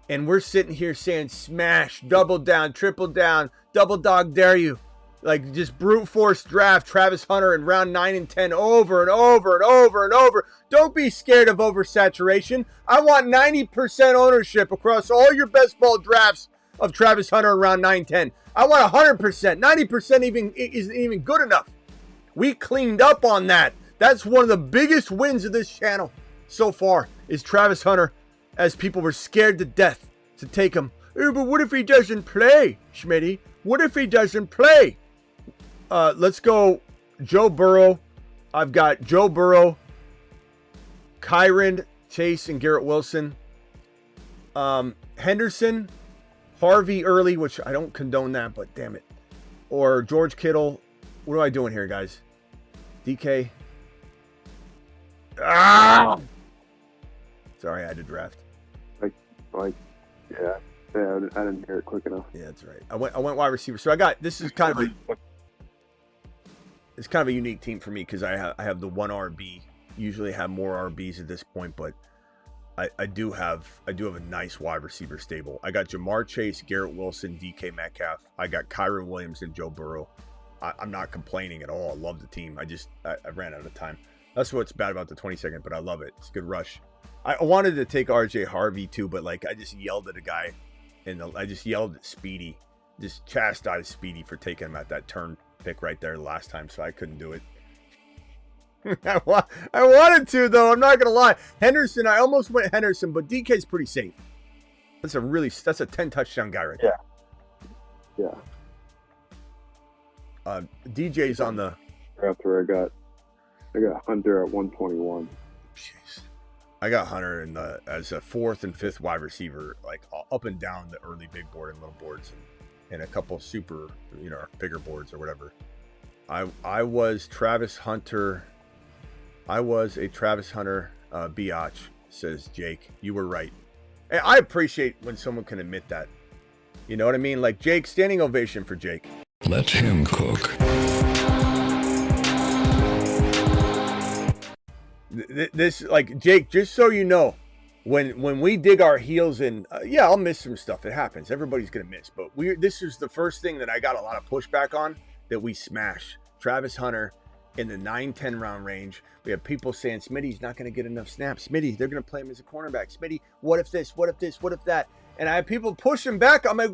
And we're sitting here saying smash, double down, triple down, double dog dare you. Like just brute force draft Travis Hunter in round 9 and 10 over and over and over and over. Don't be scared of oversaturation. I want 90% ownership across all your best ball drafts of Travis Hunter in round 9, 10. I want 100%. 90% isn't even good enough. We cleaned up on that. That's one of the biggest wins of this channel so far is Travis Hunter, as people were scared to death to take him. But what if he doesn't play, Smitty? What if he doesn't play? Let's go Joe Burrow. I've got Joe Burrow, Kyron, Chase, and Garrett Wilson. Henderson, Harvey early, which I don't condone that, but damn it. Or George Kittle. What am I doing here, guys? DK. Sorry, I had to draft. Yeah, I didn't hear it quick enough. Yeah, that's right. I went wide receiver. So I got, this is kind of a unique team for me because I have the 1 RB. Usually have more RBs at this point, but I do have a nice wide receiver stable. I got Jamar Chase, Garrett Wilson, DK Metcalf. I got Kyron Williams and Joe Burrow. I'm not complaining at all. I love the team. I ran out of time. That's what's bad about the 22nd, but I love it. It's a good rush. I wanted to take RJ Harvey too, but like I just yelled at a guy, and I just yelled at Speedy, just chastised Speedy for taking him at that turn pick right there last time, so I couldn't do it. I wanted to though. I'm not gonna lie. Henderson, I almost went Henderson, but DK's pretty safe. That's a 10 touchdown guy right there. Yeah. DJ's on the. After I got Hunter at 121. Jeez. I got Hunter as a 4th and 5th wide receiver, like up and down the early big board and little boards, and a couple super, bigger boards or whatever. I was Travis Hunter. I was a Travis Hunter biatch, says Jake. You were right. And I appreciate when someone can admit that. You know what I mean? Like Jake, standing ovation for Jake. Let him cook. This, like, Jake, just so you know, when we dig our heels in, yeah, I'll miss some stuff. It happens. Everybody's gonna miss, but this is the first thing that I got a lot of pushback on, that we smash Travis Hunter in the 9-10 round range. We have people saying Smitty's not gonna get enough snaps. Smitty, they're gonna play him as a cornerback. Smitty, what if this? What if this? What if that? And I have people pushing back. I'm like,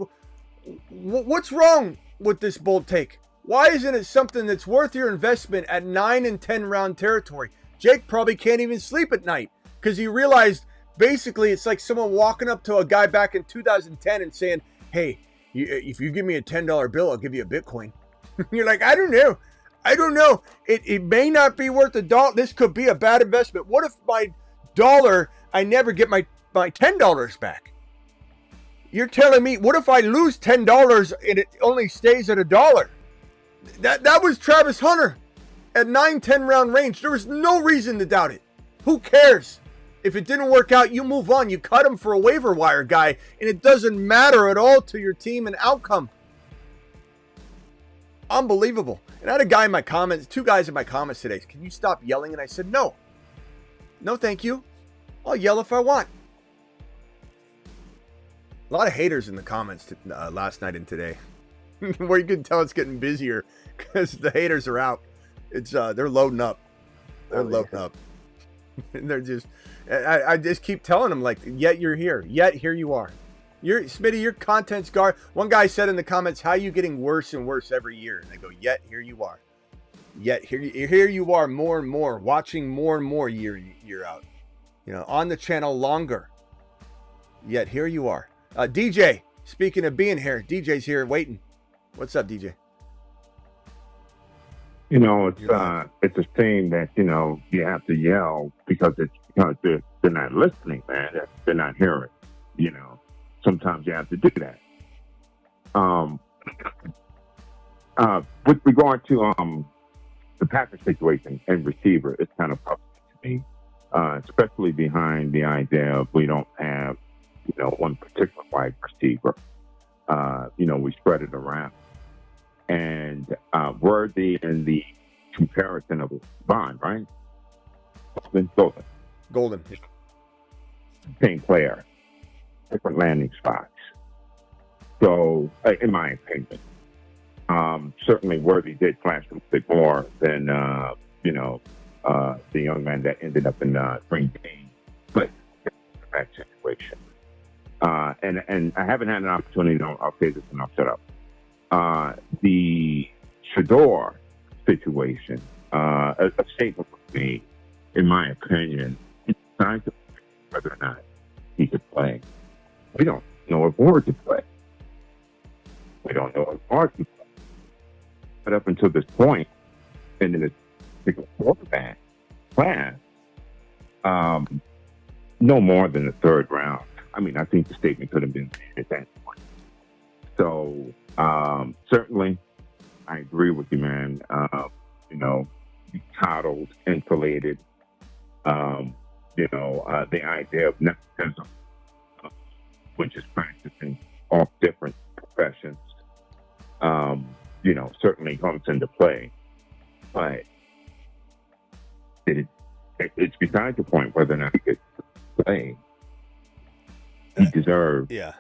what's wrong with this bold take? Why isn't it something that's worth your investment at 9 and 10 round territory? Jake probably can't even sleep at night because he realized basically it's like someone walking up to a guy back in 2010 and saying, hey, if you give me a $10 bill, I'll give you a Bitcoin. You're like, I don't know. It may not be worth $1. This could be a bad investment. What if my dollar, I never get my $10 back? You're telling me, what if I lose $10 and it only stays at $1? That was Travis Hunter at 9-10 round range. There was no reason to doubt it. Who cares? If it didn't work out, you move on. You cut him for a waiver wire guy, and it doesn't matter at all to your team and outcome. Unbelievable. And I had a guy in my comments, 2 guys in my comments today. Can you stop yelling? And I said, no. No, thank you. I'll yell if I want. A lot of haters in the comments last night and today. Where you can tell it's getting busier because the haters are out. It's they're loading up. They're loading up. And they're just, I just keep telling them, like, yet you're here. Yet here you are. Smitty, your content's guard. One guy said in the comments, how are you getting worse and worse every year? And I go, yet here you are. Yet here you are more and more, watching more and more year out. You know, on the channel longer. Yet here you are. DJ, speaking of being here, DJ's here waiting. What's up, DJ? You know, it's a shame that, you know, you have to yell because they're not listening, man. They're not hearing. You know, sometimes you have to do that. With regard to the Packers situation and receiver, it's kind of tough to me, especially behind the idea of we don't have, you know, one particular wide receiver. You know, we spread it around. And worthy in the comparison of Bond, right? Golden. Same player, different landing spots. So, in my opinion, certainly Worthy did flash a bit more than, you know, the young man that ended up in Green Bay. But that situation. And I haven't had an opportunity, I'll say this and I'll shut up. The Shador situation, a statement was made, in my opinion, it's time to whether or not he could play. We don't know if Ward could play. We don't know if Ward could play. But up until this point, in this particular quarterback class, no more than the 3rd round. I mean, I think the statement could have been made at that point. So, certainly, I agree with you, man. You know, coddled, insulated. You know, the idea of nepotism, which is practicing all different professions, you know, certainly comes into play. But it's beside the point whether or not he could play. He deserves. Yeah.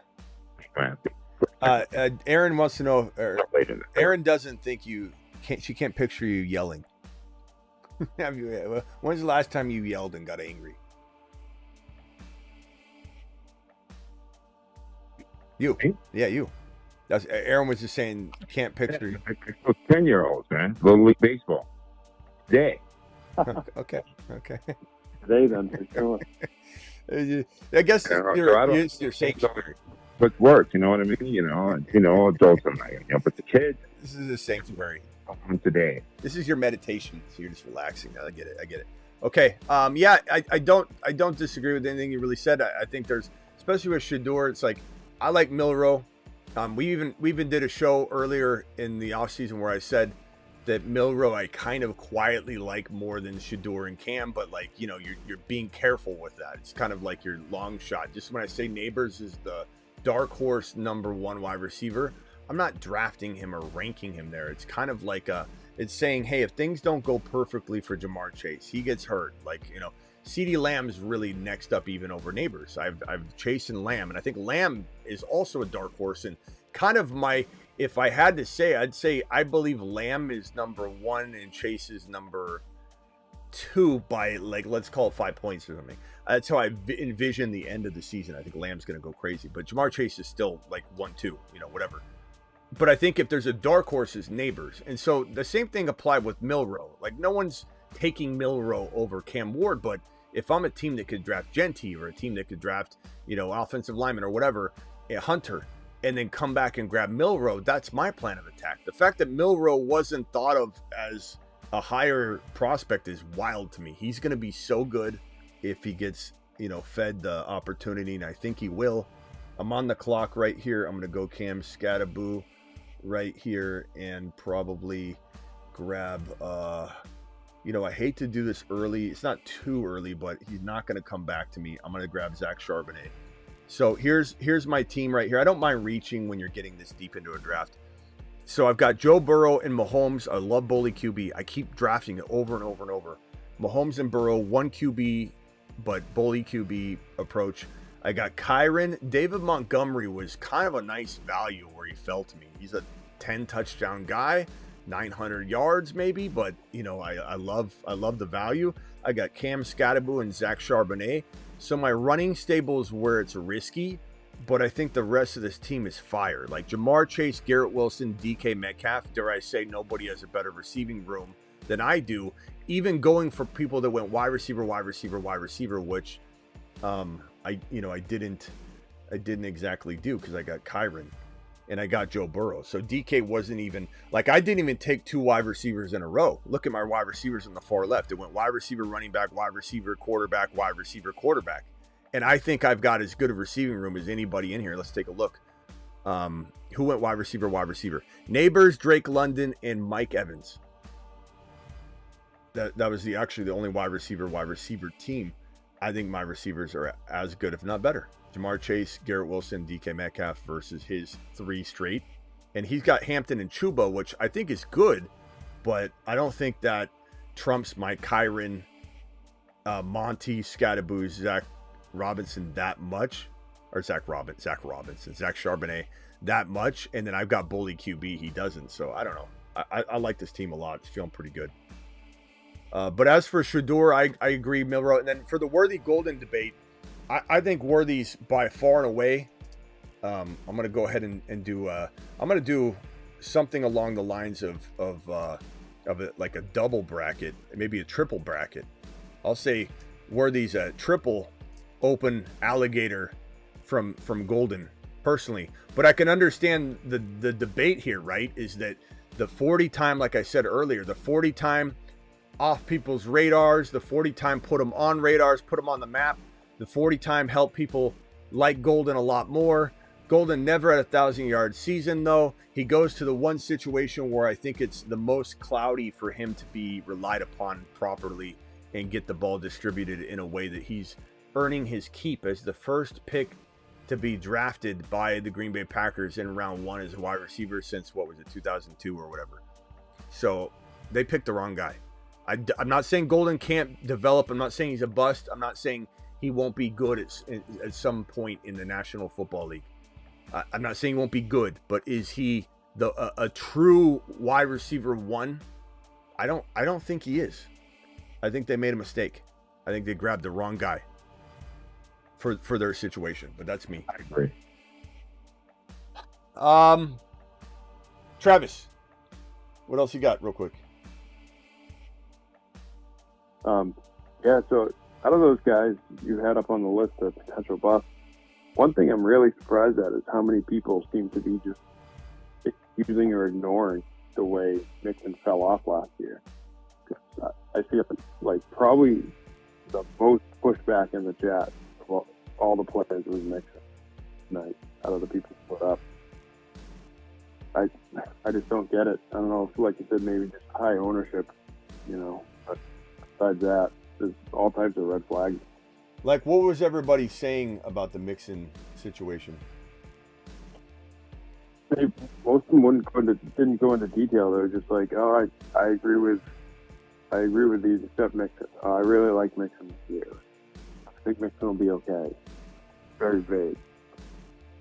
Aaron wants to know. Aaron doesn't think she can't picture you yelling. When's the last time you yelled and got angry? You. Yeah, you. Aaron was just saying can't picture you. 10-year-olds, man. Little League Baseball. Today. Okay. Today, then, for sure. I guess you're sanctuary. But work, you know what I mean? You know, adults are like, you know, but the kids. This is a sanctuary. Today. This is your meditation, so you're just relaxing. I get it. Okay. Yeah, I don't disagree with anything you really said. I think there's, especially with Shador, it's like I like Milroe. We even did a show earlier in the offseason where I said that Milroe I kind of quietly like more than Shador and Cam, but like, you know, you're being careful with that. It's kind of like your long shot. Just when I say Neighbors is the dark horse number 1 wide receiver, I'm not drafting him or ranking him there. It's kind of like It's saying, hey, if things don't go perfectly for Jamar Chase, he gets hurt. Like, CeeDee Lamb's really next up even over Neighbors. I've Chase and Lamb, and I think Lamb is also a dark horse. And kind of if I had to say, I'd say I believe Lamb is number 1 and Chase is number 2 by, like, let's call it 5 points or something. That's how I envision the end of the season. I think Lamb's going to go crazy, but Jamar Chase is still like 1-2, whatever. But I think if there's a dark horse, it's Neighbors. And so the same thing applied with Milroe. Like, no one's taking Milroe over Cam Ward, but if I'm a team that could draft Genty or a team that could draft, offensive lineman or whatever, a Hunter, and then come back and grab Milroe, that's my plan of attack. The fact that Milroe wasn't thought of as a higher prospect is wild to me. He's going to be so good if he gets, fed the opportunity, and I think he will. I'm on the clock right here. I'm going to go Cam Skattebo right here and probably grab, I hate to do this early. It's not too early, but he's not going to come back to me. I'm going to grab Zach Charbonnet. So here's my team right here. I don't mind reaching when you're getting this deep into a draft. So I've got Joe Burrow and Mahomes. I love Bully QB. I keep drafting it over and over and over. Mahomes and Burrow, 1 QB, but Bully QB approach. I got Kyron. David Montgomery was kind of a nice value where he fell to me. He's a 10 touchdown guy, 900 yards maybe, but I love the value. I got Cam Skattebo and Zach Charbonnet. So my running stable is where it's risky, but I think the rest of this team is fire. Like Jamar Chase, Garrett Wilson, DK Metcalf. Dare I say, nobody has a better receiving room than I do. Even going for people that went wide receiver, which I didn't exactly do because I got Kyron and I got Joe Burrow. So DK wasn't even, like, I didn't even take 2 wide receivers in a row. Look at my wide receivers on the far left. It went wide receiver, running back, wide receiver, quarterback, wide receiver, quarterback. And I think I've got as good a receiving room as anybody in here. Let's take a look. Who went wide receiver? Neighbors, Drake London, and Mike Evans. That was actually the only wide receiver team. I think my receivers are as good, if not better. Jamar Chase, Garrett Wilson, DK Metcalf versus his 3 straight. And he's got Hampton and Chuba, which I think is good, but I don't think that trumps my Kyron, Monty, Skattebo, Zach Robinson that much. Or Zach Robinson, Zach Charbonnet that much. And then I've got Bully QB. He doesn't. So I don't know. I like this team a lot. It's feeling pretty good. But as for Shador, I agree, Milroe. And then for the Worthy Golden debate, I think Worthy's by far and away. I'm going to go ahead and do. I'm going to do something along the lines of it, like a double bracket, maybe a triple bracket. I'll say Worthy's a triple open alligator from Golden personally, but I can understand the debate here. Right? Is that the 40 time, like I said earlier, the 40 time off people's radars, the 40 time put them on radars, put them on the map. The 40 time helped people like Golden a lot more. Golden never had a 1,000-yard season, though. He goes to the one situation where I think it's the most cloudy for him to be relied upon properly and get the ball distributed in a way that he's earning his keep as the first pick to be drafted by the Green Bay Packers in round 1 as a wide receiver since, 2002 or whatever. So they picked the wrong guy. I'm not saying Golden can't develop. I'm not saying he's a bust. I'm not saying he won't be good at some point in the National Football League. I'm not saying he won't be good, but is he a true wide receiver 1? I don't think he is. I think they made a mistake. I think they grabbed the wrong guy for their situation. But that's me. I agree. Travis, what else you got, real quick? Yeah, so out of those guys you had up on the list of potential busts, one thing I'm really surprised at is how many people seem to be just excusing or ignoring the way Mixon fell off last year. I see it like probably the most pushback in the chat of all the players was Mixon tonight out of the people who put up. I just don't get it. I don't know if, like you said, maybe just high ownership, but besides that, there's all types of red flags. Like, what was everybody saying about the Mixon situation? most of them didn't go into detail. They were just like, oh, I agree with these except Mixon. I really like Mixon this year. I think Mixon will be okay. Very vague.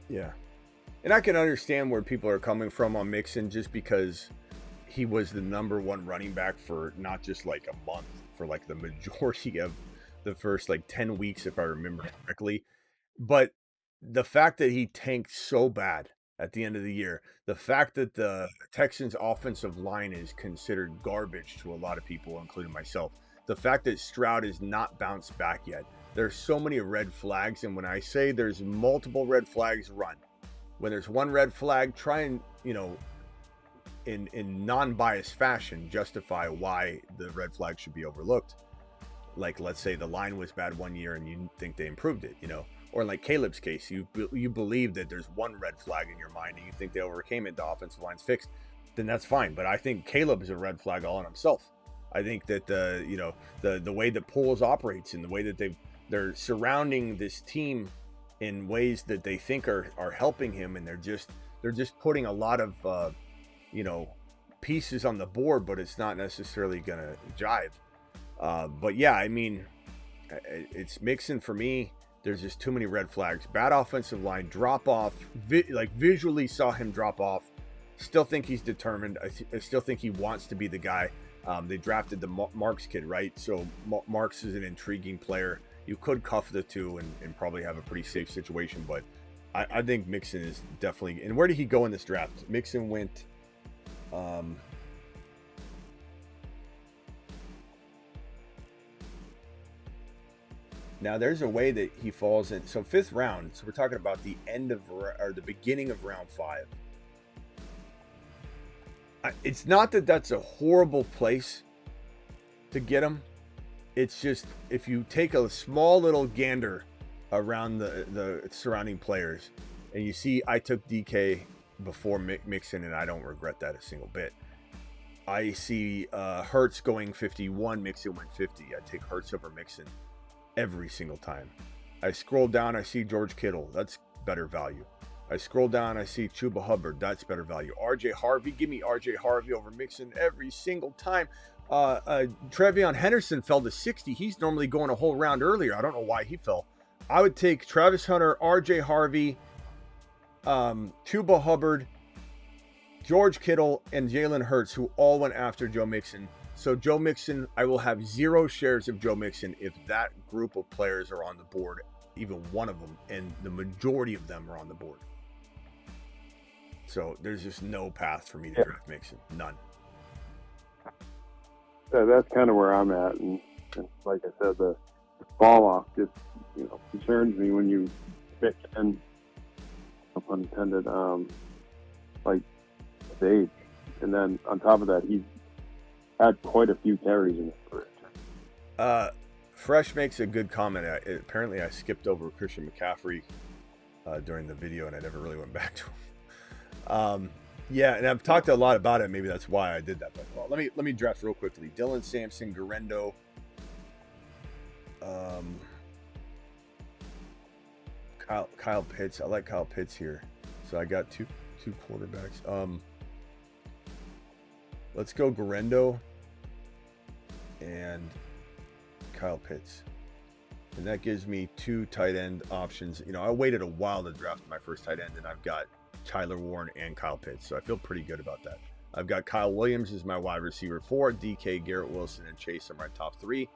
Yeah. And I can understand where people are coming from on Mixon just because he was the number one running back for not just like a month, for like the majority of the first like 10 weeks, if I remember correctly. But the fact that he tanked so bad at the end of the year, the fact that the Texans offensive line is considered garbage to a lot of people, including myself, the fact that Stroud is not bounced back yet, there's so many red flags. And when I say there's multiple red flags, run. When there's one red flag, try and, in non-biased fashion, justify why the red flag should be overlooked. Like, let's say the line was bad one year and you think they improved it, Or like Caleb's case, you believe that there's one red flag in your mind and you think they overcame it, the offensive line's fixed, then that's fine. But I think Caleb is a red flag all on himself. I think that the way that Poles operates and the way that they're surrounding this team in ways that they think are helping him, and they're just putting a lot of pieces on the board, but it's not necessarily gonna jive. But yeah, I mean, it's Mixon for me. There's just too many red flags. Bad offensive line, drop off. Visually saw him drop off. Still think he's determined. I still think he wants to be the guy. They drafted the Marks kid, right? So Marks is an intriguing player. You could cuff the two and probably have a pretty safe situation. But I think Mixon is definitely. And where did he go in this draft? Mixon went. Now there's a way that he falls in. So 5th round. So we're talking about the end of or the beginning of round 5. It's not that that's a horrible place to get him. It's just if you take a small little gander around the surrounding players, and you see I took DK before Mixon, and I don't regret that a single bit. I see Hurts going 51, Mixon went 50. I take Hurts over Mixon every single time. I scroll down, I see George Kittle. That's better value. I scroll down, I see Chuba Hubbard. That's better value. RJ Harvey, give me RJ Harvey over Mixon every single time. Trevion Henderson fell to 60. He's normally going a whole round earlier. I don't know why he fell. I would take Travis Hunter, RJ Harvey, Chuba Hubbard, George Kittle, and Jalen Hurts, who all went after Joe Mixon. So Joe Mixon, I will have 0 shares of Joe Mixon if that group of players are on the board, even one of them, and the majority of them are on the board. So there's just no path for me to draft Mixon. None. That's kind of where I'm at. And like I said, the fall off just, concerns me when you pick and, no pun intended, like stage. And then on top of that, he's had quite a few carries in his career. Fresh makes a good comment. Apparently I skipped over Christian McCaffrey during the video, and I never really went back to him. Yeah, and I've talked a lot about it. Maybe that's why I did that. But well, let me draft real quickly. Dylan Sampson, Garendo, Kyle Pitts. I like Kyle Pitts here. So I got two quarterbacks. Let's go Garendo and Kyle Pitts. And that gives me 2 tight end options. I waited a while to draft my first tight end, and I've got Tyler Warren and Kyle Pitts. So I feel pretty good about that. I've got Kyle Williams as my wide receiver 4, DK, Garrett Wilson, and Chase are my top 3.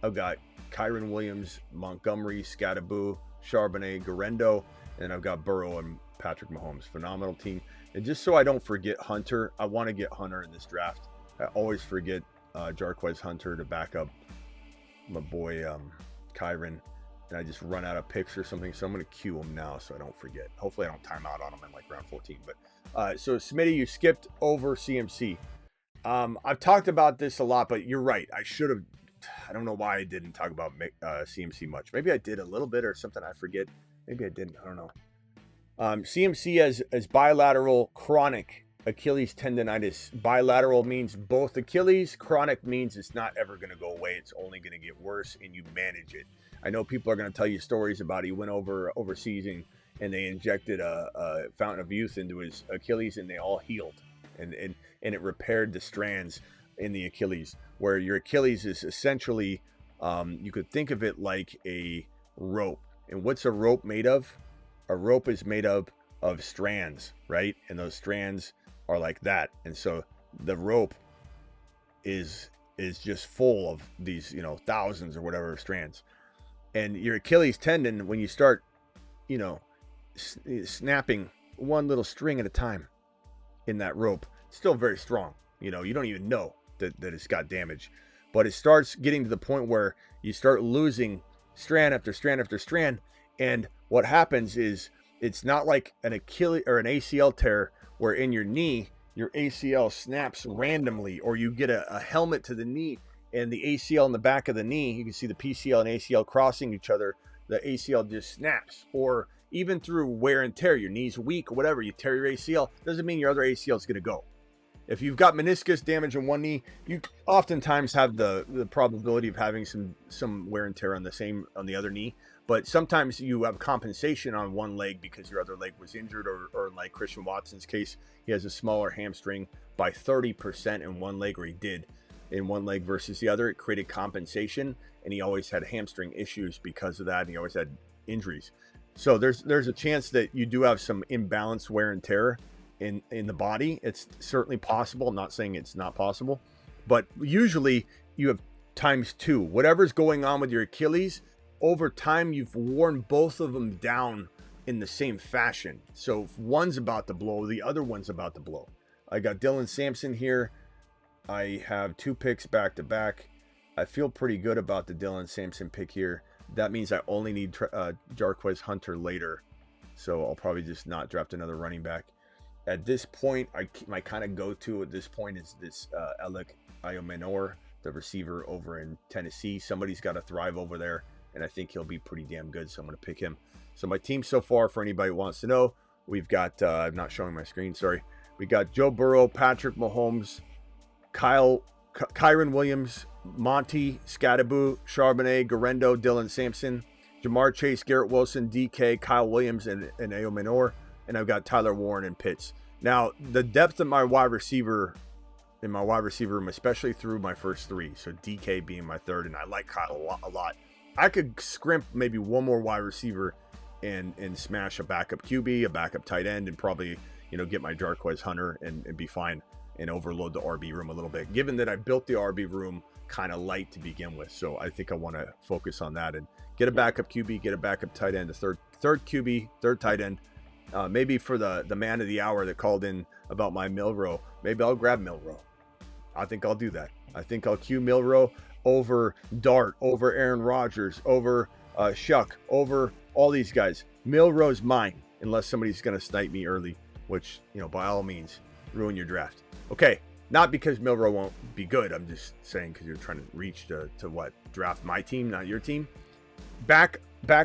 I've got Kyron Williams, Montgomery, Scattaboo, Charbonnet, Garendo, and I've got Burrow and Patrick Mahomes. Phenomenal team. And just so I don't forget Hunter, I want to get Hunter in this draft. I always forget Jarquez Hunter to back up my boy Kyron, and I just run out of picks or something. So I'm going to cue him now so I don't forget. Hopefully I don't time out on him in like round 14. But so Smitty, you skipped over CMC. I've talked about this a lot, but you're right. I should have. I don't know why I didn't talk about CMC much. Maybe I did a little bit or something. I forget. Maybe I didn't. I don't know. CMC as bilateral chronic Achilles tendonitis. Bilateral means both Achilles. Chronic means it's not ever going to go away. It's only going to get worse, and you manage it. I know people are going to tell you stories about he went overseas and they injected a fountain of youth into his Achilles, and they all healed, and it repaired the strands in the Achilles, where your Achilles is essentially, you could think of it like a rope. And what's a rope made of? A rope is made of strands, right? And those strands are like that. And so the rope is just full of these, thousands or whatever strands. And your Achilles tendon, when you start, snapping one little string at a time in that rope, it's still very strong. You don't even know that it's got damage, but it starts getting to the point where you start losing strand after strand after strand. And what happens is, it's not like an Achilles or an ACL tear where in your knee, your ACL snaps randomly, or you get a helmet to the knee and the ACL in the back of the knee, you can see the PCL and ACL crossing each other. The ACL just snaps, or even through wear and tear, your knee's weak or whatever, you tear your ACL, doesn't mean your other ACL is going to go. If you've got meniscus damage in one knee, you oftentimes have the probability of having some wear and tear on the other knee. But sometimes you have compensation on one leg because your other leg was injured, or like Christian Watson's case, he has a smaller hamstring by 30% in one leg, or he did in one leg versus the other. It created compensation, and he always had hamstring issues because of that, and he always had injuries. So there's a chance that you do have some imbalanced wear and tear in the body. It's certainly possible. I'm not saying it's not possible, but usually you have times two. Whatever's going on with your Achilles, over time you've worn both of them down in the same fashion. So if one's about to blow, the other one's about to blow. I got Dylan Sampson here. I have 2 picks back to back. I feel pretty good about the Dylan Sampson pick here. That means I only need Jarquez Hunter later, so I'll probably just not draft another running back. At this point, my kind of go-to at this point is this Alec Ayomenor, the receiver over in Tennessee. Somebody's got to thrive over there, and I think he'll be pretty damn good, so I'm going to pick him. So my team so far, for anybody who wants to know, we've got, I'm not showing my screen, sorry. We got Joe Burrow, Patrick Mahomes, Kyron Williams, Monty, Scadaboo, Charbonnet, Garendo, Dylan Sampson, Jamar Chase, Garrett Wilson, DK, Kyle Williams, and Ayomenor. And I've got Tyler Warren and Pitts. Now, the depth of my wide receiver room, especially through my first 3, so DK being my third, and I like Kyle a lot. I could scrimp maybe one more wide receiver and smash a backup QB, a backup tight end, and probably, get my Jarquez Hunter and be fine and overload the RB room a little bit, given that I built the RB room kind of light to begin with. So I think I want to focus on that and get a backup QB, get a backup tight end, a third QB, third tight end. Maybe for the man of the hour that called in about my Milroe, maybe I'll grab Milroe. I think I'll do that. I think I'll cue Milroe over Dart, over Aaron Rodgers, over Shuck, over all these guys. Milroe's mine, unless somebody's going to snipe me early, which, by all means, ruin your draft. Okay, not because Milroe won't be good. I'm just saying because you're trying to reach to what? Draft my team, not your team. Back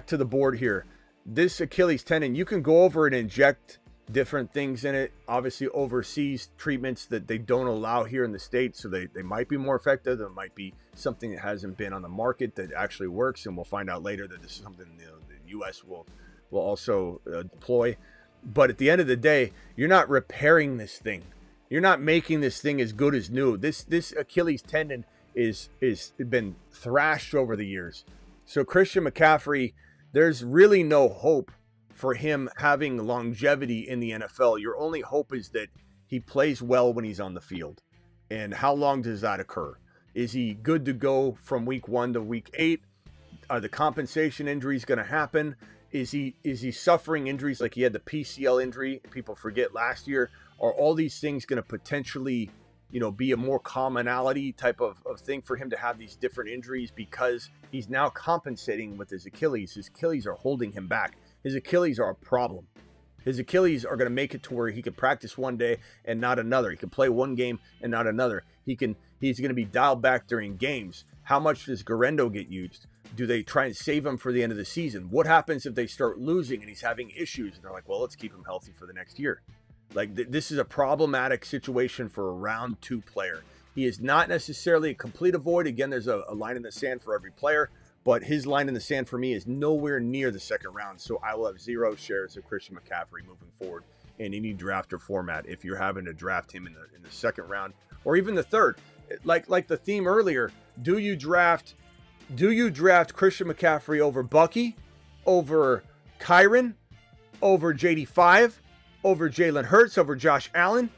to the board here. This Achilles tendon, you can go over and inject different things in it. Obviously, overseas treatments that they don't allow here in the States, so they might be more effective. There might be something that hasn't been on the market that actually works, and we'll find out later that this is something the U.S. will also deploy. But at the end of the day, you're not repairing this thing. You're not making this thing as good as new. This Achilles tendon is been thrashed over the years. So Christian McCaffrey, there's really no hope for him having longevity in the NFL. Your only hope is that he plays well when he's on the field. And how long does that occur? Is he good to go from week 1 to week 8? Are the compensation injuries going to happen? Is he suffering injuries like he had the PCL injury? People forget last year. Are all these things going to potentially, be a more commonality type of thing for him to have these different injuries because he's now compensating with his Achilles. His Achilles are holding him back. His Achilles are a problem. His Achilles are going to make it to where he can practice one day and not another. He can play one game and not another. He's going to be dialed back during games. How much does Garendo get used? Do they try and save him for the end of the season? What happens if they start losing and he's having issues? And they're like, well, let's keep him healthy for the next year. Like, this is a problematic situation for a round 2 player. He is not necessarily a complete avoid. Again, there's a line in the sand for every player, but his line in the sand for me is nowhere near the second round. So I will have 0 shares of Christian McCaffrey moving forward in any draft or format. If you're having to draft him in the second round or even the third, like the theme earlier, do you draft Christian McCaffrey over Bucky, over Kyron, over JD5, over Jalen Hurts, over Josh Allen,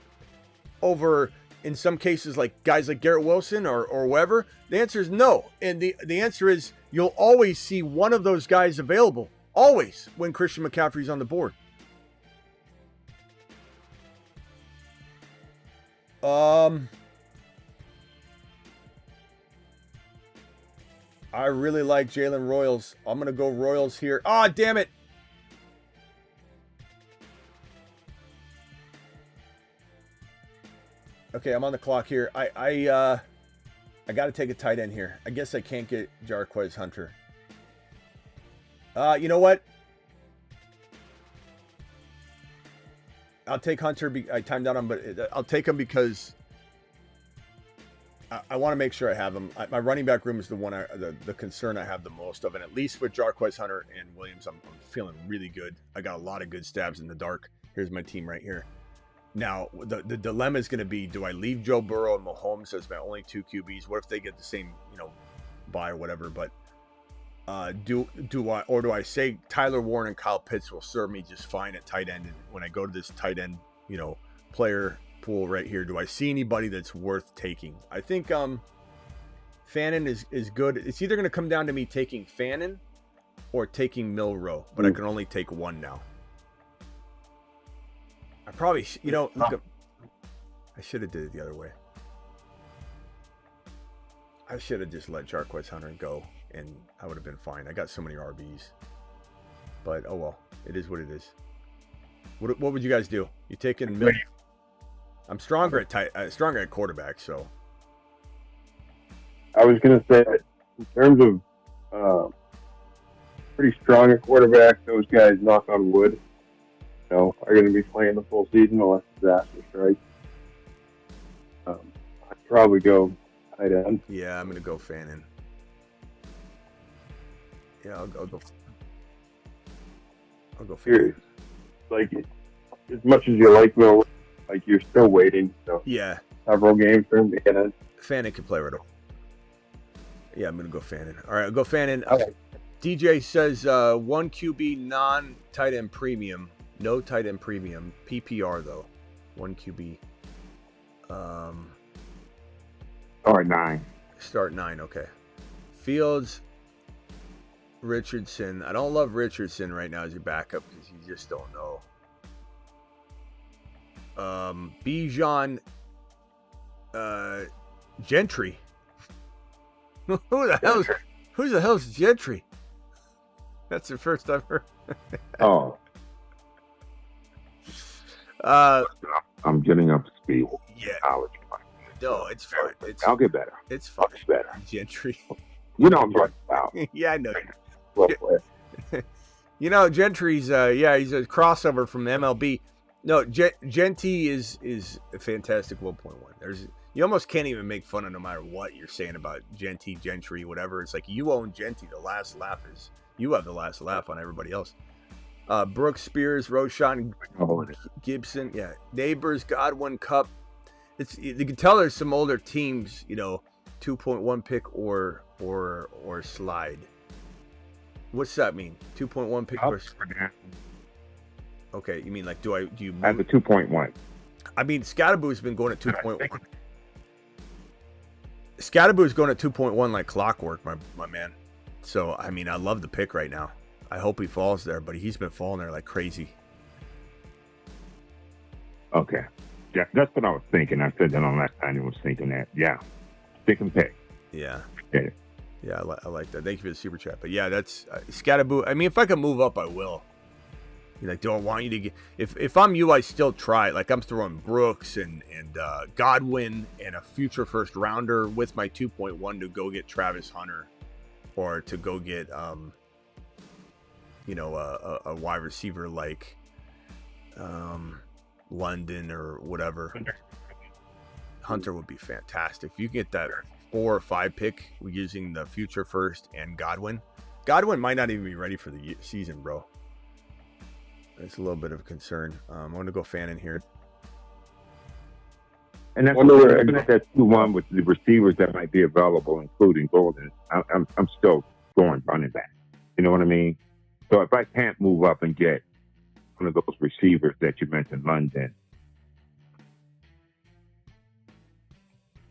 over, in some cases, like guys like Garrett Wilson or whoever? The answer is no. And the answer is you'll always see one of those guys available, always, when Christian McCaffrey's on the board. I really like Jalen Royals. I'm going to go Royals here. Ah, damn it. Okay, I'm on the clock here. I got to take a tight end here. I guess I can't get Jarquez Hunter. You know what? I'll take Hunter. I timed out him, but I'll take him because I want to make sure I have him. My running back room is the one, the concern I have the most of, and at least with Jarquez Hunter and Williams, I'm feeling really good. I got a lot of good stabs in the dark. Here's my team right here. Now, the dilemma is going to be, do I leave Joe Burrow and Mahomes as my only 2 QBs? What if they get the same, bye or whatever? But do I say Tyler Warren and Kyle Pitts will serve me just fine at tight end? And when I go to this tight end, player pool right here, do I see anybody that's worth taking? I think Fannin is good. It's either going to come down to me taking Fannin or taking Milroe, but I can only take one now. I probably, I should have did it the other way. I should have just let Jarquez Hunter go, and I would have been fine. I got so many RBs. But, oh well. It is what it is. What would you guys do? You taking Milroe? I'm stronger at quarterback, so. I was going to say, in terms of pretty strong at quarterback, those guys, knock on wood, are going to be playing the full season unless disaster strikes. I'd probably go tight end. Yeah, I'm going to go Fannin. Yeah, I'll go Fannin. Like, as much as you like Milroe, like, you're still waiting. So yeah, several games for him to get in. Fannin can play right away. Yeah, I'm going to go Fannin. All right, I'll go Fannin. Okay. DJ says 1 QB non-tight end premium. No tight end premium. PPR, though. 1 QB. Start 9. Start 9, okay. Fields, Richardson. I don't love Richardson right now as your backup because you just don't know. Bijan, Gentry. Who the hell's Gentry? That's the first I've heard. Oh. I'm getting up to speed. Yeah. College. No, it's fine. I'll get better. It's fine. Much better. Gentry. You know I'm talking about. Yeah, I know. Gentry's he's a crossover from the MLB. No, Genty is a fantastic 1.1. You almost can't even make fun of no matter what you're saying about Gentry, whatever. It's like you own Genty. The last laugh is you have the last laugh on everybody else. Brooks, Spears, Roshan, Gibson, yeah, Neighbors, Godwin, Cup. You can tell there's some older teams, 2.1 pick or slide. What's that mean? 2.1 pick or slide? Okay, you mean like do you move? I have a 2.1. I mean, Scadaboo's been going at 2.1. Scadaboo's going at 2.1 like clockwork, my man. So I mean, I love the pick right now. I hope he falls there, but he's been falling there like crazy. Okay. Yeah, that's what I was thinking. I said that on last time. I was thinking that. Yeah. Stick and pick. Yeah. Yeah. Yeah, I like that. Thank you for the super chat. But yeah, that's Scadaboo. I mean, if I can move up, I will. Do I want you to get? If I'm you, I still try. Like I'm throwing Brooks and Godwin and a future first rounder with my 2.1 to go get Travis Hunter, or to go get a wide receiver like London or whatever. Hunter would be fantastic. If you get that 4 or 5 pick using the future first and Godwin. Godwin might not even be ready for the season, bro. It's a little bit of a concern. I'm going to go fan in here. And that's looking at that 2-1 with the receivers that might be available, including Golden. I'm still going running back. You know what I mean? So if I can't move up and get one of those receivers that you mentioned, London,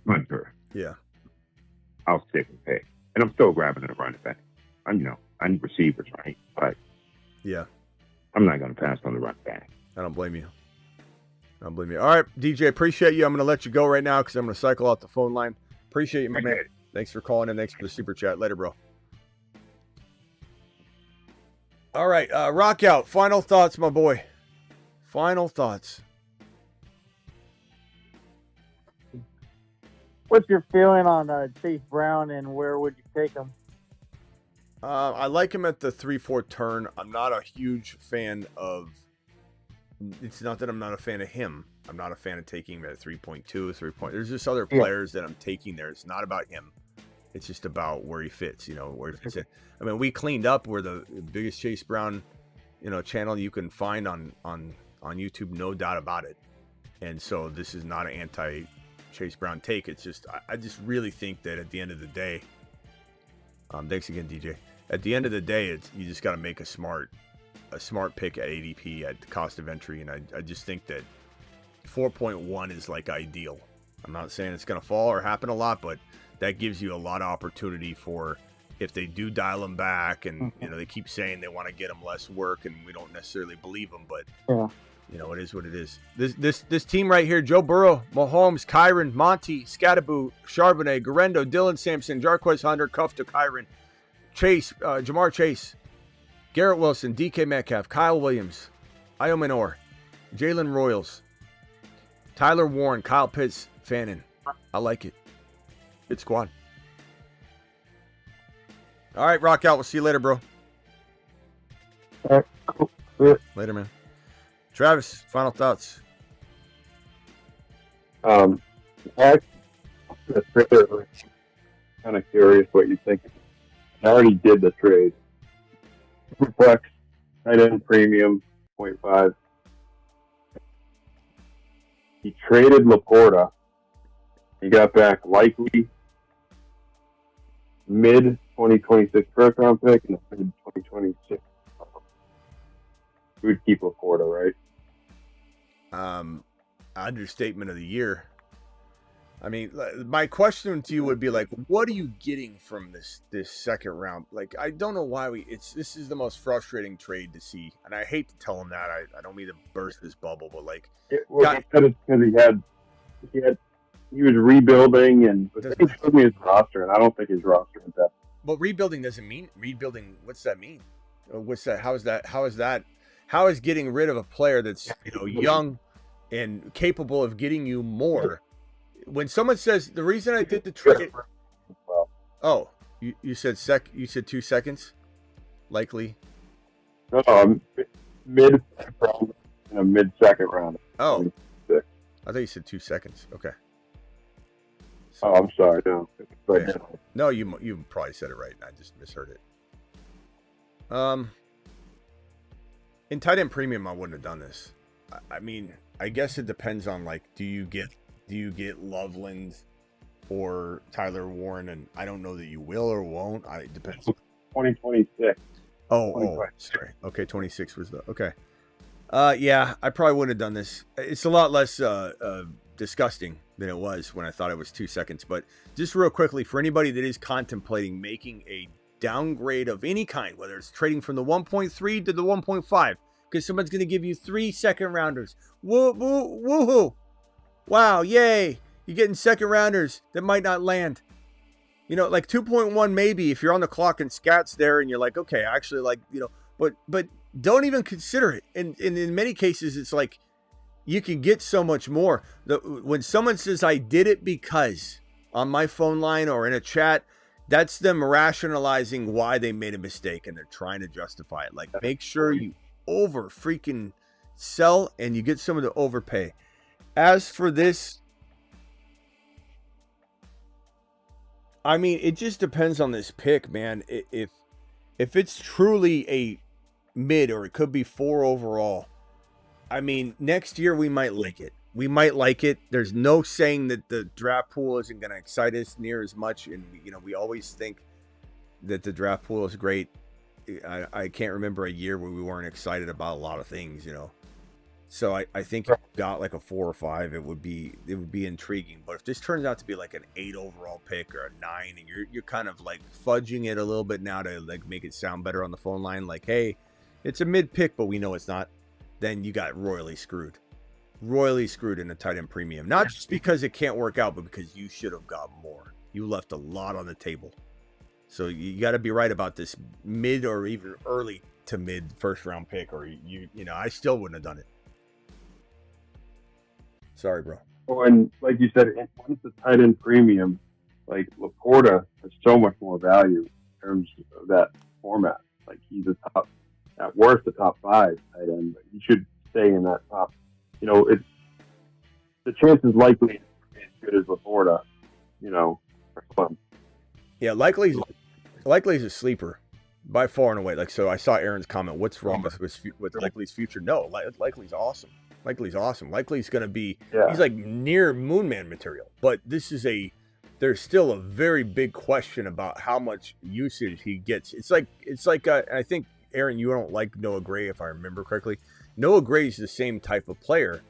Hunter, yeah, I'll stick and pay. And I'm still grabbing a running back. I need receivers, right? But yeah, I'm not going to pass on the running back. I don't blame you. All right, DJ, appreciate you. I'm going to let you go right now because I'm going to cycle out the phone line. Appreciate you, my man. Thanks for calling in. Thanks for the super chat. Later, bro. All right, rock out. Final thoughts, my boy. Final thoughts. What's your feeling on Chase Brown, and where would you take him? I like him at the 3-4 turn. I'm not a huge fan of. It's not that I'm not a fan of him. I'm not a fan of taking him at 3.2, 3 point. There's just other players that I'm taking there. It's not about him. It's just about where he fits. Where he fits in. I mean, we cleaned up. We're the biggest Chase Brown, channel you can find on YouTube, no doubt about it. And so this is not an anti-Chase Brown take. It's just I just really think that at the end of the day. Thanks again, DJ. At the end of the day, you just got to make a smart pick at ADP at the cost of entry, and I just think that 4.1 is like ideal. I'm not saying it's going to fall or happen a lot, but that gives you a lot of opportunity for if they do dial them back, and they keep saying they want to get them less work, and we don't necessarily believe them, but it is what it is. This team right here: Joe Burrow, Mahomes, Kyron, Monty, Scattaboo, Charbonnet, Garendo, Dylan Sampson, Jarquez Hunter, Cuff to Kyron, Chase, Jamar Chase, Garrett Wilson, DK Metcalf, Kyle Williams, Io Minor, Jalen Royals, Tyler Warren, Kyle Pitts, Fannin. I like it. Good squad. All right, rock out. We'll see you later, bro. All right, cool. Later, man. Travis, final thoughts. I'm kind of curious what you think. I already did the trade. Superflex, tight end premium, 0.5. He traded LePorta. He got back likely mid-2026 first-round pick and a mid-2026. We would keep LePorta, right? Understatement of the year. I mean, my question to you would be like, what are you getting from this second round? Like, I don't know why this is the most frustrating trade to see, and I hate to tell him that. I don't mean to burst this bubble, but like, He said it's because he was rebuilding, and he showed me his roster, and I don't think his roster is that. But rebuilding doesn't mean rebuilding. What's that mean? What's that? How is that? How is getting rid of a player that's young and capable of getting you more? When someone says the reason I did the trade, you said 2 seconds, likely. No, mid-second round. Oh, I thought you said 2 seconds. Okay. So, I'm sorry. No, okay. No, you probably said it right. I just misheard it. In tight end premium, I wouldn't have done this. I mean, I guess it depends on like, do you get Loveland or Tyler Warren? And I don't know that you will or won't. It depends. 2026. Oh, sorry. Okay, 26 was the okay. Yeah, I probably wouldn't have done this. It's a lot less disgusting than it was when I thought it was 2 seconds. But just real quickly, for anybody that is contemplating making a downgrade of any kind, whether it's trading from the 1.3 to the 1.5, because someone's going to give you 3 second rounders. Woohoo! Wow, yay! You're getting second rounders that might not land. Like 2.1 maybe if you're on the clock and Scat's there and you're like, okay, I actually like, but don't even consider it. And in many cases, it's like you can get so much more. When someone says, I did it because on my phone line or in a chat, that's them rationalizing why they made a mistake and they're trying to justify it. Like, make sure you over freaking sell and you get someone to overpay. As for this, I mean, it just depends on this pick, man. If it's truly a mid, or it could be 4 overall, I mean, next year we might like it. We might like it. There's no saying that the draft pool isn't going to excite us near as much. And, we always think that the draft pool is great. I can't remember a year where we weren't excited about a lot of things, So I think if you got like a 4 or 5, it would be intriguing. But if this turns out to be like an 8 overall pick or a 9, and you're kind of like fudging it a little bit now to like make it sound better on the phone line, like, hey, it's a mid pick, but we know it's not, then you got royally screwed in the tight end premium. Not just because it can't work out, but because you should have got more. You left a lot on the table. So you got to be right about this mid or even early to mid first round pick, or I still wouldn't have done it. Sorry, bro. Oh, and like you said, once the tight end premium, like LePorta has so much more value in terms of that format. Like he's at worst a top 5 tight end, but he should stay in that top. It's the chance is likely as good as LePorta, for fun. Yeah, likely is a sleeper by far and away. Like, so I saw Aaron's comment, what's wrong with Likely's future? No, Likely's awesome. Likely's awesome. Likely's going to be, he's like near Moonman material, but there's still a very big question about how much usage he gets. It's like I think, Aaron, you don't like Noah Gray, if I remember correctly. Noah Gray's the same type of player.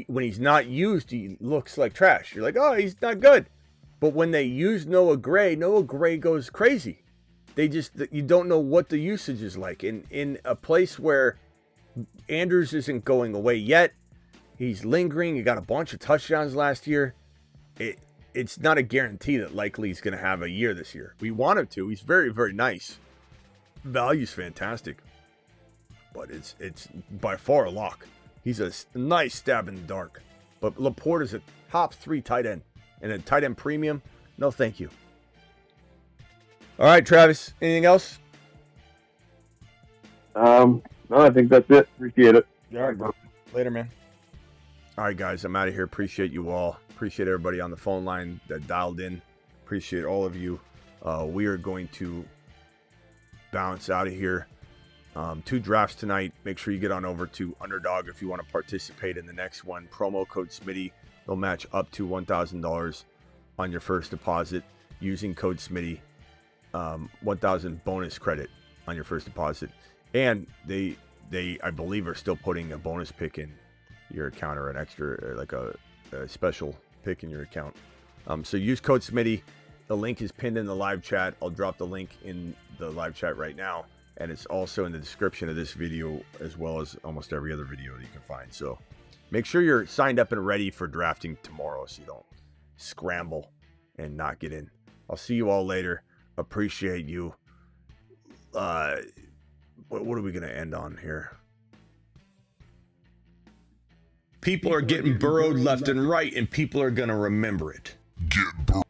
When he's not used, he looks like trash. You're like, oh, he's not good. But when they use Noah Gray goes crazy. You don't know what the usage is like. In a place where Andrews isn't going away yet, he's lingering. He got a bunch of touchdowns last year. It's not a guarantee that Likely is going to have a year this year. We want him to. He's very, very nice. Value's fantastic. But it's by far a lock. He's a nice stab in the dark. But LePorta's a top 3 tight end. And a tight end premium, no thank you. All right, Travis, anything else? No, I think that's it. Appreciate it. All right, bro. Later, man. All right, guys, I'm out of here. Appreciate you all. Appreciate everybody on the phone line that dialed in. Appreciate all of you. We are going to bounce out of here. 2 drafts tonight. Make sure you get on over to Underdog if you want to participate in the next one. Promo code Smitty. They'll match up to $1,000 on your first deposit using code Smitty. 1,000 bonus credit on your first deposit. And they I believe are still putting a bonus pick in your account, or an extra, or like a special pick in your account. So use code Smitty. The link is pinned in the live chat. I'll drop the link in the live chat right now. And it's also in the description of this video, as well as almost every other video that you can find. So make sure you're signed up and ready for drafting tomorrow, so you don't scramble and not get in. I'll see you all later. Appreciate you. What are we going to end on here? People are getting burrowed left and right, and people are going to remember it. Get burrowed.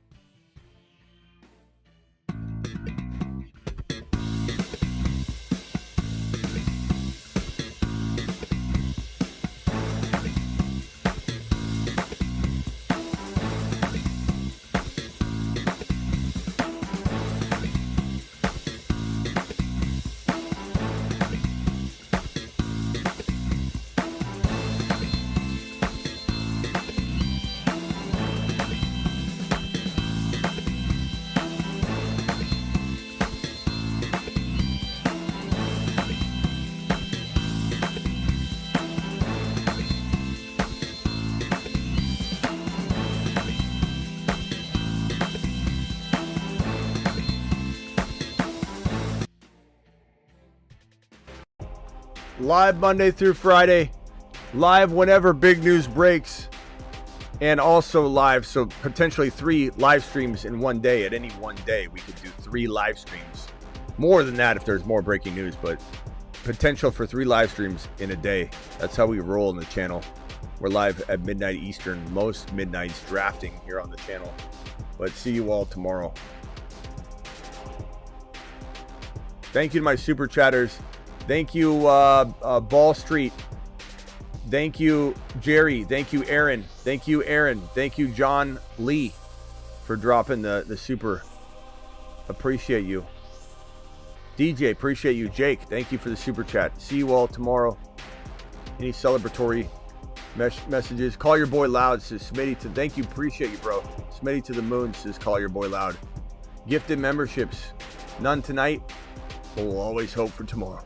Live Monday through Friday. Live whenever big news breaks. And also live, so potentially 3 live streams in one day. At any one day, we could do 3 live streams. More than that if there's more breaking news, but potential for 3 live streams in a day. That's how we roll in the channel. We're live at midnight Eastern, most midnights drafting here on the channel. But see you all tomorrow. Thank you to my super chatters. Thank you, Ball Street. Thank you, Jerry. Thank you, Aaron. Thank you, Aaron. Thank you, John Lee. for dropping the super. Appreciate you. DJ, appreciate you. Jake, thank you for the super chat. See you all tomorrow. Any celebratory messages? Call your boy loud, says Smitty. Thank you, appreciate you, bro. Smitty to the moon says call your boy loud. Gifted memberships, none tonight, but we'll always hope for tomorrow.